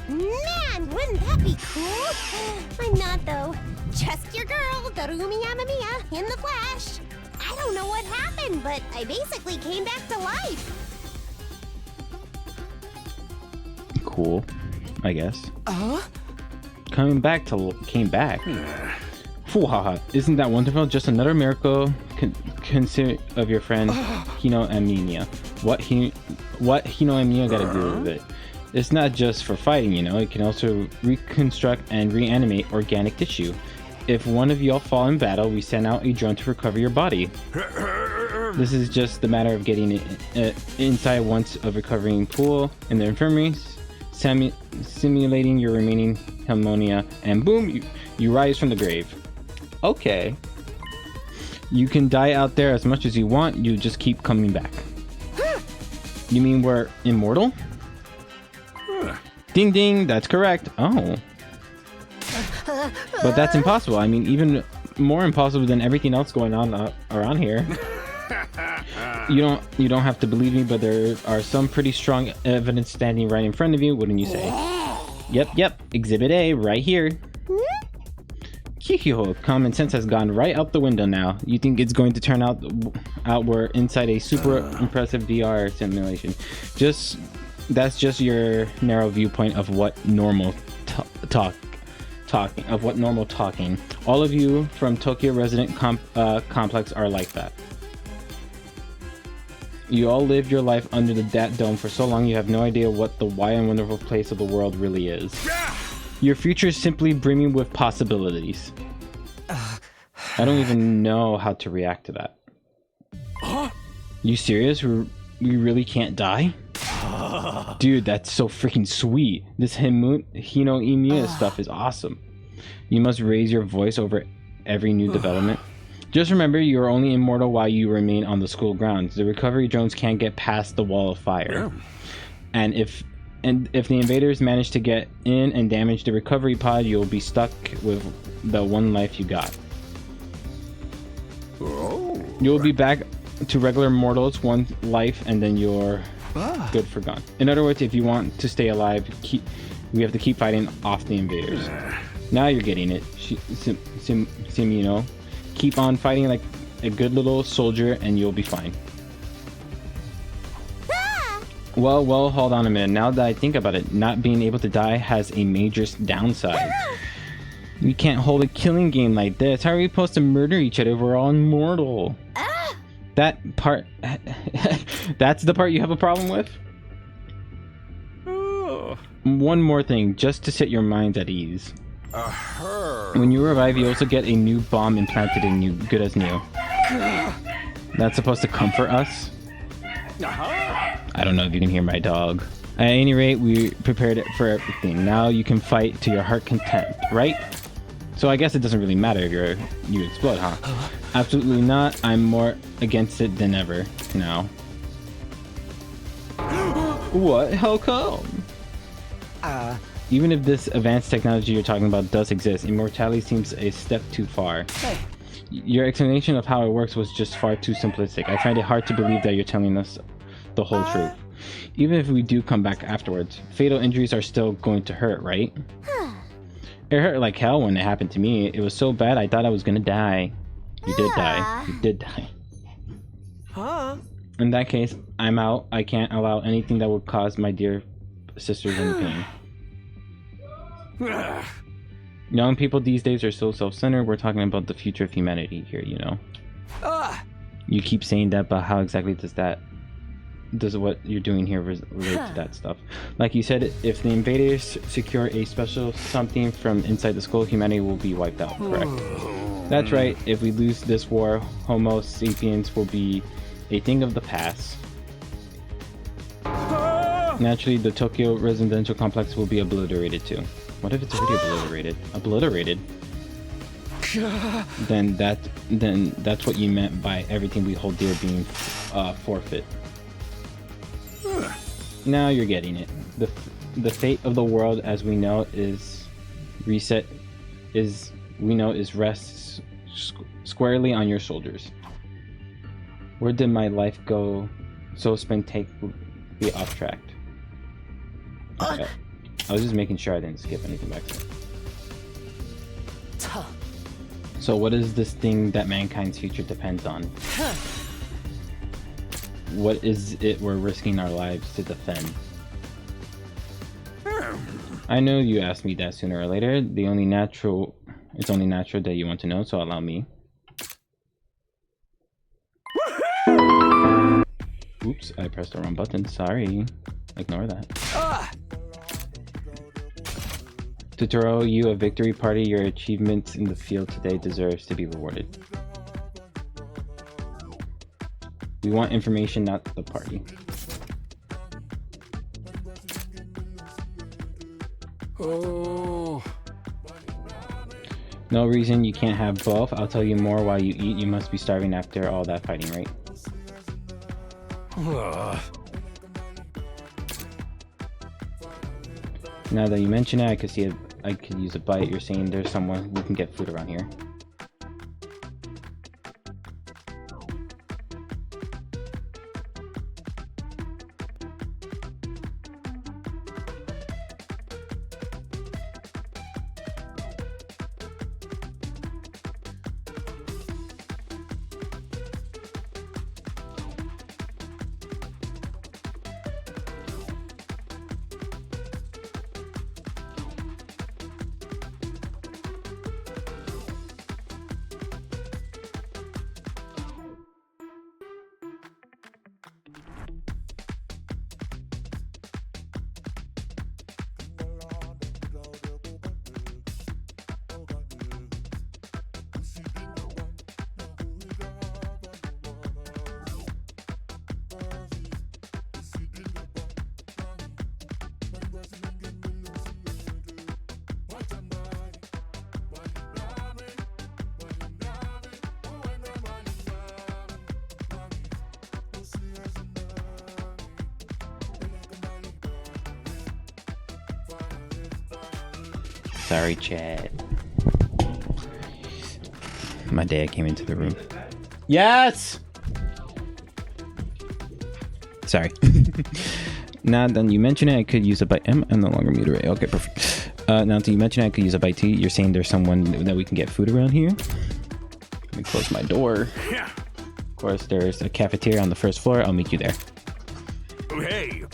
Man, wouldn't that be cool? I'm not, though. Just your girl, Darumi Yamamiya, in the flesh. I don't know what happened, but I basically came back to life.
Cool, I guess. Came back. Fuhaha, isn't that wonderful? Just another miracle consider of your friend Hino ammonia. What Hino ammonia got to do with it? It's not just for fighting, you know. It can also reconstruct and reanimate organic tissue. If one of y'all fall in battle, we send out a drone to recover your body. This is just a matter of getting it inside once a recovering pool in the infirmary, simulating your remaining ammonia, and boom, you rise from the grave. Okay. You can die out there as much as you want, you just keep coming back. You mean we're immortal? Ding ding, that's correct. Oh. But that's impossible. I mean, even more impossible than everything else going on around here. You don't have to believe me, but there are some pretty strong evidence standing right in front of you, wouldn't you say? Yep, Exhibit A, right here. Kikiho, common sense has gone right out the window now. You think it's going to turn out we're inside a super impressive VR simulation. That's just your narrow viewpoint of what normal talking. All of you from Tokyo Resident Complex are like that. You all lived your life under that dome for so long you have no idea what the wide and wonderful place of the world really is. Your future is simply brimming with possibilities. I don't even know how to react to that. You serious? We really can't die? Dude, that's so freaking sweet. This Hino ammonia stuff is awesome. You must raise your voice over every new development. Just remember, you are only immortal while you remain on the school grounds. The recovery drones can't get past the wall of fire. And if the invaders manage to get in and damage the recovery pod, you'll be stuck with the one life you got. You'll be back to regular mortals, one life, and then you're good for gone. In other words, if you want to stay alive, we have to keep fighting off the invaders. Now you're getting it, Simino. Keep on fighting like a good little soldier and you'll be fine. Well, hold on a minute. Now that I think about it, not being able to die has a major downside. We can't hold a killing game like this. How are we supposed to murder each other if we're all immortal? That part... that's the part you have a problem with? One more thing, just to set your minds at ease. When you revive, you also get a new bomb implanted in you, good as new. That's supposed to comfort us? I don't know if you can hear my dog. At any rate, we prepared it for everything. Now you can fight to your heart content, right? So I guess it doesn't really matter if you explode, huh? Absolutely not. I'm more against it than ever now. What? How come? Even if this advanced technology you're talking about does exist, immortality seems a step too far. Your explanation of how it works was just far too simplistic. I find it hard to believe that you're telling us the whole truth. Even if we do come back afterwards, fatal injuries are still going to hurt, right? It hurt like hell when it happened to me. It was so bad I thought I was gonna die. You did die. You did die. In that case, I'm out. I can't allow anything that would cause my dear sisters any pain. Young people these days are so self-centered. We're talking about the future of humanity here, you know. You keep saying that, but how exactly does what you're doing here relate to that stuff? Like you said, if the invaders secure a special something from inside the school, humanity will be wiped out, correct? That's right. If we lose this war, Homo sapiens will be a thing of the past. Naturally, the Tokyo residential complex will be obliterated too. What if it's already obliterated? Obliterated? Then that's what you meant by everything we hold dear being forfeit. Now you're getting it. The fate of the world as we know is rests squarely on your shoulders. Where did my life go so spontaneously off track? Okay. I was just making sure I didn't skip anything back there. So what is this thing that mankind's future depends on? What is it we're risking our lives to defend? I know you asked me that sooner or later. It's only natural that you want to know, so allow me. Oops, I pressed the wrong button. Sorry. Ignore that. To throw you a victory party, your achievements in the field today deserves to be rewarded. We want information, not the party.
Oh.
No reason you can't have both. I'll tell you more while you eat. You must be starving after all that fighting, right? Now that you mention it, I could use a bite. You're saying there's someone who can get food around here. Sorry, Chad. My dad came into the room. Yes! Sorry. Now that you mention it, I could use a bite. I'm no longer muted. Okay, perfect. Now that you mention it, I could use a bite too. You're saying there's someone that we can get food around here? Let me close my door. Of course, there's a cafeteria on the first floor. I'll meet you there.
Hey!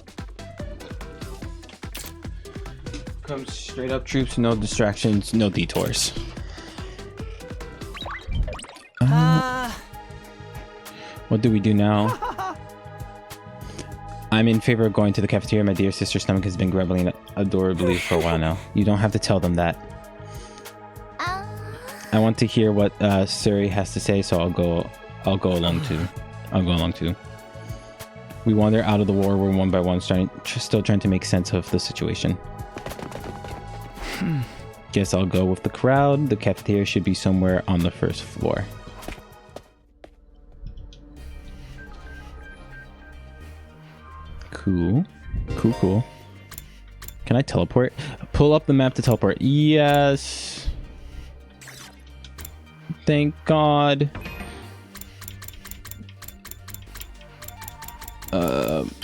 Come straight up, troops. No distractions, no detours. What do we do now? I'm in favor of going to the cafeteria. My dear sister's stomach has been grumbling adorably for a while now. You don't have to tell them that. I want to hear what Suri has to say, so I'll go along too. We wander out of the war room one by one, still trying to make sense of the situation. Guess I'll go with the crowd. The cafeteria should be somewhere on the first floor. Cool. Cool. Can I teleport? Pull up the map to teleport. Yes. Thank God.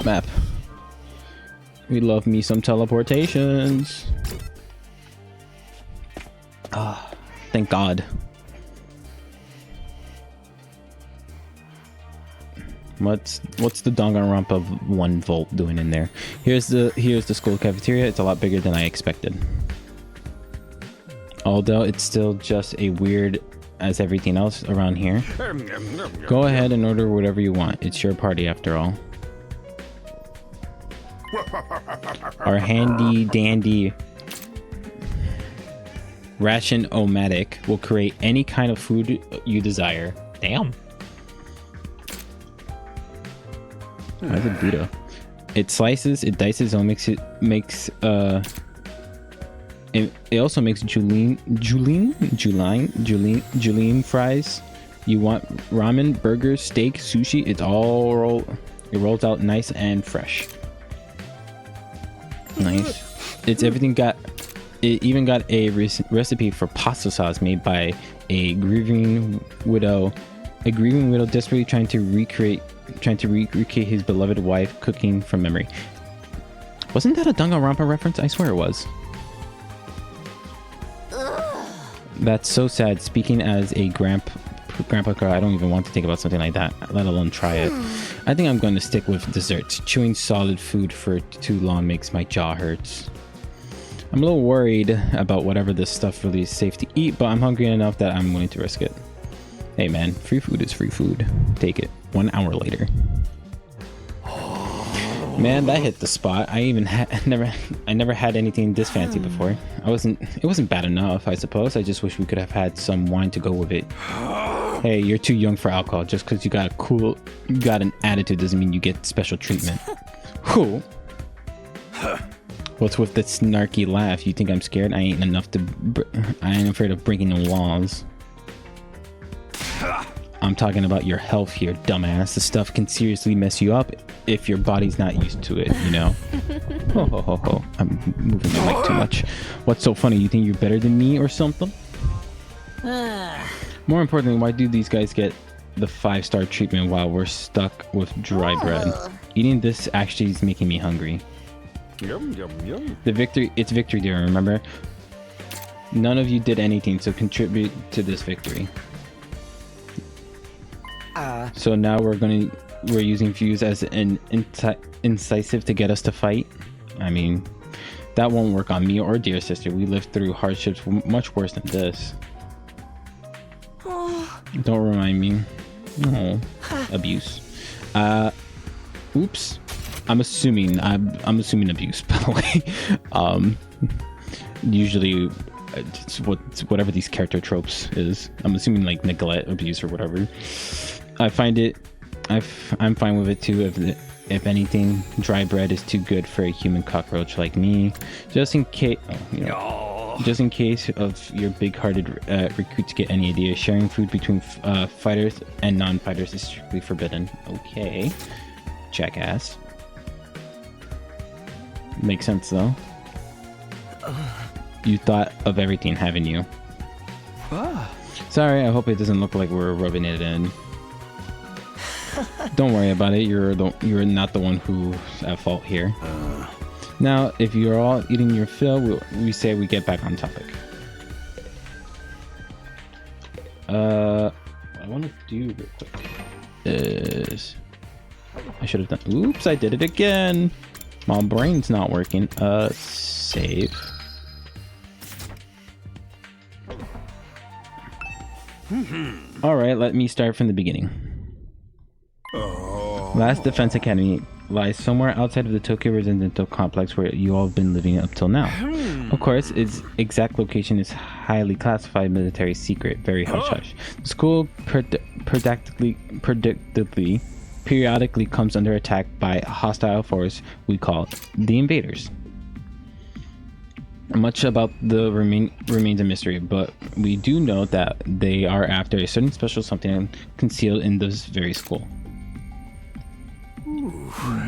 Map. We love me some teleportations. Ah, thank God. What's the Danganronpa of 1 volt doing in there? Here's the school cafeteria. It's a lot bigger than I expected. Although it's still just as weird as everything else around here. Go ahead and order whatever you want. It's your party after all. Our handy dandy Ration-O-Matic will create any kind of food you desire. Damn. That's a Buddha. It slices, it dices, it also makes julienne fries. You want ramen, burgers, steak, sushi, it rolls out nice and fresh. Nice. It even got a recipe for pasta sauce made by a grieving widow desperately trying to recreate his beloved wife cooking from memory. Wasn't that a Danganronpa reference? I swear it was. That's so sad. Speaking as a grandpa girl, I don't even want to think about something like that, let alone try it. I think I'm going to stick with desserts. Chewing solid food for too long makes my jaw hurt. I'm a little worried about whatever this stuff really is safe to eat, but I'm hungry enough that I'm willing to risk it. Hey man, free food is free food. Take it. 1 hour later. Man, that hit the spot. I never had anything this fancy before. It wasn't bad enough, I suppose. I just wish we could have had some wine to go with it. Hey, you're too young for alcohol. Just because you got an attitude doesn't mean you get special treatment. Who? What's with the snarky laugh? You think I'm scared? I ain't afraid of breaking the laws. I'm talking about your health here, dumbass. The stuff can seriously mess you up if your body's not used to it, you know? Ho ho ho ho. I'm moving the mic too much. What's so funny? You think you're better than me or something? More importantly, why do these guys get the 5-star treatment while we're stuck with dry bread? Eating this actually is making me hungry.
Yum, yum, yum.
It's victory day, remember? None of you did anything to contribute to this victory. So now we're using views as an incisive to get us to fight. I mean, that won't work on me or dear sister. We lived through hardships much worse than this. Don't remind me. Oh, abuse. Oops. I'm assuming abuse, by the way. Usually it's whatever these character tropes is. I'm assuming like neglect, abuse, or whatever. I'm fine with it too. If anything, dry bread is too good for a human cockroach like me. Just in case of your big-hearted recruits get any idea, sharing food between fighters and non-fighters is strictly forbidden. Okay, jackass. Makes sense though. You thought of everything, haven't you? Sorry, I hope it doesn't look like we're rubbing it in. Don't worry about it. You're not the one who's at fault here. Now, if you're all eating your fill, we say we get back on topic. What I want to do real quick is I should have done. Oops, I did it again. My brain's not working. Save. All right, let me start from the beginning. Last Defense Academy lies somewhere outside of the Tokyo residential complex where you all have been living up till now. Of course, its exact location is highly classified military secret, very hush-hush. The school periodically comes under attack by a hostile force we call the Invaders. Much about the remains a mystery, but we do know that they are after a certain special something concealed in this very school.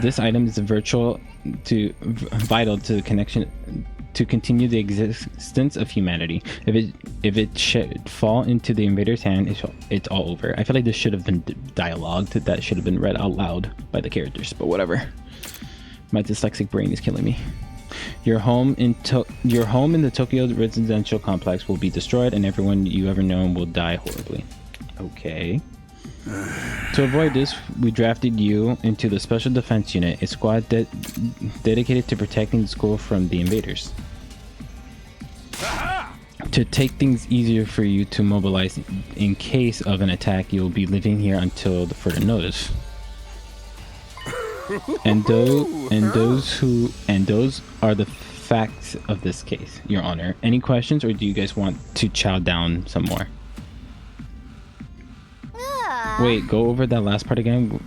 This item is vital to the connection to continue the existence of humanity. If it should fall into the Invader's hand, it's all over. I feel like this should have been dialogued. That should have been read out loud by the characters, but whatever. My dyslexic brain is killing me. Your home in the Tokyo residential complex will be destroyed, and everyone you ever known will die horribly. Okay. To avoid this, we drafted you into the Special Defense Unit, a squad dedicated to protecting the school from the invaders. To take things easier for you to mobilize in case of an attack, you'll be living here until the further notice. And those are the facts of this case, Your Honor. Any questions, or do you guys want to chow down some more? Wait, go over that last part again.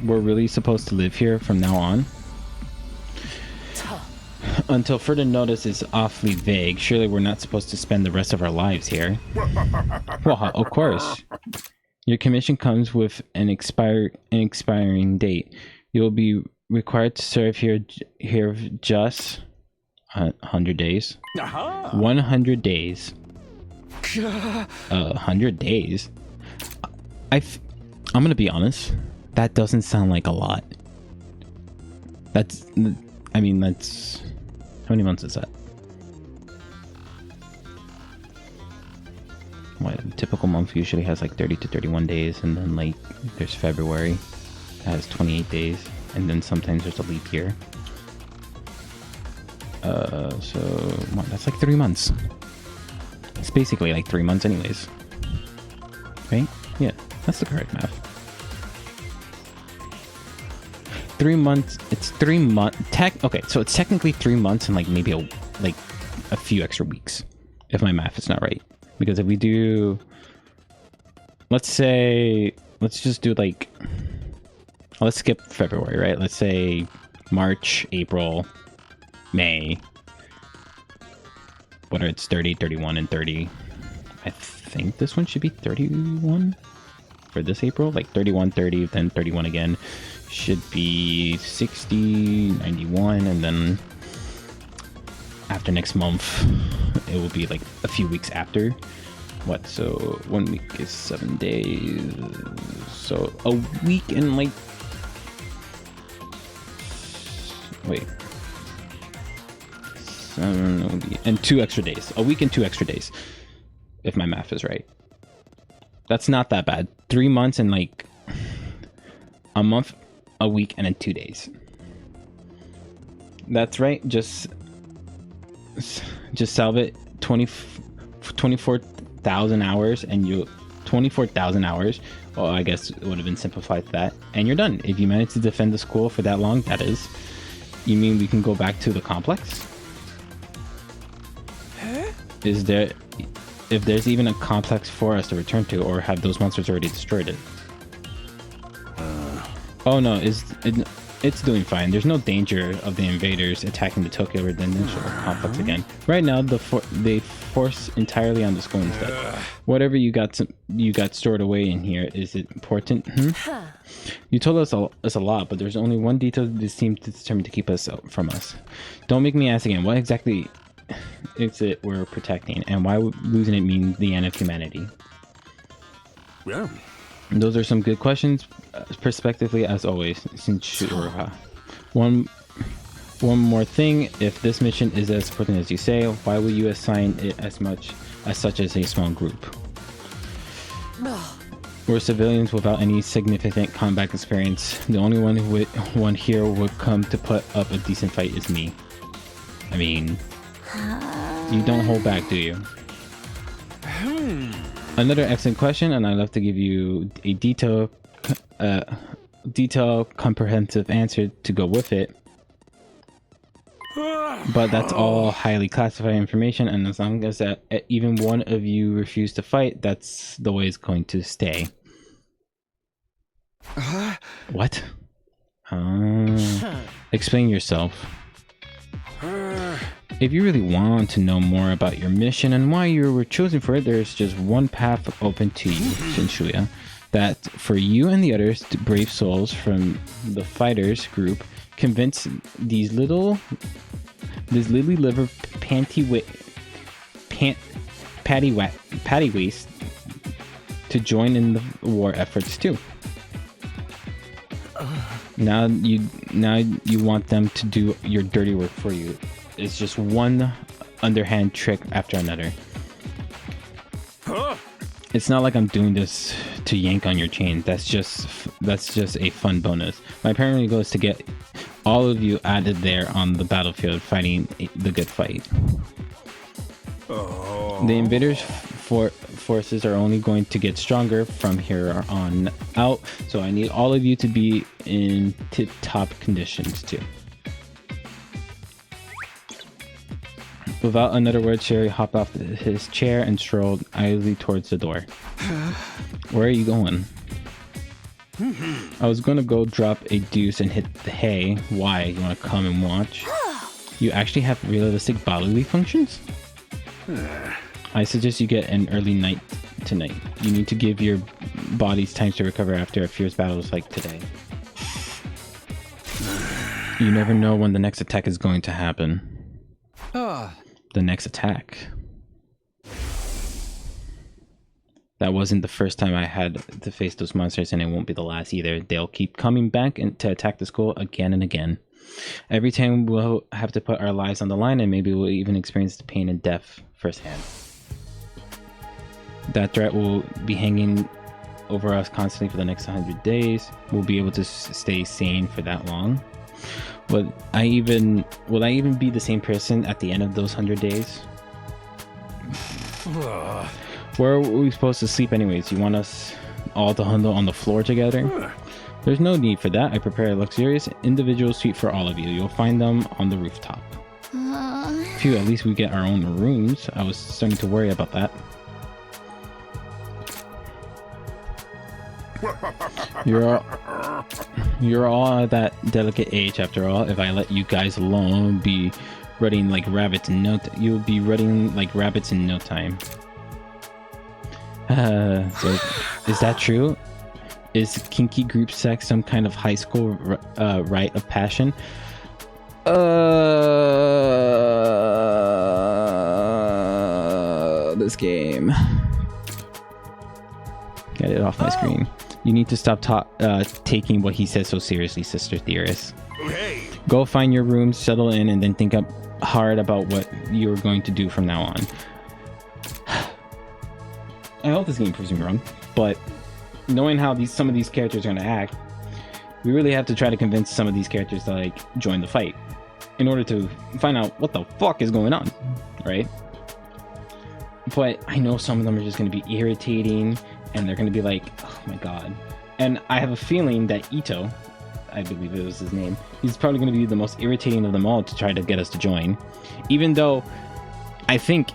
we're really supposed to live here from now on. Until further notice is awfully vague. Surely we're not supposed to spend the rest of our lives here. Well, of course. Your commission comes with an expiring date. You'll be required to serve here just 100 days. 100 days. 100 days. I'm gonna be honest. That doesn't sound like a lot. That's. I mean, that's. How many months is that? What, a typical month usually has like 30 to 31 days, and then like there's February that has 28 days, and then sometimes there's a leap year. So that's like 3 months. It's basically like 3 months anyways. Right? Yeah, that's the correct math. 3 months. It's 3 months. Okay, so it's technically 3 months and like maybe a few extra weeks, if my math is not right. Because if we do, let's just do like, let's skip February, right? Let's say March, April, May. Whether it's 30, 31, and 30. I think this one should be 31 for this April. Like 31, 30, then 31 again. Should be 60, 91, and then after next month, it will be like a few weeks after. What? So 1 week is 7 days. So a week and like. Wait. 7 and 2 extra days. A week and 2 extra days. If my math is right. That's not that bad. 3 months and like a month, a week, and then 2 days. That's right. Just salve it. 24,000 hours, and you 24,000 hours. Oh, I guess it would have been simplified to that, and you're done. If you manage to defend the school for that long, that is. You mean we can go back to the complex? Huh? Is there, if there's even a complex for us to return to, or have those monsters already destroyed it? Oh no, it's doing fine. There's no danger of the invaders attacking the Tokyo Residential Complex again. Right now, they force entirely on the school instead. Whatever you got stored away in here, is it important? You told us a lot, but there's only one detail that seems determined to keep us from us. Don't make me ask again. What exactly is it we're protecting, and why would losing it mean the end of humanity?
Yeah.
Those are some good questions, prospectively as always. One more thing, if this mission is as important as you say, why will you assign it as such as a small group? We're civilians without any significant combat experience. The only one here would come to put up a decent fight is me. I mean, you don't hold back, do you? Another excellent question, and I'd love to give you a detailed, comprehensive answer to go with it. But that's all highly classified information, and as long as even one of you refuse to fight, that's the way it's going to stay. What? Explain yourself. If you really want to know more about your mission and why you were chosen for it, there's just one path open to you, Shinshuya. That for you and the others brave souls from the fighters group, convince this lily liver patty waist to join in the war efforts too. Now you want them to do your dirty work for you. It's just one underhand trick after another. It's not like I'm doing this to yank on your chain. That's just a fun bonus. My primary goal is to get all of you added there on the battlefield fighting the good fight. The invaders forces are only going to get stronger from here on out, so I need all of you to be in tip-top conditions too. Without another word, Sherry hopped off his chair and strolled idly towards the door. Where are you going?
I was gonna go drop a deuce and hit the hay. Why? You wanna come and watch? You actually have realistic bodily functions? I suggest you get an early night tonight. You need to give your bodies time to recover after a fierce battle like today. You never know when the next attack is going to happen. The next attack. That wasn't the first time I had to face those monsters, and it won't be the last either. They'll keep coming back to attack the school again and again. Every time we'll have to put our lives on the line, and maybe we'll even experience the pain and death firsthand. That threat will be hanging over us constantly for the next 100 days. We'll be able to stay sane for that long. Will I even be the same person at the end of those 100 days? Where are we supposed to sleep anyways? You want us all to huddle on the floor together? There's no need for that. I prepared a luxurious individual suite for all of you. You'll find them on the rooftop. Phew, at least we get our own rooms. I was starting to worry about that. You're all at that delicate age after all. If I let you guys alone, be running like rabbits in no time. You'll be running like rabbits in no time. So is that true? Is kinky group sex some kind of high school rite of passion? This game. Get it off my screen. You need to stop taking what he says so seriously, Sister Theorist.
Okay.
Go find your room, settle in, and then think up hard about what you're going to do from now on. I hope this game proves me wrong, but knowing how some of these characters are going to act, we really have to try to convince some of these characters to like join the fight in order to find out what the fuck is going on, right? But I know some of them are just going to be irritating, and they're going to be like, oh my god. And I have a feeling that Ito, I believe it was his name, he's probably going to be the most irritating of them all to try to get us to join. Even though I think,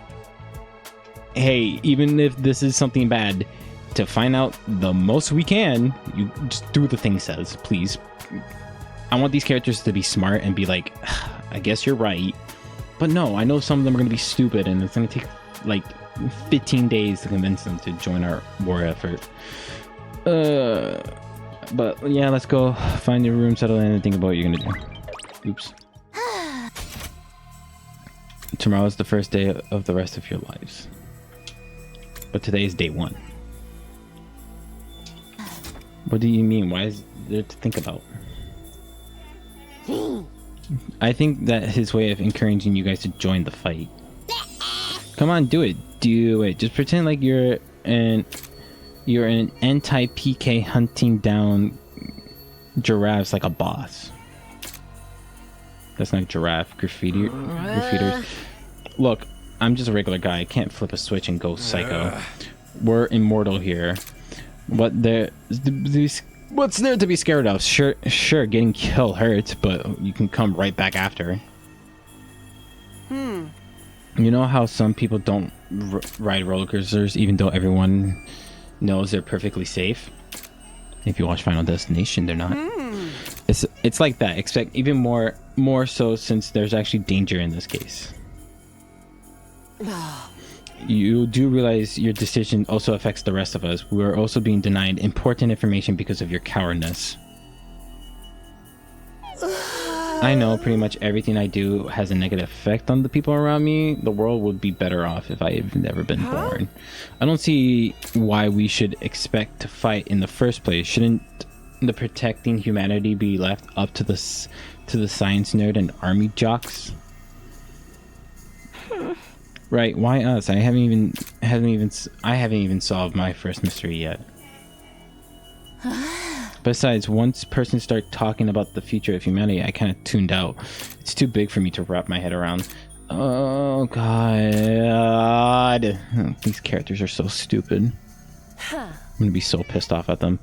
hey, even if this is something bad, to find out the most we can, you just do what the thing says, please. I want these characters to be smart and be like, I guess you're right. But no, I know some of them are going to be stupid, and it's going to take like 15 days to convince them to join our war effort. But yeah, let's go find your room, settle in, and think about what you're gonna do. Oops. Tomorrow's the first day of the rest of your lives. But today is day one. What do you mean? Why is there to think about? I think that his way of encouraging you guys to join the fight. Come on, do it. Do it. Just pretend like you're an anti-PK hunting down giraffes like a boss. That's not giraffe. Graffitiers. Look, I'm just a regular guy. I can't flip a switch and go psycho. We're immortal here. What's there to be scared of? Sure, getting killed hurts, but you can come right back after. You know how some people don't ride roller coasters even though everyone knows they're perfectly safe? If you watch Final Destination, they're not. It's like that. Expect even more so since there's actually danger in this case. You do realize your decision also affects the rest of us. We are also being denied important information because of your cowardness. I know pretty much everything I do has a negative effect on the people around me. The world would be better off if I had never been born. I don't see why we should expect to fight in the first place. Shouldn't the protecting humanity be left up to the science nerd and army jocks? Right, why us? I haven't even solved my first mystery yet. Besides, once persons start talking about the future of humanity, I kind of tuned out. It's too big for me to wrap my head around. Oh god. These characters are so stupid. I'm gonna be so pissed off at them.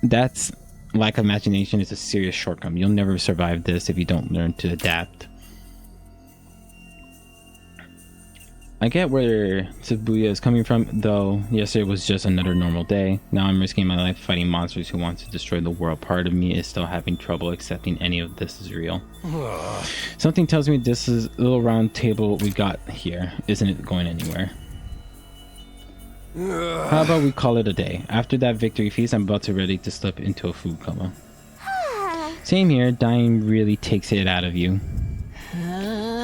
That's lack of imagination is a serious shortcoming. You'll never survive this if you don't learn to adapt. I get where Shibuya is coming from, though yesterday was just another normal day. Now I'm risking my life fighting monsters who want to destroy the world. Part of me is still having trouble accepting any of this is real. Something tells me this is a little round table we got here isn't going anywhere. How about we call it a day? After that victory feast, I'm about to ready to slip into a food coma. Same here, dying really takes it out of you.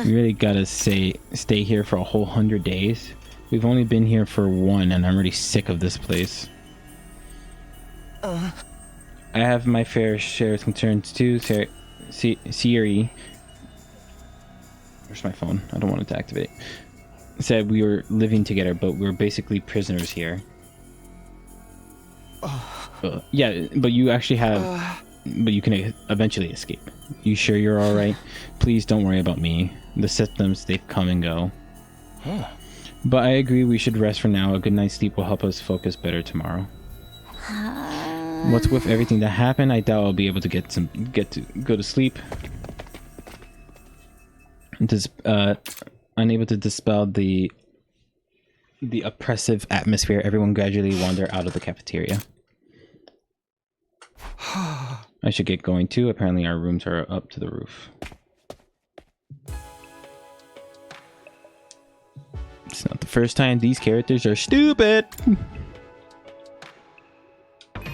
You really gotta stay here for a whole 100 days. We've only been here for 1 and I'm already sick of this place. I have my fair share of concerns too. Siri, where's my phone? I don't want it to activate. Said we were living together, but we were basically prisoners here. Yeah, but you actually have... But you can eventually escape. You sure you're alright? Please don't worry about me. The symptoms, they come and go. But I agree we should rest for now. A good night's sleep will help us focus better tomorrow. What's with everything that happened? I doubt I'll be able to go to sleep. Unable to dispel the oppressive atmosphere, everyone gradually wander out of the cafeteria. I should get going too. Apparently our rooms are up to the roof. It's not the first time these characters are stupid.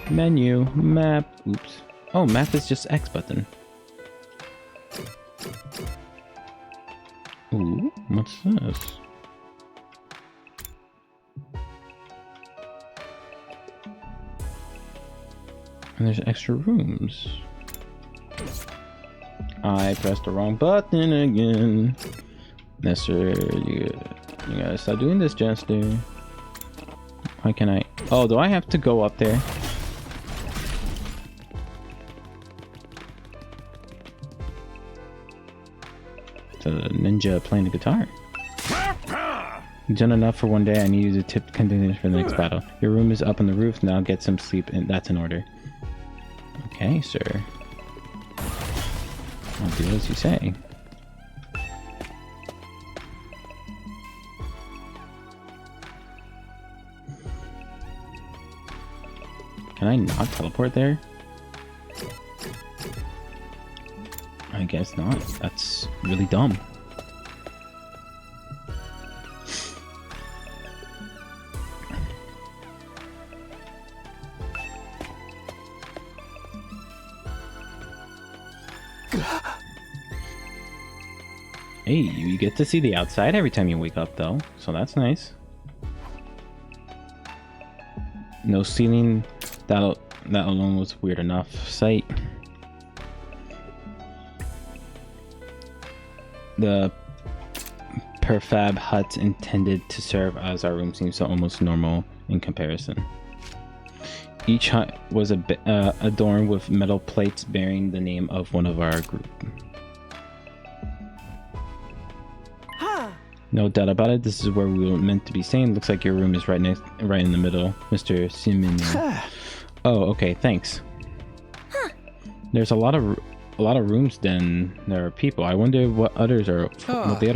Menu, map, oops. Oh, map is just X button. Ooh, what's this? And there's extra rooms. I pressed the wrong button again. Nestor, you gotta stop doing this, Jester. Why can't I? Oh, do I have to go up there? It's a ninja playing the guitar. Done enough for one day. I need you to tip containers for the next battle. Your room is up on the roof. Now get some sleep, and that's in order. Okay, sir. I'll do as you say. Can I not teleport there? I guess not. That's really dumb. Hey, you get to see the outside every time you wake up though, so that's nice. No ceiling, that alone was weird enough. Sight. The prefab hut intended to serve as our room seems so almost normal in comparison. Each hut was adorned with metal plates bearing the name of one of our group. No doubt about it, this is where we were meant to be staying. Looks like your room is right in the middle, Mr. Simeon. Oh, okay, thanks. There's a lot of rooms then there are people. I wonder what the others are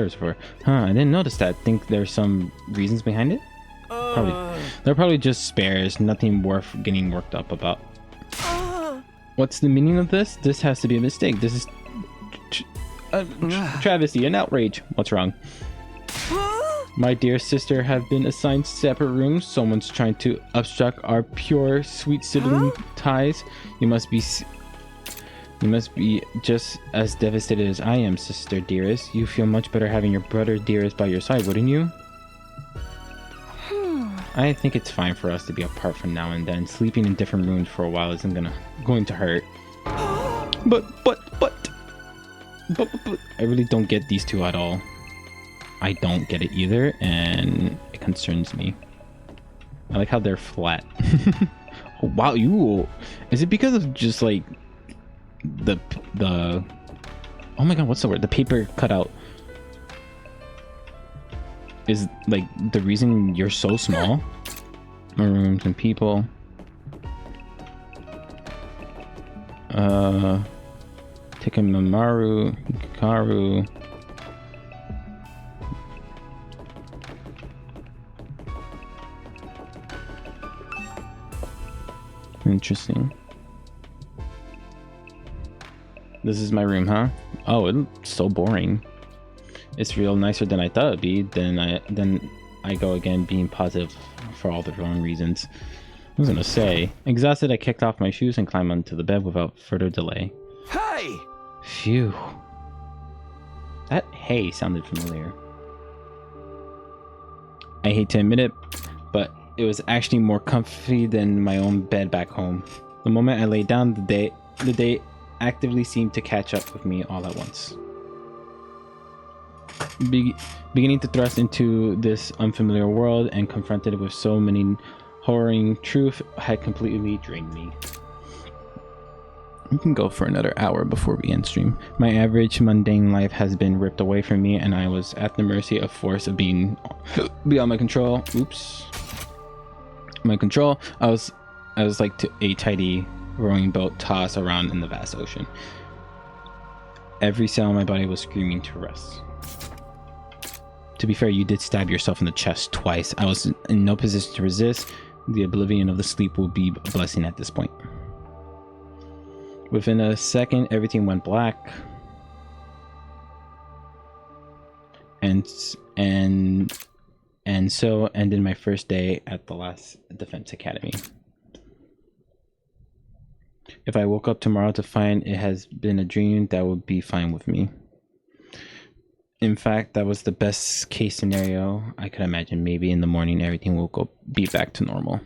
for. I didn't notice that. Think there's some reasons behind it? They're probably just spares, nothing worth getting worked up about. What's the meaning of this? This has to be a mistake. This is travesty, an outrage. What's wrong? My dear sister have been assigned separate rooms. Someone's trying to obstruct our pure, sweet sibling ties. You must be just as devastated as I am, sister dearest. You feel much better having your brother dearest by your side, wouldn't you? I think it's fine for us to be apart from now and then. Sleeping in different rooms for a while isn't going to hurt. But I really don't get these two at all. I don't get it either, and it concerns me. I like how they're flat. Oh, wow, is it because of just like the oh my god, what's the word? The paper cutout is like the reason you're so small. More rooms and people. Takemamaru, Hikaru. Interesting. This is my room, huh? Oh, it's so boring. It's real nicer than I thought it'd be. Then I go again being positive for all the wrong reasons. I was gonna say, exhausted, I kicked off my shoes and climbed onto the bed without further delay.
Hey!
Phew. That hey sounded familiar. I hate to admit it, but it was actually more comfy than my own bed back home. The moment I laid down, the day actively seemed to catch up with me all at once. Beginning to thrust into this unfamiliar world and confronted with so many horroring truth had completely drained me. We can go for another hour before we end stream. My average mundane life has been ripped away from me, and I was at the mercy of force of being beyond my control. Oops. My control. I was like a tidy rowing boat tossed around in the vast ocean. Every cell in my body was screaming to rest. To be fair, you did stab yourself in the chest twice. I was in no position to resist. The oblivion of the sleep will be a blessing at this point. Within a second, everything went black. And so ended my first day at the last Defense Academy. If I woke up tomorrow to find it has been a dream, that would be fine with me. In fact, that was the best case scenario I could imagine. Maybe in the morning everything will be back to normal.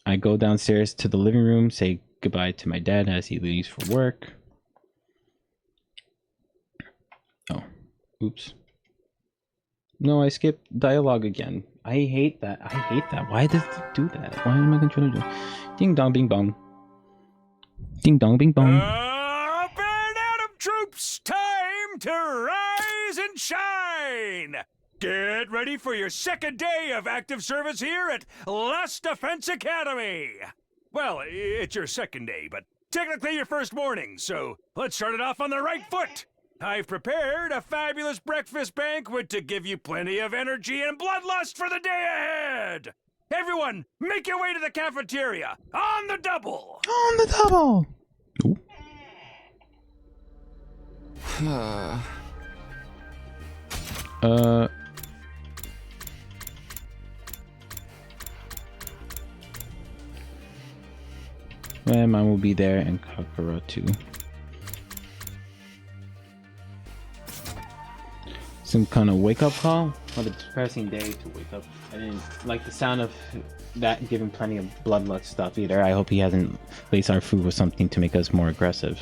I go downstairs to the living room, say goodbye to my dad as he leaves for work. Oh, oops. No, I skipped dialogue again. I hate that. I hate that. Why does it do that? Why am I controlling it? Ding dong, bing bong. Ding dong, bing bong.
Up and Adam troops, time to rise and shine. Get ready for your second day of active service here at Last Defense Academy. Well, it's your second day, but technically your first morning, so let's start it off on the right foot. I've prepared a fabulous breakfast banquet to give you plenty of energy and bloodlust for the day ahead. Everyone, make your way to the cafeteria on the double.
On the double. And mine will be there, and Kakura too. Some kind of wake-up call? What a depressing day to wake up. I didn't like the sound of that giving plenty of bloodlust stuff either. I hope he hasn't laced our food with something to make us more aggressive.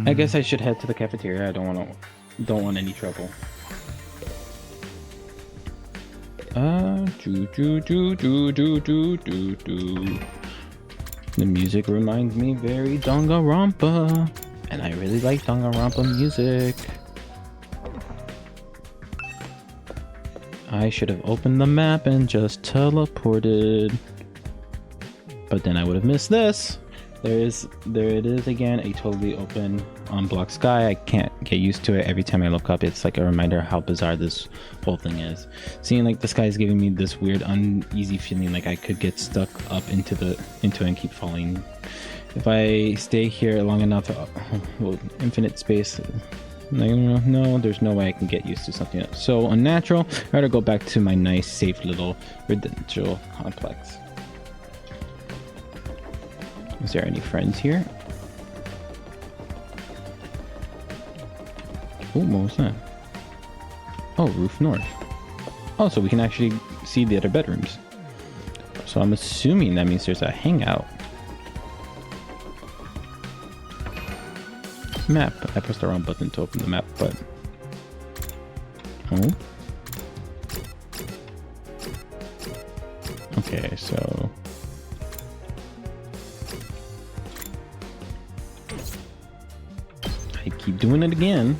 I guess I should head to the cafeteria. I don't want any trouble. The music reminds me very Danganronpa, and I really like Danganronpa music. I should have opened the map and just teleported, but then I would have missed this. There it is again, a totally open unblocked sky. I can't get used to it. Every time I look up, it's like a reminder how bizarre this whole thing is. Seeing like the sky is giving me this weird uneasy feeling like I could get stuck up into it and keep falling. If I stay here long enough, well, infinite space, no, there's no way I can get used to something else so unnatural. I gotta go back to my nice safe little residential complex. Is there any friends here? Oh, what was that? Oh, roof north. Oh, so we can actually see the other bedrooms. So I'm assuming that means there's a hangout. Map. I pressed the wrong button to open the map, but... Oh. Okay, so... I keep doing it again.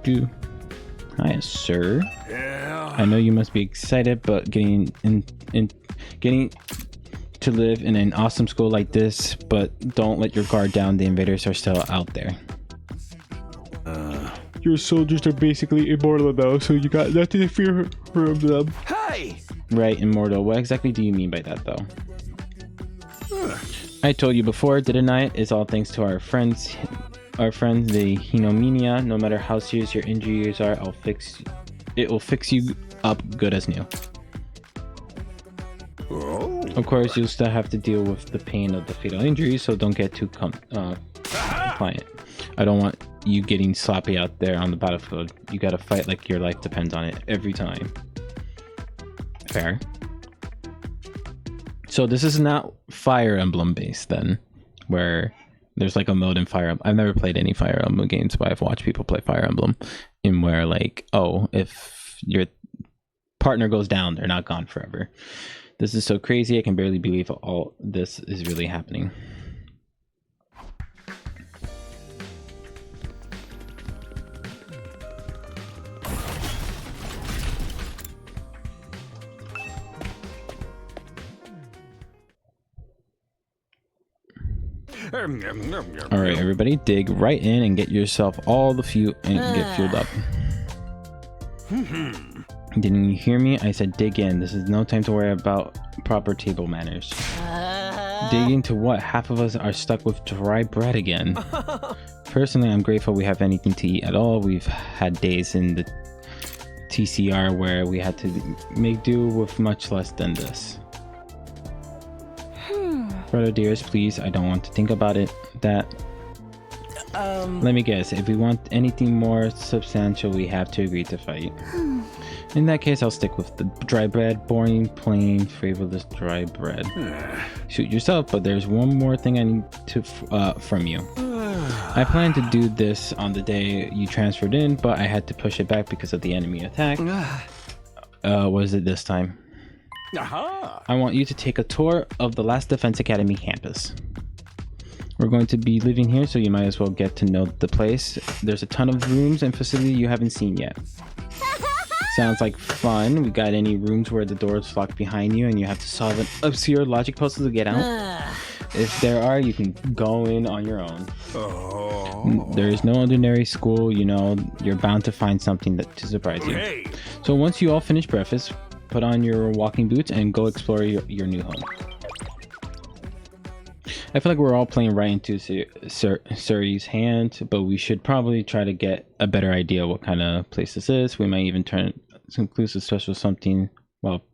Do. Hi, sir.
Yeah.
I know you must be excited, but getting to live in an awesome school like this, but don't let your guard down. The invaders are still out there. Your soldiers are basically immortal though, so you got nothing to fear from them.
Hey!
Right, immortal. What exactly do you mean by that though? I told you before, didn't I? It's all thanks to our friends, the Hinomiya. No matter how serious your injuries are, it will fix you up good as new.
Oh.
Of course, you'll still have to deal with the pain of the fatal injury, so don't get too compliant. I don't want you getting sloppy out there on the battlefield. You gotta fight like your life depends on it every time. Fair. So this is not Fire Emblem based then, where there's like a mode in Fire Emblem. I've never played any Fire Emblem games, but I've watched people play Fire Emblem, in where like, oh, if your partner goes down, they're not gone forever. This is so crazy, I can barely believe all this is really happening. All right, everybody, dig right in and get yourself all the fuel and get fueled up. Didn't you hear me? I said dig in. This is no time to worry about proper table manners. Dig into what? Half of us are stuck with dry bread again. Personally, I'm grateful we have anything to eat at all. We've had days in the TCR where we had to make do with much less than this. Brother dearest, please, I don't want to think about it. Let me guess, if we want anything more substantial, we have to agree to fight. In that case, I'll stick with the dry bread. Boring, plain, flavorless dry bread. Shoot yourself, but there's one more thing I need to from you. I planned to do this on the day you transferred in, but I had to push it back because of the enemy attack. What is it this time? I want you to take a tour of the Last Defense Academy campus. We're going to be living here, so you might as well get to know the place. There's a ton of rooms and facility you haven't seen yet. Sounds like fun. We got any rooms where the doors lock behind you and you have to solve an obscure logic puzzle to get out? If there are, you can go in on your own. There is no ordinary school, you know. You're bound to find something to surprise you. So once you all finish breakfast, put on your walking boots and go explore your new home. I feel like we're all playing right into Suri's hand, but we should probably try to get a better idea what kind of place this is. We might even turn some clues to special something while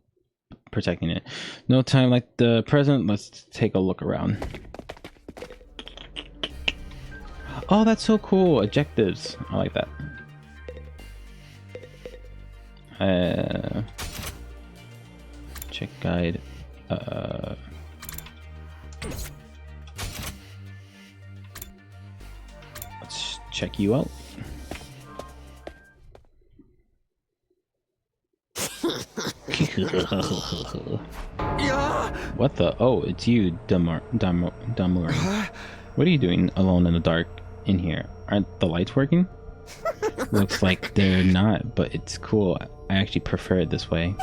protecting it. No time like the present. Let's take a look around. Oh, that's so cool. Objectives. I like that. Check guide. Let's check you out. What the? Oh, it's you, Damur. What are you doing alone in the dark in here? Aren't the lights working? Looks like they're not, but it's cool. I actually prefer it this way.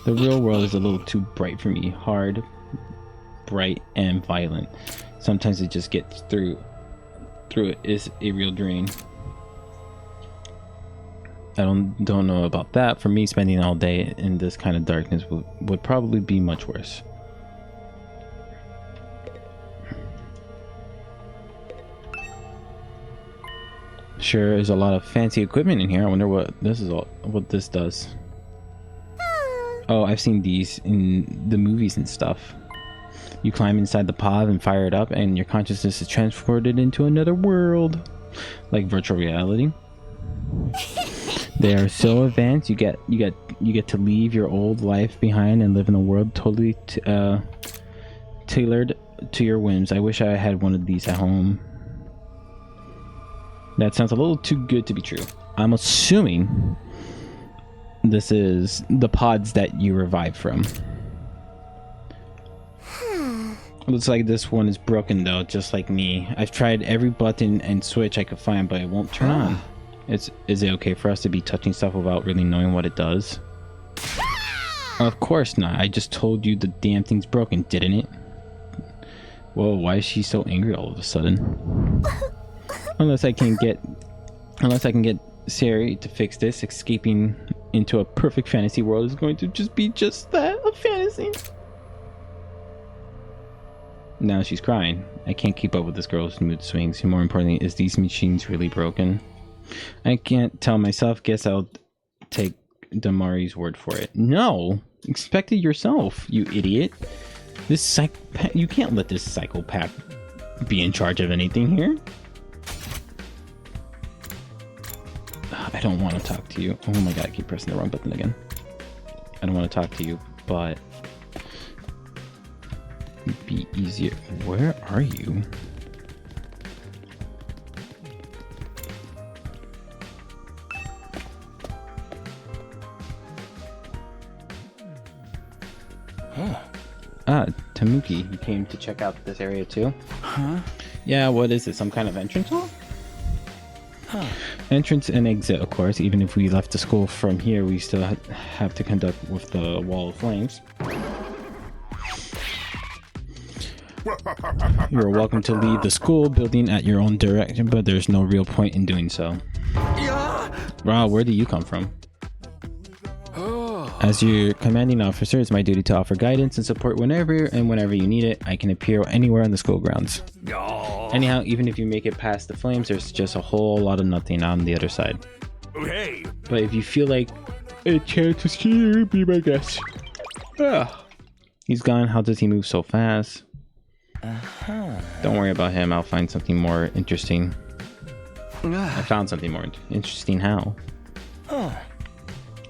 The real world is a little too bright for me. Hard, bright, and violent. Sometimes it just gets through it is a real drain. I don't know about that. For me, spending all day in this kind of darkness would probably be much worse. Sure, there's a lot of fancy equipment in here. I wonder what this does. Oh, I've seen these in the movies and stuff. You climb inside the pod and fire it up, and your consciousness is transported into another world, like virtual reality. They are so advanced. You get to leave your old life behind and live in a world totally tailored to your whims. I wish I had one of these at home. That sounds a little too good to be true. I'm assuming this is the pods that you revive from. Looks like this one is broken though, just like me. I've tried every button and switch I could find, but it won't turn on. Is it okay for us to be touching stuff without really knowing what it does? Of course not. I just told you the damn thing's broken, didn't it? Whoa, why is she so angry all of a sudden? Unless I can get Sari to fix this, escaping into a perfect fantasy world is going to just be just that, a fantasy. Now she's crying. I can't keep up with this girl's mood swings. And more importantly, is these machines really broken? I can't tell myself. Guess I'll take Damari's word for it. No! Expect it yourself, you idiot. This psychopath. You can't let this psychopath be in charge of anything here. I don't want to talk to you. Oh my god, I keep pressing the wrong button again. I don't want to talk to you, but it'd be easier. Where are you?
Huh.
Ah, Tamuki, you came to check out this area too?
Huh?
Yeah, what is it? Some kind of entrance hall?
Huh.
Entrance and exit, of course. Even if we left the school from here, we still have to conduct with the wall of flames. You're welcome to leave the school building at your own direction, but there's no real point in doing so. Wow, where do you come from? As your commanding officer, it's my duty to offer guidance and support whenever you need it. I can appear anywhere on the school grounds. Anyhow, even if you make it past the flames, there's just a whole lot of nothing on the other side.
Hey.
But if you feel like a chance to see you, be my guest. He's gone. How does he move so fast? Don't worry about him. I'll find something more interesting. I found something more interesting. How?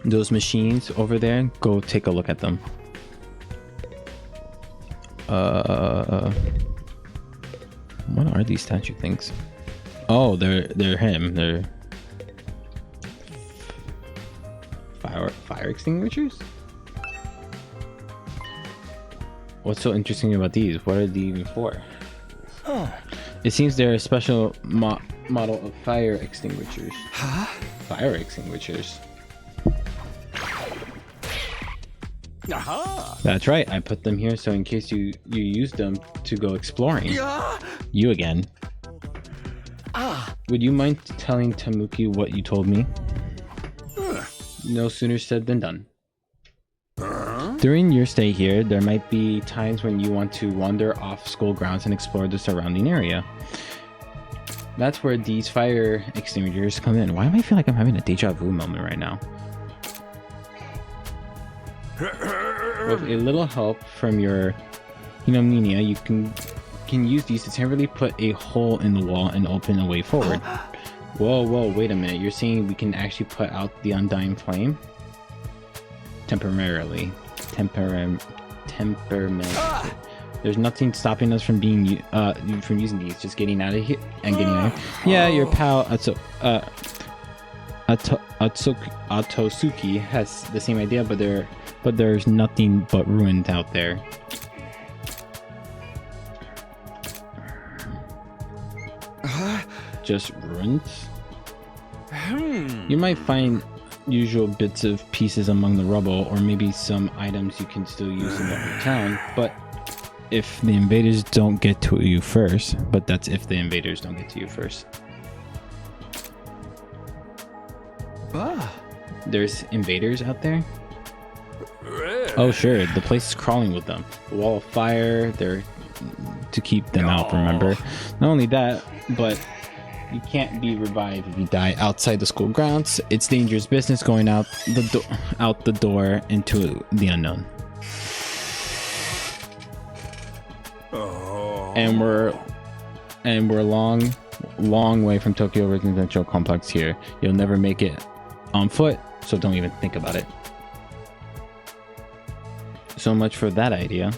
Those machines over there, go take a look at them. What are these statue things? Oh, they're him. They're fire extinguishers? What's so interesting about these? What are they even for? It seems they're a special model of fire extinguishers.
Huh?
Fire extinguishers. That's right. I put them here so in case you use them to go exploring. You again. Would you mind telling Tamuki what you told me? No sooner said than done. During your stay here, there might be times when you want to wander off school grounds and explore the surrounding area. That's where these fire extinguishers come in. Why do I feel like I'm having a deja vu moment right now? With a little help from your Nina, you can use these to temporarily put a hole in the wall and open a way forward. Whoa, wait a minute. You're saying we can actually put out the undying flame? Temporarily. There's nothing stopping us from being from using these. Just getting out of here and getting out. Yeah, your pal Atsuki has the same idea, but there's nothing but ruins out there. Just ruins? You might find usual bits of pieces among the rubble, or maybe some items you can still use in the town, but if the invaders don't get to you first. But that's if the invaders don't get to you first. There's invaders out there? Oh sure, the place is crawling with them. The wall of fire, they're to keep them out, remember? Not only that, but you can't be revived if you die outside the school grounds. It's dangerous business going out the door into the unknown. And we're long way from Tokyo Residential Complex here. You'll never make it on foot, so don't even think about it. So much for that idea.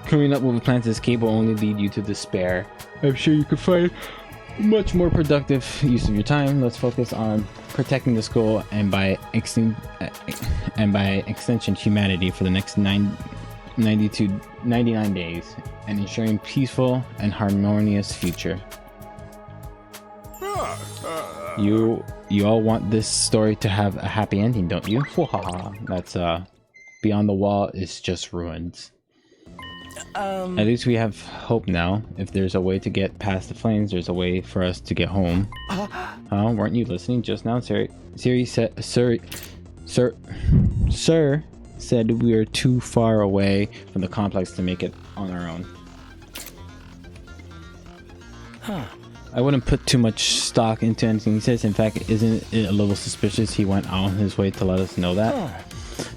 Coming up with a plan to escape will only lead you to despair. I'm sure you could find much more productive use of your time. Let's focus on protecting the school and by extension humanity for the next 90 to 99 days, and ensuring peaceful and harmonious future. You
You all want this story to have a happy ending, don't you? That's Beyond the Wall is just ruins. At least we have hope now. If there's a way to get past the flames, there's a way for us to get home. Weren't you listening just now? Sir said we are too far away from the complex to make it on our own. I wouldn't put too much stock into anything he says. In fact, isn't it a little suspicious he went on his way to let us know that?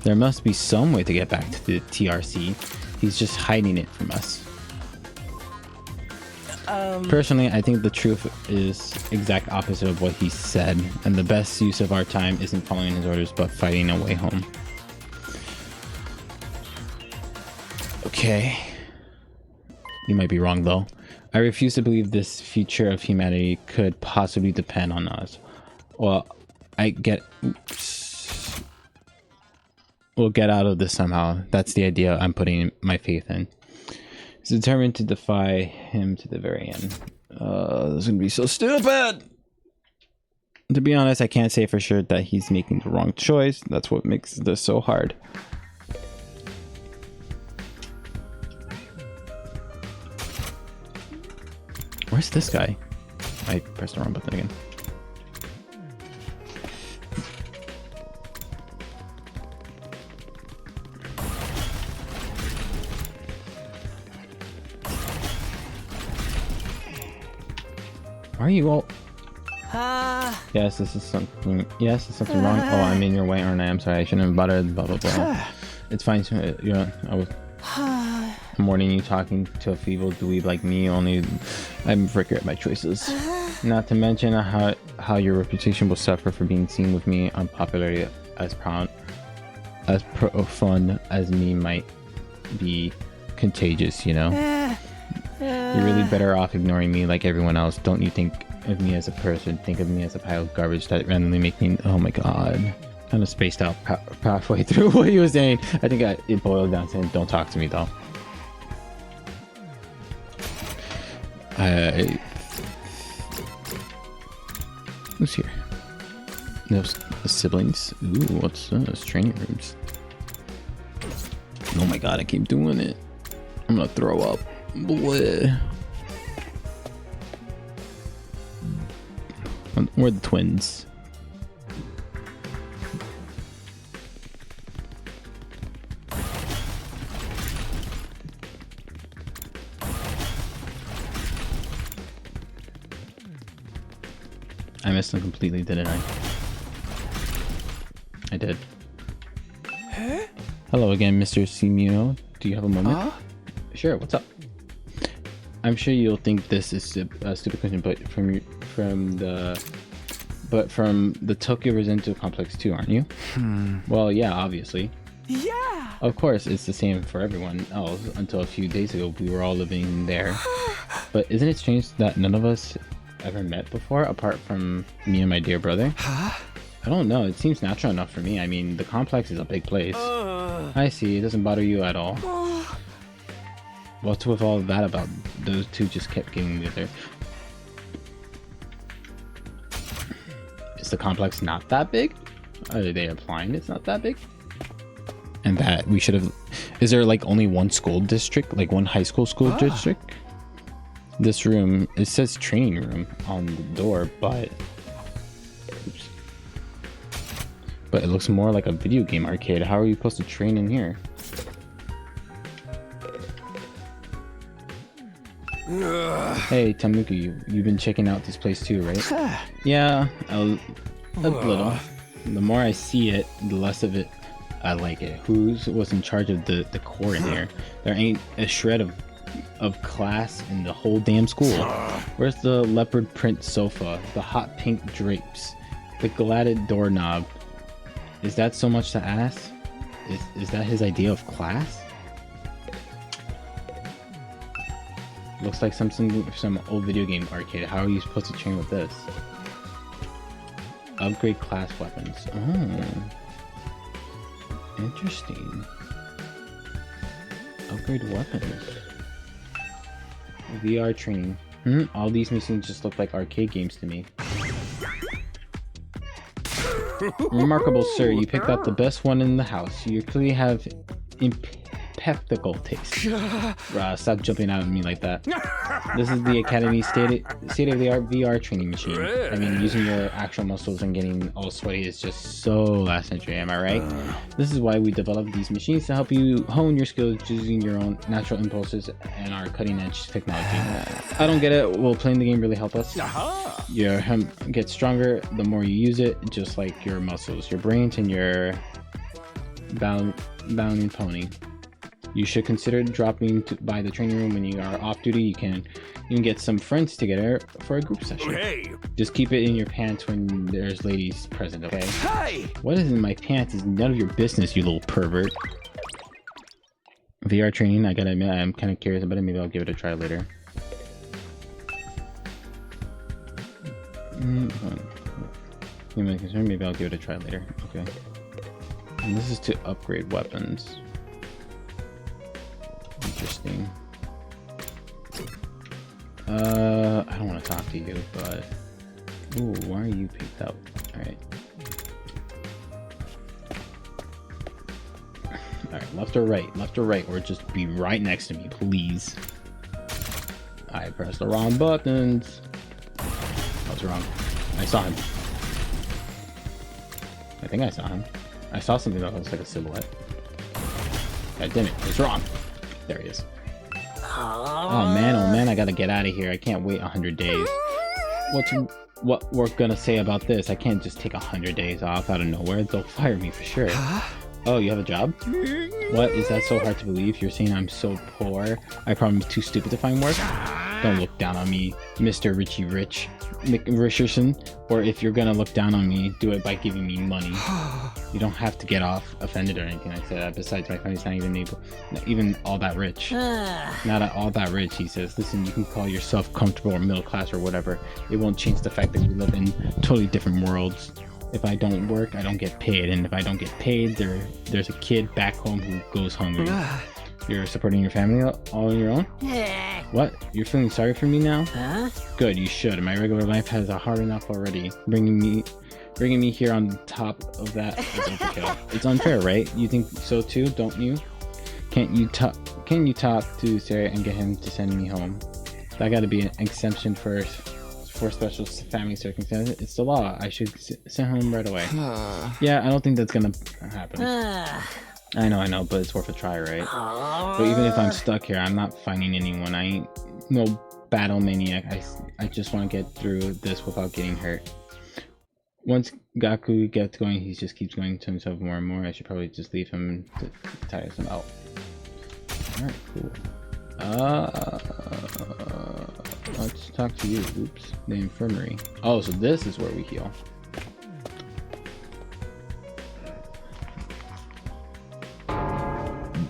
There must be some way to get back to the TRC. He's just hiding it from us. Personally, I think the truth is exact opposite of what he said, and the best use of our time isn't following his orders, but fighting a way home. Okay. You might be wrong, though. I refuse to believe this future of humanity could possibly depend on us. Well, we'll get out of this somehow. That's the idea I'm putting my faith in. He's determined to defy him to the very end. This is gonna be so stupid! To be honest, I can't say for sure that he's making the wrong choice. That's what makes this so hard. Where's this guy? I pressed the wrong button again. Why are you all... Yes, this is something... Yes, is something wrong? Oh, I'm in your way, aren't I? I'm sorry, I shouldn't have bothered, blah, blah, blah. It's fine, you know, I'm warning you, talking to a feeble dweeb like me, only I regret my choices. Not to mention how your reputation will suffer for being seen with me. Unpopularity as profound as me might be contagious, you know? You're really better off ignoring me like everyone else. Don't you think of me as a person. Think of me as a pile of garbage that randomly make me... Oh my god. Kind of spaced out halfway through what he was saying. I think it boiled down saying, don't talk to me though. Who's here? No siblings. Ooh, what's this? Training rooms. Oh my god, I keep doing it. I'm gonna throw up. Bleh. We're the twins. I missed them completely, didn't I? I did.
Huh?
Hello again, Mr. Simio. Do you have a moment? Sure, what's up? I'm sure you'll think this is a stupid question, but from the Tokyo Residential Complex too, aren't you? Well, yeah, obviously.
Yeah!
Of course, it's the same for everyone else. Until a few days ago, we were all living there. But isn't it strange that none of us ever met before, apart from me and my dear brother? I don't know, it seems natural enough for me. I mean, the complex is a big place. I see, it doesn't bother you at all. What's with all of that about those two just kept getting together? Is the complex not that big? Are they implying it's not that big? And that we should have... Is there like only one school district? Like one high school district? This room, it says training room on the door, but... Oops. But it looks more like a video game arcade. How are you supposed to train in here? Hey, Tamuki, you've been checking out this place too, right? Yeah, a little. The more I see it, the less of it I like it. Who was in charge of the decor in here? There ain't a shred of class in the whole damn school. Where's the leopard print sofa? The hot pink drapes? The gladded doorknob? Is that so much to ask? Is that his idea of class? Looks like some old video game arcade. How are you supposed to train with this? Upgrade class weapons. Oh. Interesting. Upgrade weapons. VR training. All these machines just look like arcade games to me.
Remarkable, sir. You picked out the best one in the house. You clearly have impeccable taste. Stop jumping out at me like that. This is the Academy's state-of-the-art VR training machine. I mean, using your actual muscles and getting all sweaty is just so last century, am I right? This is why we developed these machines to help you hone your skills using your own natural impulses and our cutting-edge technology. I don't get it. Will playing the game really help us? Your hemp gets stronger the more you use it, just like your muscles, your brains, and your bounding pony. You should consider dropping by the training room when you are off duty. You can get some friends together for a group session.
Hey!
Just keep it in your pants when there's ladies present, okay?
Hey!
What is in my pants is none of your business, you little pervert. VR training, I gotta admit, I'm kind of curious about it. Maybe I'll give it a try later. Maybe I'll give it a try later. Okay. And this is to upgrade weapons. Interesting. I don't want to talk to you, but ooh, why are you picked up? Alright. Alright, left or right, or just be right next to me, please. I pressed the wrong buttons. What's wrong? I saw him. I think I saw him. I saw something that looks like a silhouette. God damn it, it's wrong. There he is. Oh man, I gotta get out of here. I can't wait 100 days. What we're gonna say about this? I can't just take 100 days off out of nowhere. They'll fire me for sure. Oh, you have a job? What? Is that so hard to believe? You're saying I'm so poor? I probably too stupid to find work? Don't look down on me, Mr. Richie Rich McRicherson. Or if you're gonna look down on me, do it by giving me money. You don't have to get offended or anything like that. Besides, my family's not even all that rich. Not all that rich, he says. Listen, you can call yourself comfortable or middle class or whatever. It won't change the fact that we live in totally different worlds. If I don't work, I don't get paid. And if I don't get paid, there's a kid back home who goes hungry. You're supporting your family all on your own? What? You're feeling sorry for me now? Good, you should. My regular life has a hard enough already. Bringing me here on top of that is overkill. It's unfair, right? You think so too, don't you? Can you talk to Sarah and get him to send me home? That got to be an exemption for special family circumstances. It's the law. I should send him right away. Yeah, I don't think that's gonna happen. I know, but it's worth a try, right? But even if I'm stuck here, I'm not finding anyone. I ain't no battle maniac. I just want to get through this without getting hurt. Once Gaku gets going, he just keeps going to himself more and more. I should probably just leave him to tire him out. Alright, cool. Let's talk to you. Oops. The infirmary. Oh, so this is where we heal.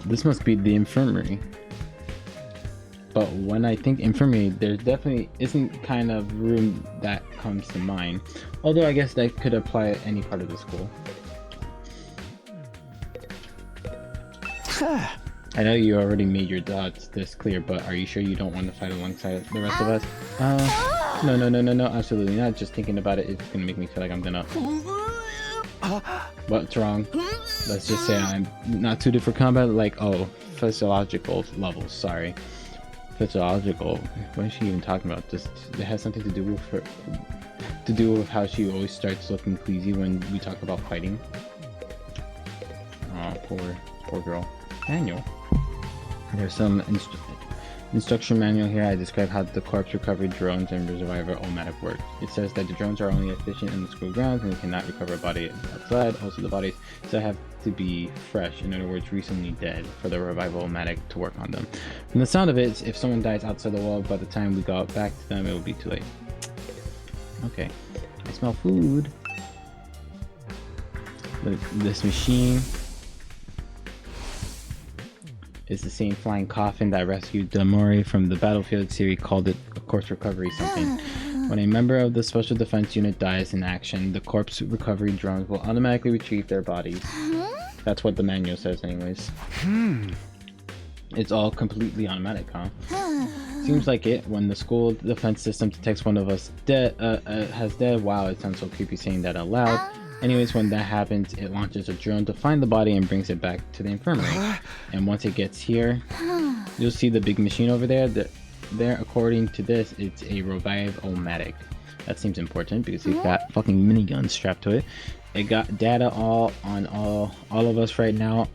This must be the infirmary. But when I think infirmary, there definitely isn't kind of room that comes to mind. Although I guess that could apply at any part of the school. I know you already made your thoughts this clear, but are you sure you don't want to fight alongside the rest of us? No, absolutely not. Just thinking about it, it's gonna make me feel like I'm gonna... What's wrong? Let's just say I'm not suited for combat, like, oh, physiological levels, sorry. Physiological, what is she even talking about? Just, it has something to do with how she always starts looking queasy when we talk about fighting. Oh, poor girl. Manual. There's some instruction manual here. I describe how the corpse recovery drones and Revival-O-Matic work. It says that the drones are only efficient in the school grounds and cannot recover a body outside. Also, the bodies still have to be fresh, in other words, recently dead, for the Revival-O-Matic to work on them. From the sound of it, if someone dies outside the wall, by the time we go back to them, it will be too late. Okay. I smell food. Look, this machine is the same flying coffin that rescued Demori from the battlefield. Siri called it a corpse recovery something. When a member of the special defense unit dies in action, the corpse recovery drones will automatically retrieve their bodies. That's what the manual says anyways. It's all completely automatic, huh? Seems like it. When the school defense system detects one of us has dead. Wow, it sounds so creepy saying that out loud. Anyways, when that happens, it launches a drone to find the body and brings it back to the infirmary. And once it gets here, you'll see the big machine over there. There, according to this, it's a Revive-O-Matic. That seems important because it's got fucking miniguns strapped to it. It got data all of us right now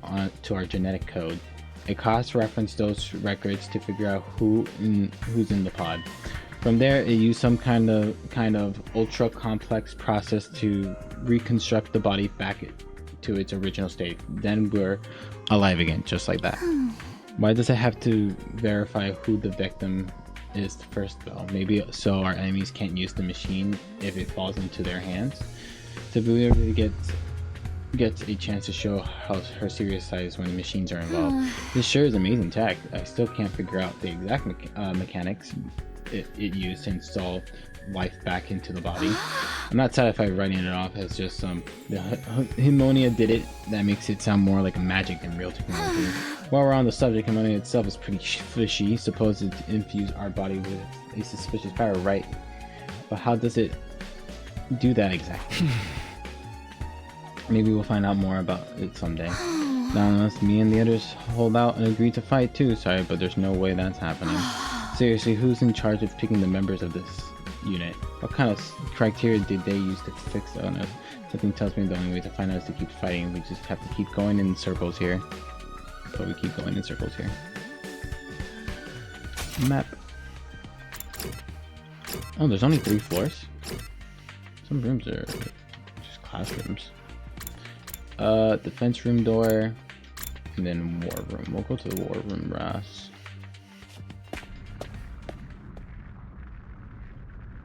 to our genetic code. It cross-referenced those records to figure out who's in the pod. From there, it used some kind of ultra complex process to reconstruct the body back to its original state. Then we're alive again, just like that. Why does it have to verify who the victim is first, though? Maybe so our enemies can't use the machine if it falls into their hands. So we really gets a chance to show her serious side is when machines are involved. This sure is amazing tech. I still can't figure out the exact mechanics it used to install life back into the body. I'm not satisfied writing it off as just the Himonia did it. That makes it sound more like a magic than real technology. While we're on the subject, Himonia itself is pretty fishy. Supposed to infuse our body with a suspicious power, right? But how does it do that exactly? Maybe we'll find out more about it someday. Not unless me and the others hold out and agree to fight too. Sorry, but there's no way that's happening. Seriously, who's in charge of picking the members of this unit? What kind of criteria did they use to fix it on us? Something tells me the only way to find out is to keep fighting. We just have to keep going in circles here. But we keep going in circles here. Map. Oh, there's only 3 floors? Some rooms are just classrooms. Defense room door. And then war room. We'll go to the war room, Ross.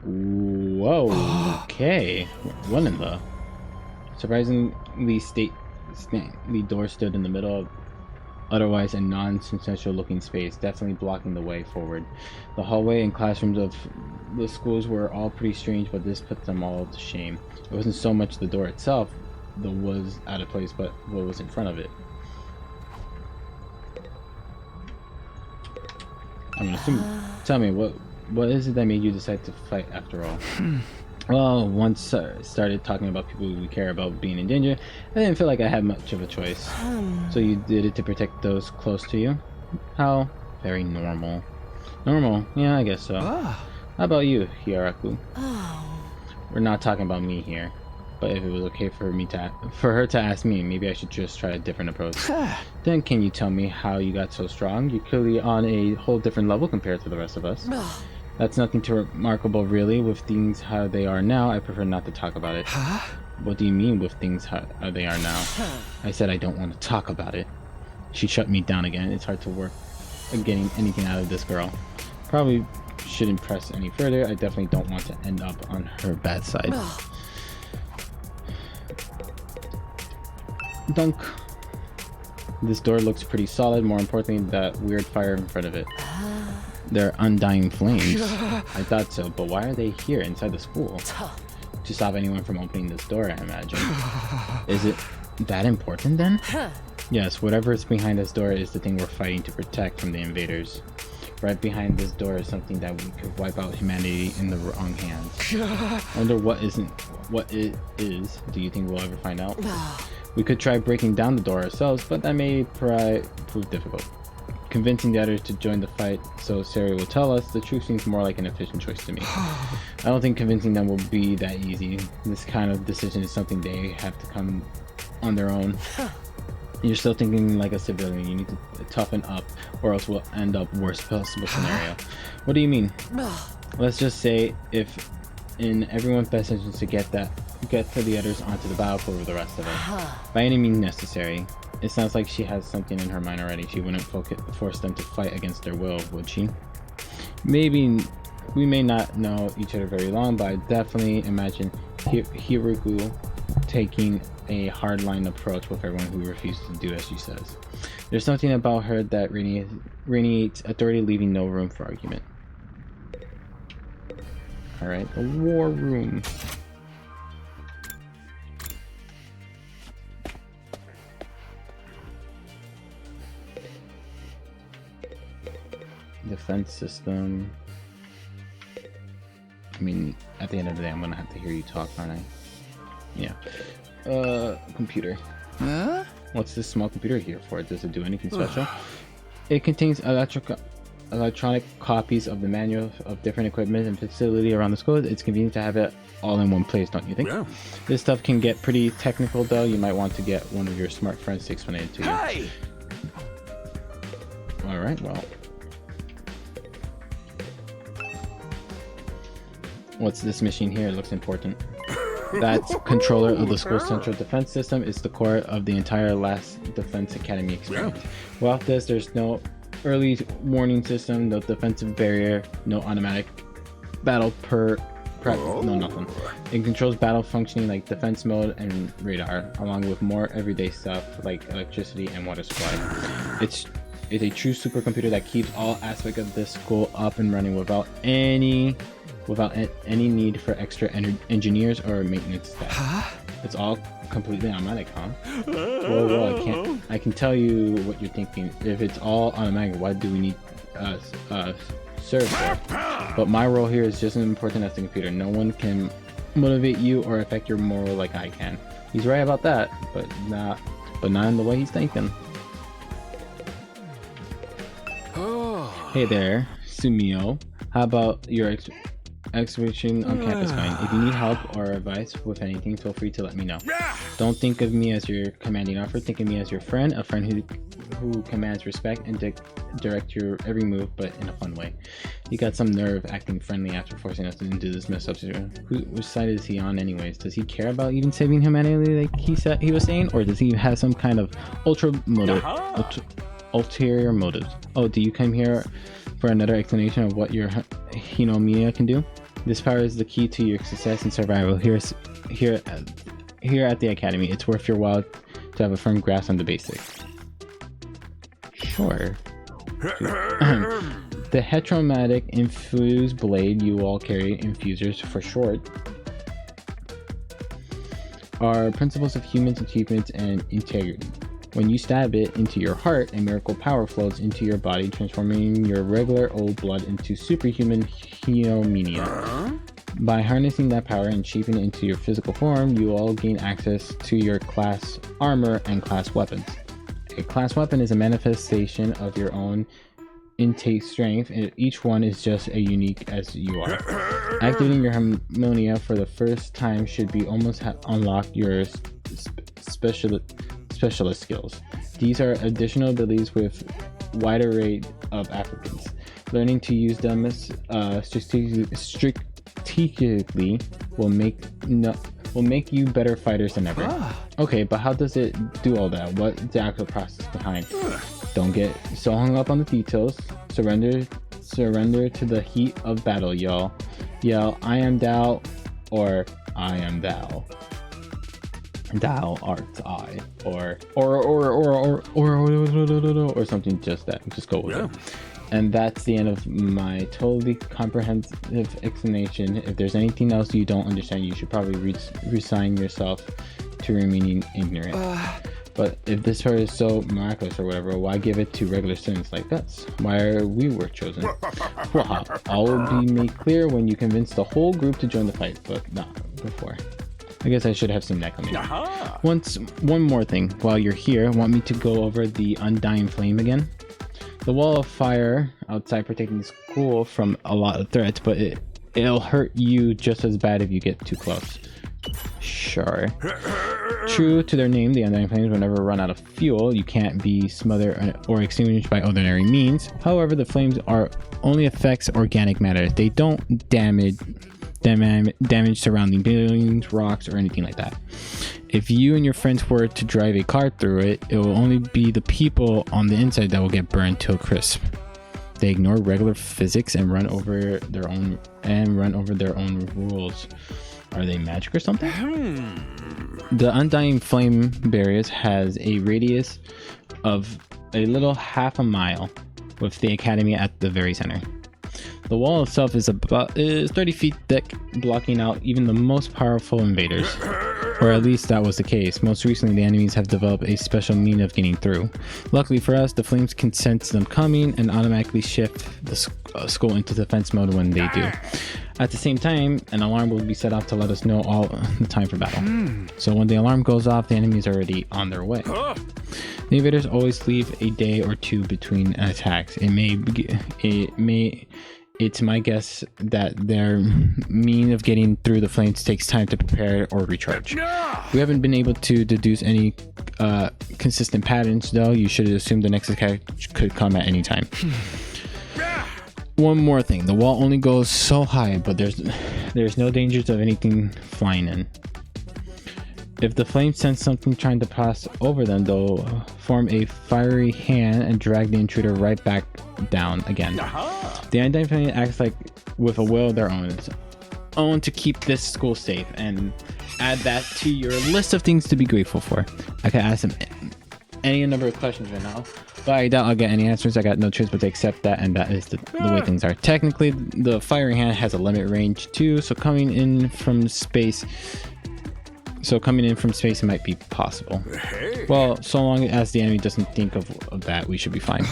Whoa, okay. What in the? Surprisingly, the door stood in the middle of otherwise a non-substantial looking space, definitely blocking the way forward. The hallway and classrooms of the schools were all pretty strange, but this put them all to shame. It wasn't so much the door itself that was out of place, but what was in front of it. I'm gonna assume. Tell me, what is it that made you decide to fight after all? Well, once I started talking about people we care about being in danger, I didn't feel like I had much of a choice. So you did it to protect those close to you? How? Very normal. Normal? Yeah, I guess so. How about you, Hiaraku? We're not talking about me here. But if it was okay for her to ask me, maybe I should just try a different approach. Then can you tell me how you got so strong? You're clearly on a whole different level compared to the rest of us. That's nothing too remarkable, really. With things how they are now, I prefer not to talk about it. What do you mean with things how they are now? I said I don't want to talk about it. She shut me down again. It's hard to work at getting anything out of this girl. Probably shouldn't press any further. I definitely don't want to end up on her bad side. Dunk. This door looks pretty solid. More importantly, that weird fire in front of it. They're undying flames. I thought so, but why are they here inside the school? To stop anyone from opening this door, I imagine. Is it that important then? Yes, whatever is behind this door is the thing we're fighting to protect from the invaders. Right behind this door is something that we could wipe out humanity in the wrong hands. I wonder what it is. Do you think we'll ever find out? We could try breaking down the door ourselves, but that may prove difficult. Convincing the others to join the fight so Sari will tell us the truth seems more like an efficient choice to me. I don't think convincing them will be that easy. This kind of decision is something they have to come on their own. You're still thinking like a civilian. You need to toughen up or else we'll end up worst possible scenario. What do you mean? Let's just say if in everyone's best interest to get to the others onto the battlefield with the rest of us. By any means necessary. It sounds like she has something in her mind already. She wouldn't force them to fight against their will, would she? Maybe we may not know each other very long, but I definitely imagine Hiaraku taking a hardline approach with everyone who refuses to do as she says. There's something about her that radiates authority, leaving no room for argument. Alright, the war room. Defense system. I mean, at the end of the day, I'm gonna have to hear you talk, aren't I? Yeah. Computer.
Huh?
What's this small computer here for? Does it do anything special? It contains electronic copies of the manual of different equipment and facility around the school. It's convenient to have it all in one place, don't you think?
Yeah.
This stuff can get pretty technical though. You might want to get one of your smart friends to explain it to you.
Hey!
Alright, well. What's this machine here? It looks important. That's controller of the school's central defense system. It's the core of the entire last Defense Academy experience. Without this, there's no early warning system, no defensive barrier, no automatic battle prep, no nothing. It controls battle functioning like defense mode and radar, along with more everyday stuff like electricity and water supply. It's a true supercomputer that keeps all aspects of this school up and running without any need for extra engineers or maintenance staff. It's all completely automatic, huh? Well, I can tell you what you're thinking. If it's all automatic, why do we need server? But my role here is just as important as the computer. No one can motivate you or affect your moral like I can. He's right about that, but not in the way he's thinking. Hey there, Sumio. How about your excavation on campus going? If you need help or advice with anything, feel free to let me know. Don't think of me as your commanding officer. Think of me as your friend, a friend who commands respect and direct your every move, but in a fun way. You got some nerve acting friendly after forcing us into this mess up. Which side is he on anyways? Does he care about even saving humanity like he was saying, or does he have some kind of ulterior motives? Oh, do you come here for another explanation of what your Hinomiya can do? This power is the key to your success and survival here at the Academy. It's worth your while to have a firm grasp on the basics. Sure. The heteromatic infused blade you all carry, infusers for short, are principles of human achievements and integrity. When you stab it into your heart, a miracle power flows into your body, transforming your regular old blood into superhuman Hinomiya. By harnessing that power and shaping it into your physical form, you all gain access to your class armor and class weapons. A class weapon is a manifestation of your own innate strength, and each one is just as unique as you are. Activating your Harmonia for the first time should be almost unlock your specialist skills. These are additional abilities with wide array of applicants. Learning to use them strategically will make you better fighters than ever. Okay, but how does it do all that? What's the actual process behind? Don't get so hung up on the details. Surrender to the heat of battle, y'all. Yell, I am Tao, or I am thou. Thou art I, or something just that. Just go with it. And that's the end of my totally comprehensive explanation. If there's anything else you don't understand, you should probably resign yourself to remaining ignorant. But if this part is so miraculous or whatever, why give it to regular students like us? Why are we were chosen? All will be made clear when you convince the whole group to join the fight, but not before. I guess I should have seen that coming. One more thing. While you're here, want me to go over the Undying Flame again? The wall of fire outside protecting the school from a lot of threats, but it'll hurt you just as bad if you get too close. Sure. True to their name, the Undying Flames will never run out of fuel. You can't be smothered or extinguished by ordinary means. However, the flames only affects organic matter. They don't damage surrounding buildings, rocks, or anything like that. If you and your friends were to drive a car through it, it will only be the people on the inside that will get burned to a crisp. They ignore regular physics and run over their own rules. Are they magic or something? The Undying Flame barriers has a radius of a little half a mile, with the Academy at the very center. The wall itself is 30 feet thick, blocking out even the most powerful invaders. Or at least that was the case. Most recently, the enemies have developed a special means of getting through. Luckily for us, the flames can sense them coming and automatically shift the school into defense mode when they do. At the same time, an alarm will be set off to let us know all the time for battle. So when the alarm goes off, the enemies are already on their way. The invaders always leave a day or two between attacks. It's my guess that their mean of getting through the flames takes time to prepare or recharge. We haven't been able to deduce any consistent patterns, though. You should assume the next attack could come at any time. One more thing, the wall only goes so high, but there's no dangers of anything flying in. If the flames sense something trying to pass over them, they'll form a fiery hand and drag the intruder right back down again. The Undying Family acts like with a will of their own to keep this school safe, and add that to your list of things to be grateful for. I could ask them any number of questions right now, but I doubt I'll get any answers. I got no choice but to accept that, and that is the way things are. Technically, the fiery hand has a limit range too, so coming in from space it might be possible. Well, so long as the enemy doesn't think of that, we should be fine.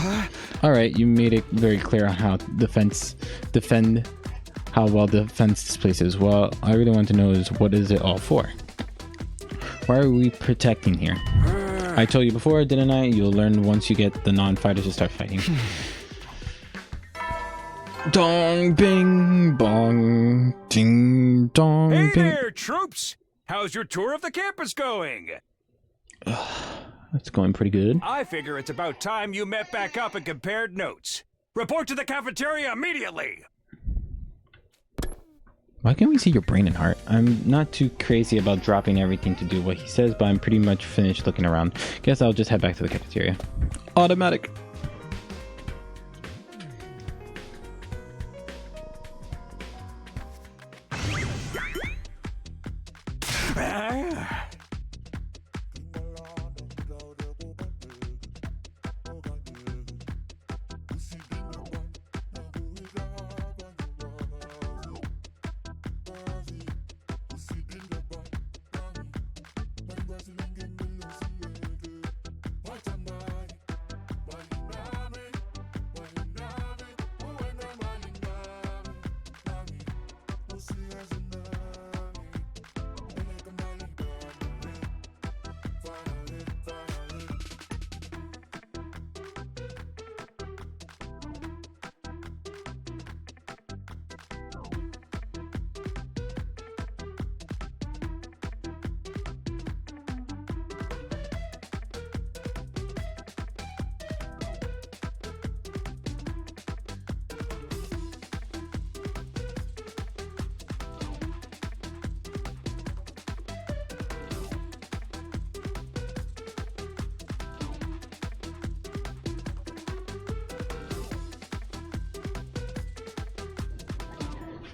Alright, you made it very clear on how how well defense this place is. Well, I really want to know is what is it all for? Why are we protecting here? I told you before, didn't I? You'll learn once you get the non-fighters to start fighting. Dong, bing, bong, ding, dong,
Hey
bing.
there, troops! How's your tour of the campus going?
It's going pretty good.
I figure it's about time you met back up and compared notes. Report to the cafeteria immediately!
Why can't we see your brain and heart? I'm not too crazy about dropping everything to do what he says, but I'm pretty much finished looking around. Guess I'll just head back to the cafeteria. Automatic.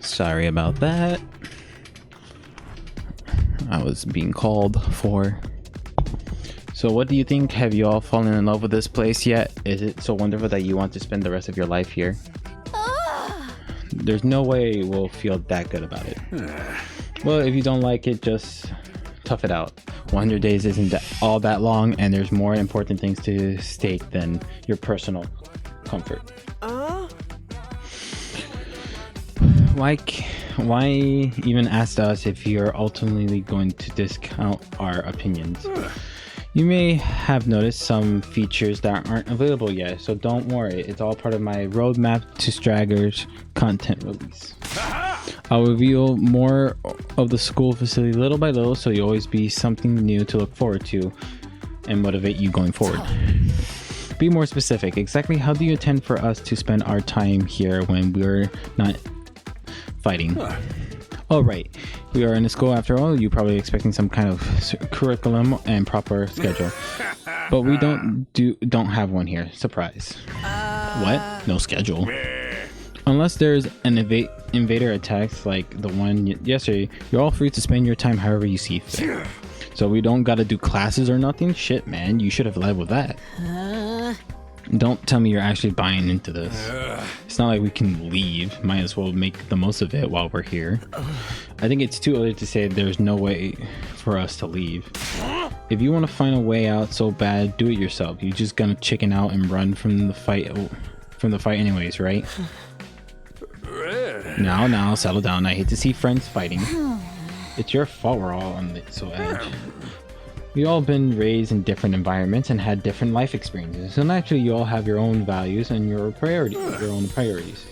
Sorry about that. I was being called for. So what do you think? Have you all fallen in love with this place yet? Is it so wonderful that you want to spend the rest of your life here? There's no way we'll feel that good about it. Well, if you don't like it, just tough it out. 100 days isn't all that long, and there's more important things to stake than your personal comfort. Why even ask us if you're ultimately going to discount our opinions? You may have noticed some features that aren't available yet, so don't worry. It's all part of my roadmap to Stragger's content release. I'll reveal more of the school facility little by little, so you always be something new to look forward to and motivate you going forward. Be more specific. Exactly how do you intend for us to spend our time here when we're not fighting? Oh, right. We are in a school after all. You're probably expecting some kind of curriculum and proper schedule, but we don't have one here. Surprise. What? No schedule. Unless there's an invader attacks like the one yesterday, you're all free to spend your time however you see fit. So we don't gotta do classes or nothing? Shit, man, you should have led with that. Don't tell me you're actually buying into this. It's not like we can leave. Might as well make the most of it while we're here. I think it's too early to say there's no way for us to leave. If you want to find a way out so bad, do it yourself. You're just gonna chicken out and run from the fight anyways, right? Now, settle down. I hate to see friends fighting. It's your fault we're all on the edge. We all been raised in different environments and had different life experiences, so naturally you all have your own values and your own priorities.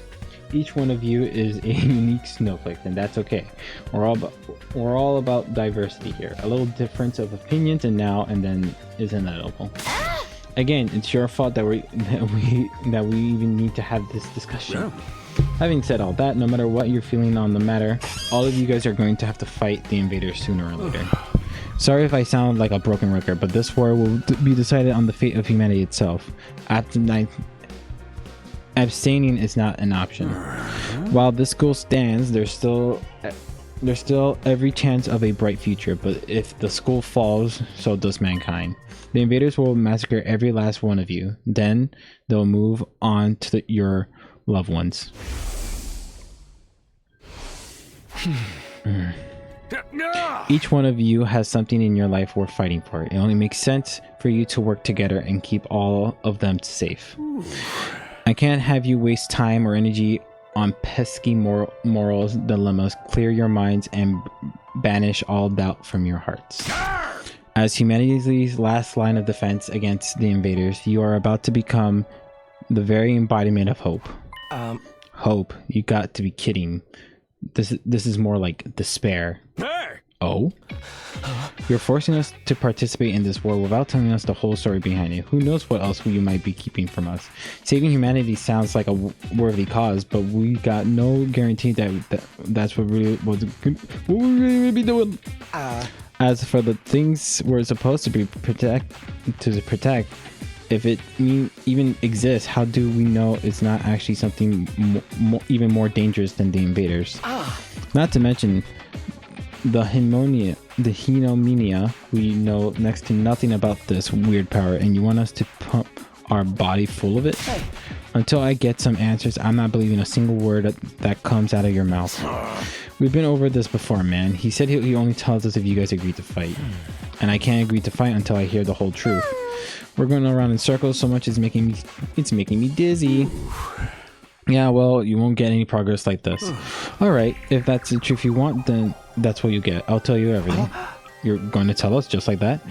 Each one of you is a unique snowflake, and that's okay. We're all about diversity here. A little difference of opinions and now and then is inevitable. Again, it's your fault that we even need to have this discussion. Having said all that, no matter what you're feeling on the matter, all of you guys are going to have to fight the invaders sooner or later. Sorry if I sound like a broken record, but this war will be decided on the fate of humanity itself. Abstaining is not an option. While this goal stands, there's still every chance of a bright future, but if the school falls, so does mankind. The invaders will massacre every last one of you. Then they'll move on to your loved ones. Each one of you has something in your life worth fighting for. It only makes sense for you to work together and keep all of them safe. I can't have you waste time or energy on pesky morals dilemmas. Clear your minds and banish all doubt from your hearts. As humanity's last line of defense against the invaders, you are about to become the very embodiment of hope. Hope? You got to be kidding. This is more like despair. Oh? You're forcing us to participate in this war without telling us the whole story behind it. Who knows what else you might be keeping from us? Saving humanity sounds like a worthy cause, but we got no guarantee that's what we really be doing. As for the things we're supposed to protect, if it even exists, how do we know it's not actually something even more dangerous than the invaders? Not to mention the Hinomenia. We know next to nothing about this weird power, and you want us to pump our body full of it? Until I get some answers, I'm not believing a single word that comes out of your mouth. We've been over this before, man. He said he only tells us if you guys agree to fight. And I can't agree to fight until I hear the whole truth. We're going around in circles so much it's making me dizzy. Yeah, well, you won't get any progress like this. Alright, if that's the truth you want, then that's what you get. I'll tell you everything. You're going to tell us just like that?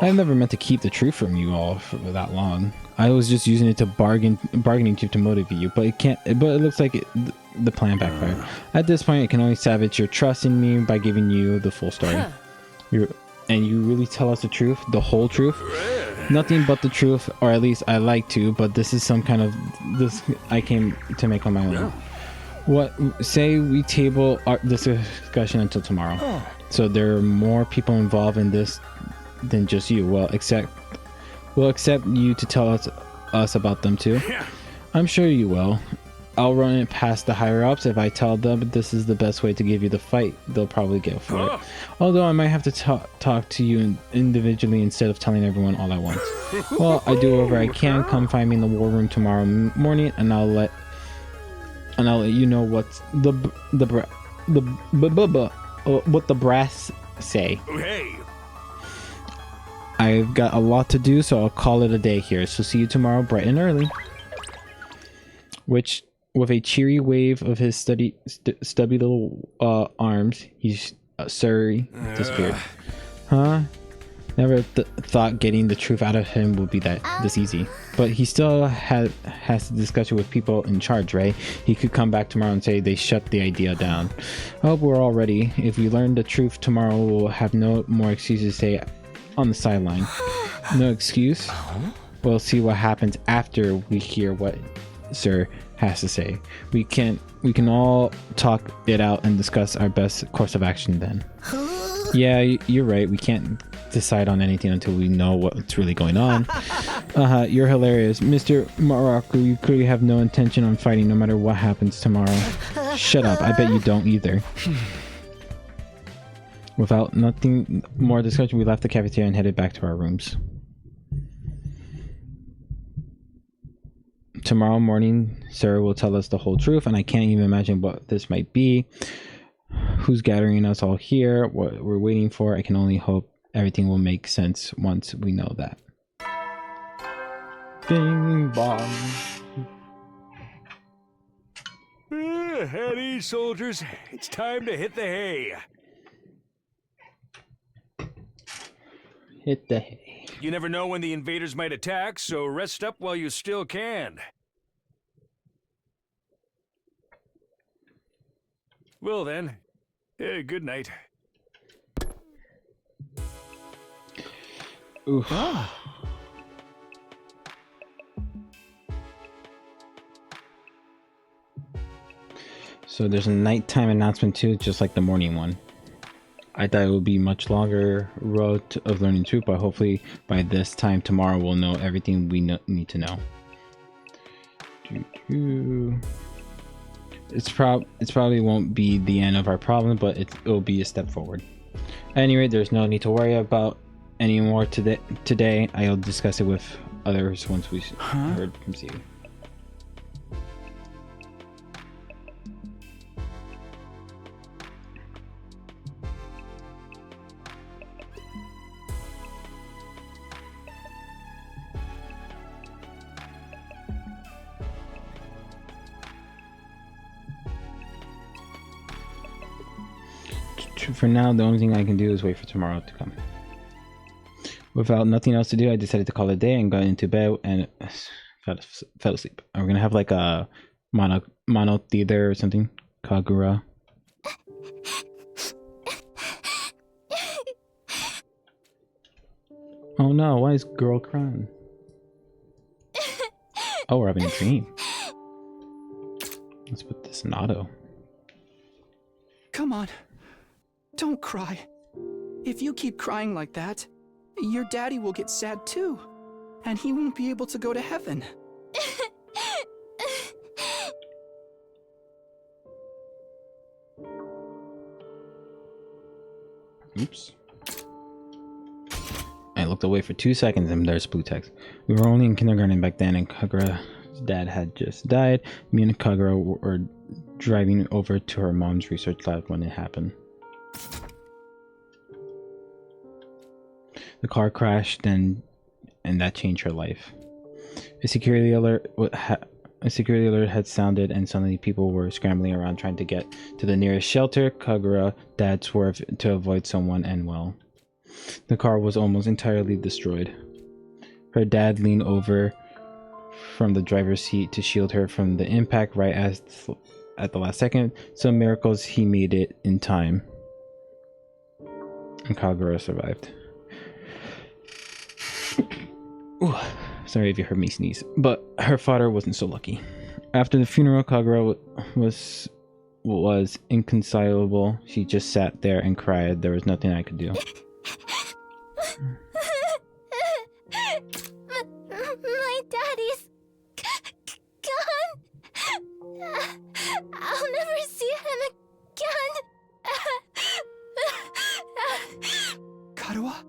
I've never meant to keep the truth from you all for that long. I was just using it to bargaining chip to motivate you, but it looks like the plan backfired. At this point, it can only salvage your trust in me by giving you the full story. And you really tell us the truth? The whole truth? Nothing but the truth, or at least I like to, but this is some kind of this I came to make on my own. What say we table this discussion until tomorrow? So there are more people involved in this than just you. We'll accept you to tell us about them too. I'm sure you will. I'll run it past the higher ups. If I tell them this is the best way to give you the fight, they'll probably go for it. Although I might have to talk to you individually instead of telling everyone all at once. Well, I do whatever I can. Come find me in the war room tomorrow morning, and I'll let you know what's what the brass say.
Hey.
I've got a lot to do, so I'll call it a day here. So see you tomorrow bright and early. Which, with a cheery wave of his stubby little arms, he's disappeared. Huh? Never thought getting the truth out of him would be this easy. But he still has the discussion with people in charge, right? He could come back tomorrow and say they shut the idea down. I hope we're all ready. If we learn the truth tomorrow, we'll have no more excuses to say on the sideline. No excuse? We'll see what happens after we hear what Sir has to say. We can all talk it out and discuss our best course of action then. Yeah, you're right. We can't decide on anything until we know what's really going on. You're hilarious. Mr. Maraku, you clearly have no intention on fighting no matter what happens tomorrow. Shut up. I bet you don't either. Without nothing more discussion, we left the cafeteria and headed back to our rooms. Tomorrow morning, Sarah will tell us the whole truth, and I can't even imagine what this might be. Who's gathering us all here? What we're waiting for? I can only hope everything will make sense once we know that. Bing bong.
Howdy, soldiers. It's time to hit the hay.
Hit the hay.
You never know when the invaders might attack, so rest up while you still can. Well then, good night.
Oof. So there's a nighttime announcement too, just like the morning one. I thought it would be much longer road of learning truth, but hopefully by this time tomorrow we'll know everything we need to know. It's probably won't be the end of our problem, but it'll be a step forward. At any rate, there's no need to worry about any more today. I'll discuss it with others once we heard from Steve. For now, the only thing I can do is wait for tomorrow to come. Without nothing else to do, I decided to call it a day and got into bed and fell asleep. We're gonna have like a mono theater or something. Kagura. Oh no, why is girl crying? Oh, we're having a dream. Let's put this in auto.
Come on. Don't cry. If you keep crying like that, your daddy will get sad too. And he won't be able to go to heaven.
Oops. I looked away for 2 seconds and there's blue text. We were only in kindergarten back then and Kagura's dad had just died. Me and Kagura were driving over to her mom's research lab when it happened. The car crashed and that changed her life. A security alert had sounded and suddenly people were scrambling around trying to get to the nearest shelter. Kagura dad swerved to avoid someone and well, the car was almost entirely destroyed. Her dad leaned over from the driver's seat to shield her from the impact right at the last second. Some miracles he made it in time. And Kagura survived. Ooh, sorry if you heard me sneeze, but her father wasn't so lucky. After the funeral, Kagura was inconsolable. She just sat there and cried. There was nothing I could do.
My daddy's gone. I'll never see him again.
Karuha?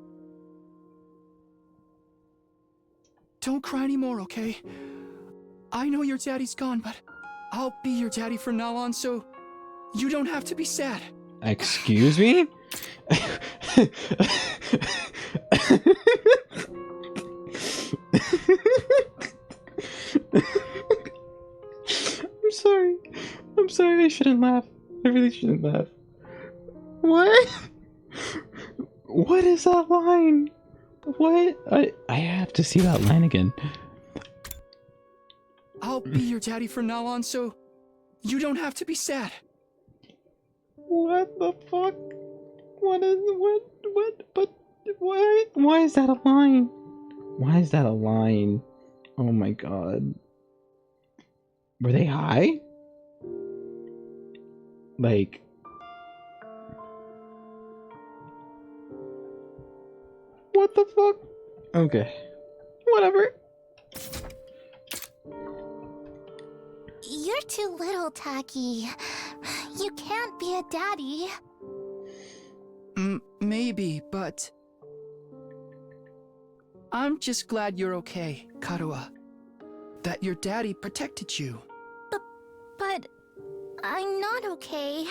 Don't cry anymore, okay? I know your daddy's gone, but I'll be your daddy from now on, so you don't have to be sad.
Excuse me? I'm sorry, I shouldn't laugh. I really shouldn't laugh. What? What is that line? What? I have to see that line again.
I'll be your daddy from now on, so you don't have to be sad.
What the fuck? Why is that a line? Why is that a line? Oh my god. Were they high? Like... What the fuck? Okay. Whatever.
You're too little, Taki. You can't be a daddy.
Maybe, but... I'm just glad you're okay, Karuha. that your daddy protected you.
But I'm not okay.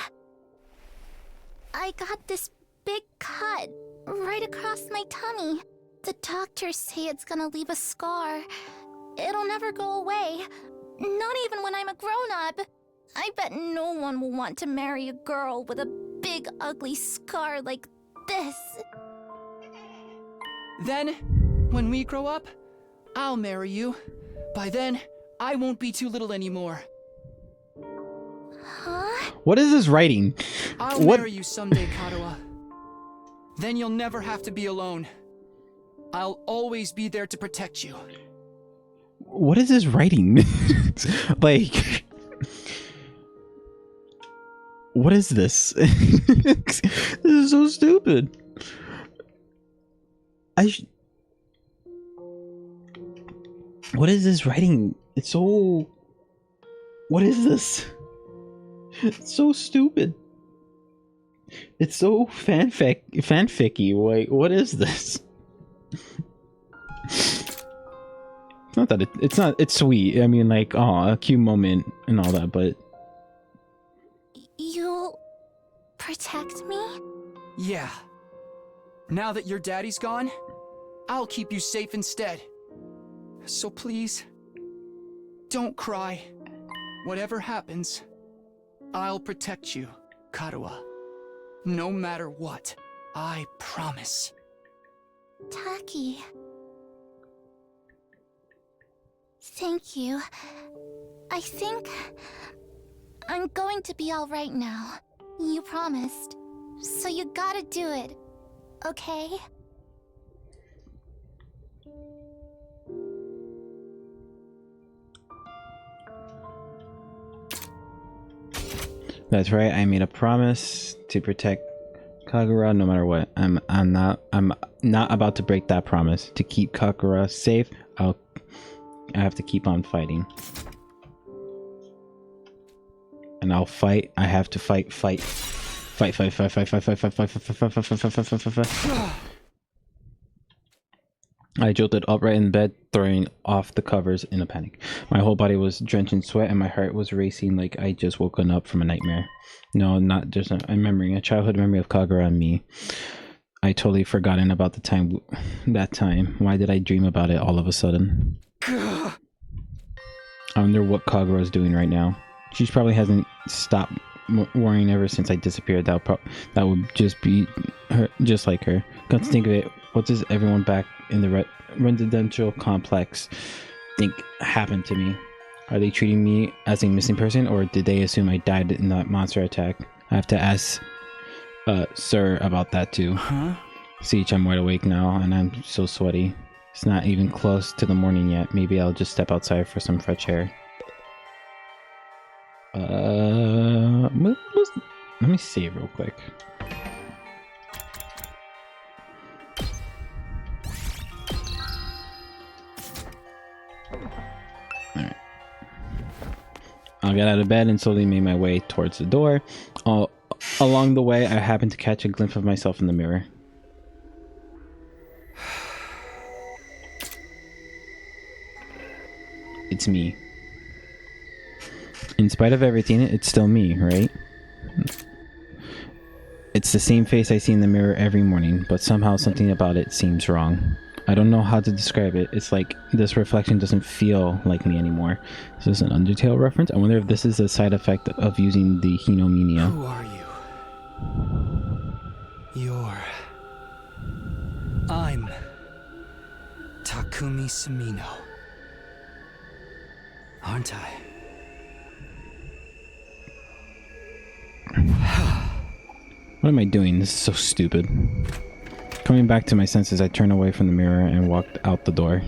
I got this big cut right across my tummy. The doctors say it's gonna leave a scar. It'll never go away. Not even when I'm a grown-up. I bet no one will want to marry a girl with a big ugly scar like this.
Then, when we grow up, I'll marry you. By then, I won't be too little anymore.
Huh?
What is this writing?
I'll marry you someday, Kadoa. Then you'll never have to be alone. I'll always be there to protect you.
What is this writing? Like, what is this? This is so stupid. What is this writing? It's so... What is this? It's so stupid. It's so fanficky. Like, what is this? It's not that it's not. It's sweet. I mean, like, oh, a cute moment and all that, but
You'll protect me?
Yeah. Now that your daddy's gone, I'll keep you safe instead. So please, don't cry. Whatever happens, I'll protect you, Kadoa. No matter what, I promise.
Taki. Thank you. I think I'm going to be all right now. You promised. So you gotta do it, okay?
that's right. I made a promise to protect Kagura no matter what. I'm not about to break that promise. To keep Kagura safe, I have to keep on fighting. And I'll fight. I have to fight. I jolted upright in bed, throwing off the covers in a panic. My whole body was drenched in sweat and my heart was racing like I just woken up from a nightmare. No, not just a memory, a childhood memory of Kagura and me. I totally forgotten about that time. Why did I dream about it all of a sudden? I wonder what Kagura's doing right now. She probably hasn't stopped worrying ever since I disappeared. That would just be her, just like her. Come to think of it, what does everyone back in the residential complex think happened to me? Are they treating me as a missing person, or did they assume I died in that monster attack? I have to ask Sir about that too.
Huh?
See, I'm wide awake now and I'm so sweaty. It's not even close to the morning yet. Maybe I'll just step outside for some fresh air. Let me save real quick. Alright. I'll get out of bed and slowly made my way towards the door. Along the way, I happened to catch a glimpse of myself in the mirror. It's me. In spite of everything, it's still me, right? It's the same face I see in the mirror every morning, but somehow something about it seems wrong. I don't know how to describe it. It's like this reflection doesn't feel like me anymore. Is this an Undertale reference? I wonder if this is a side effect of using the Hinomiya.
Who are you? I'm Takumi Sumino. Aren't I?
What am I doing? This is so stupid. Coming back to my senses, I turned away from the mirror and walked out the door.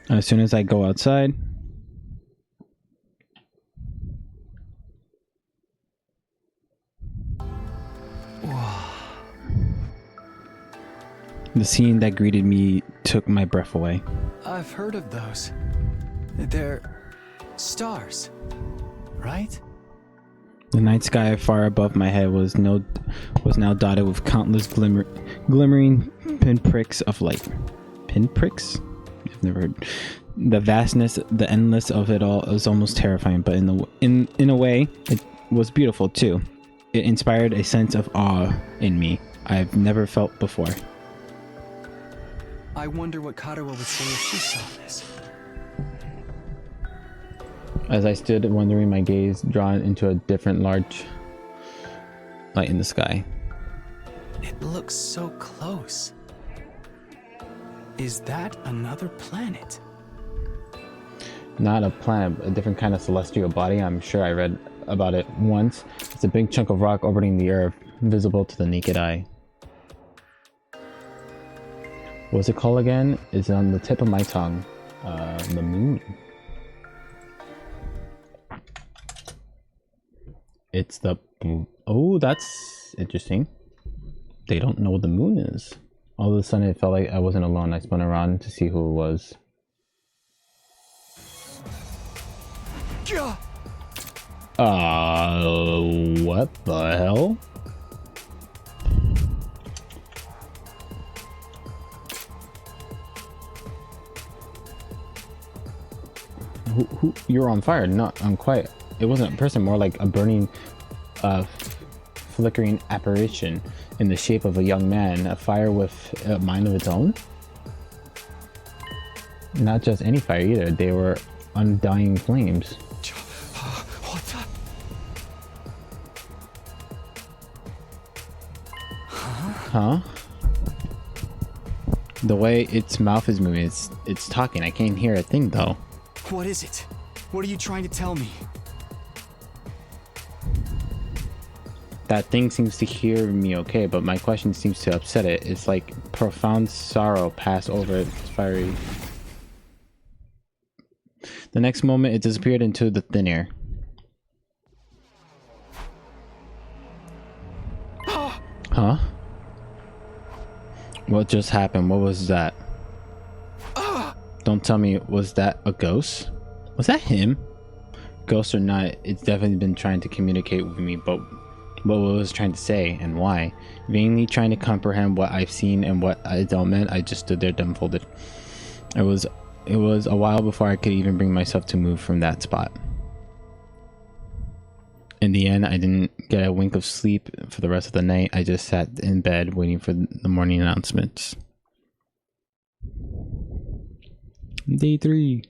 As soon as I go outside, the scene that greeted me took my breath away.
I've heard of those. They're stars, right?
The night sky far above my head was now dotted with countless glimmering pinpricks of light. Pinpricks? I've never heard. The vastness, the endless of it all is almost terrifying, but in a way, it was beautiful too. It inspired a sense of awe in me I've never felt before.
I wonder what Karawa would say if she saw this.
As I stood wondering, my gaze drawn into a different large light in the sky.
It looks so close. Is that another planet?
Not a planet, a different kind of celestial body. I'm sure I read about it once. It's a big chunk of rock orbiting the Earth, visible to the naked eye. What's it called again? It's on the tip of my tongue. The moon. It's the... Oh, that's interesting. They don't know what the moon is. All of a sudden it felt like I wasn't alone. I spun around to see who it was. What the hell? Who? You're on fire, not unquiet. It wasn't a person, more like a burning, flickering apparition in the shape of a young man, a fire with a mind of its own. Not just any fire either, they were undying flames. Huh? The way its mouth is moving, it's talking. I can't hear a thing though.
What is it? What are you trying to tell me?
That thing seems to hear me okay, but my question seems to upset it. It's like profound sorrow passed over its fiery. The next moment, it disappeared into the thin air. Huh? What just happened? What was that? Don't tell me, was that a ghost? Was that him? Ghost or not, it's definitely been trying to communicate with me, but what it was trying to say and why. Vainly trying to comprehend what I've seen and what I don't meant, I just stood there dumbfolded. It was a while before I could even bring myself to move from that spot. In the end, I didn't get a wink of sleep for the rest of the night. I just sat in bed waiting for the morning announcements. Day 3.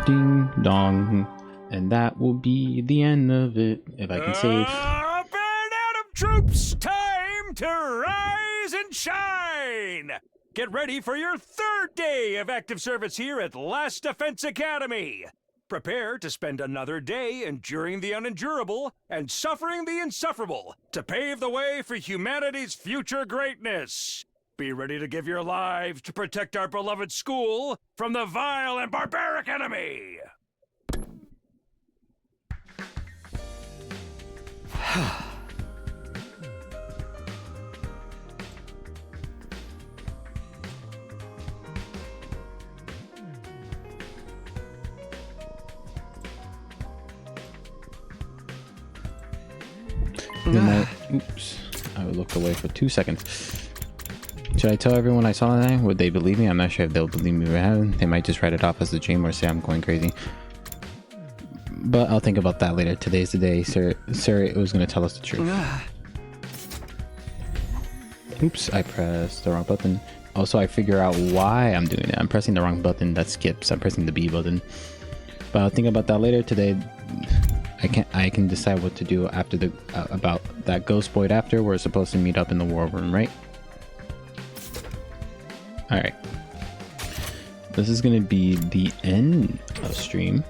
Ding dong. And that will be the end of it, if I can save.
Up and Adam troops, time to rise and shine! Get ready for your 3rd day of active service here at Last Defense Academy. Prepare to spend another day enduring the unendurable and suffering the insufferable to pave the way for humanity's future greatness. Be ready to give your lives to protect our beloved school from the vile and barbaric enemy.
Oops. I looked away for 2 seconds. Should I tell everyone I saw that? Would they believe me? I'm not sure if they'll believe me. They might just write it off as a dream or say I'm going crazy. But I'll think about that later. Today's the day. Sir was going to tell us the truth. Oops, I pressed the wrong button. Also, I figure out why I'm doing it. I'm pressing the wrong button. That skips. I'm pressing the B button. But I'll think about that later. Today, I can decide what to do after the about that ghost void after. We're supposed to meet up in the war room, right? Alright. This is going to be the end of stream.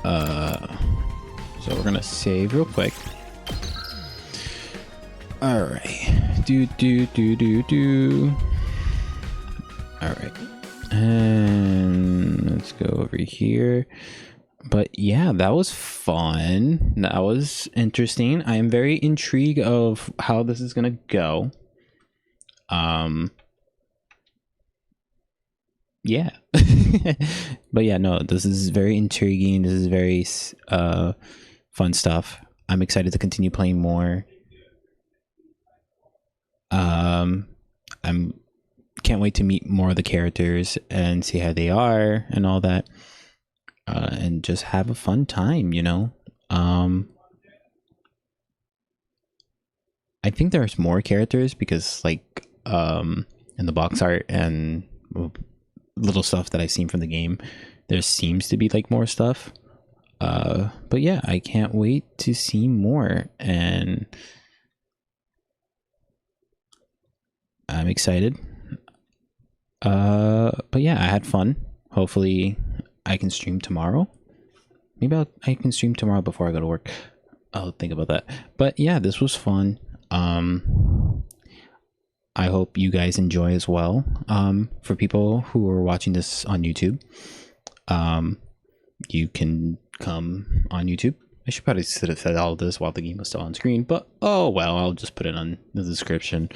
So we're going to save real quick. Alright. Alright. And let's go over here. But yeah, that was fun. That was interesting. I am very intrigued of how this is going to go. Yeah. But yeah, no, this is very intriguing. This is very fun stuff. I'm excited to continue playing more. can't wait to meet more of the characters and see how they are and all that, and just have a fun time, you know. I think there's more characters because like in the box art and little stuff that I've seen from the game, there seems to be like more stuff. But yeah, I can't wait to see more, and I'm excited. But yeah, I had fun. Hopefully I can stream tomorrow. Maybe I can stream tomorrow before I go to work. I'll think about that. But yeah, this was fun. I hope you guys enjoy as well. For people who are watching this on YouTube, you can come on YouTube. I should probably have said all of this while the game was still on screen, but oh well, I'll just put it on the description.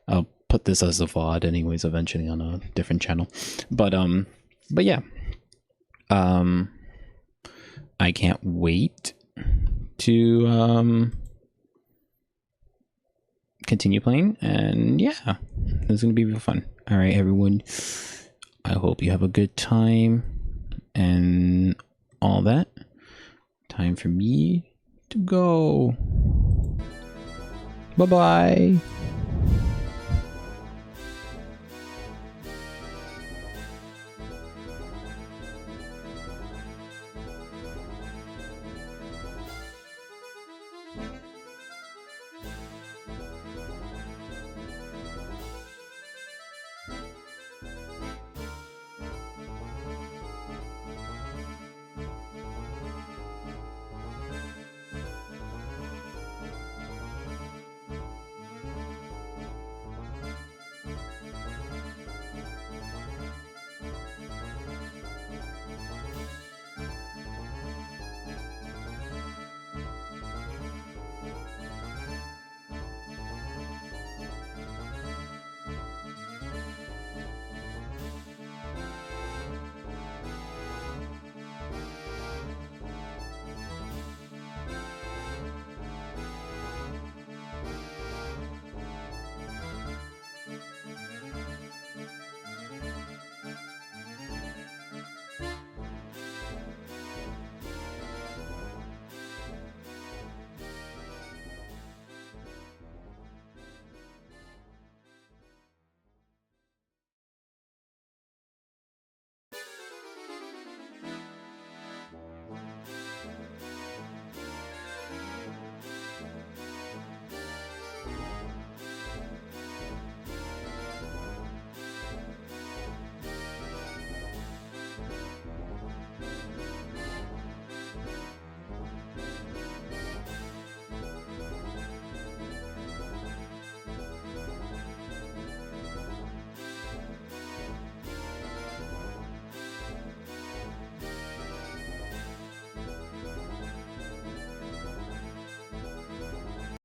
I'll put this as a VOD anyways eventually on a different channel. But yeah. I can't wait to continue playing, and yeah, it's gonna be real fun. All right, everyone, I hope you have a good time and all that. Time for me to go. Bye bye.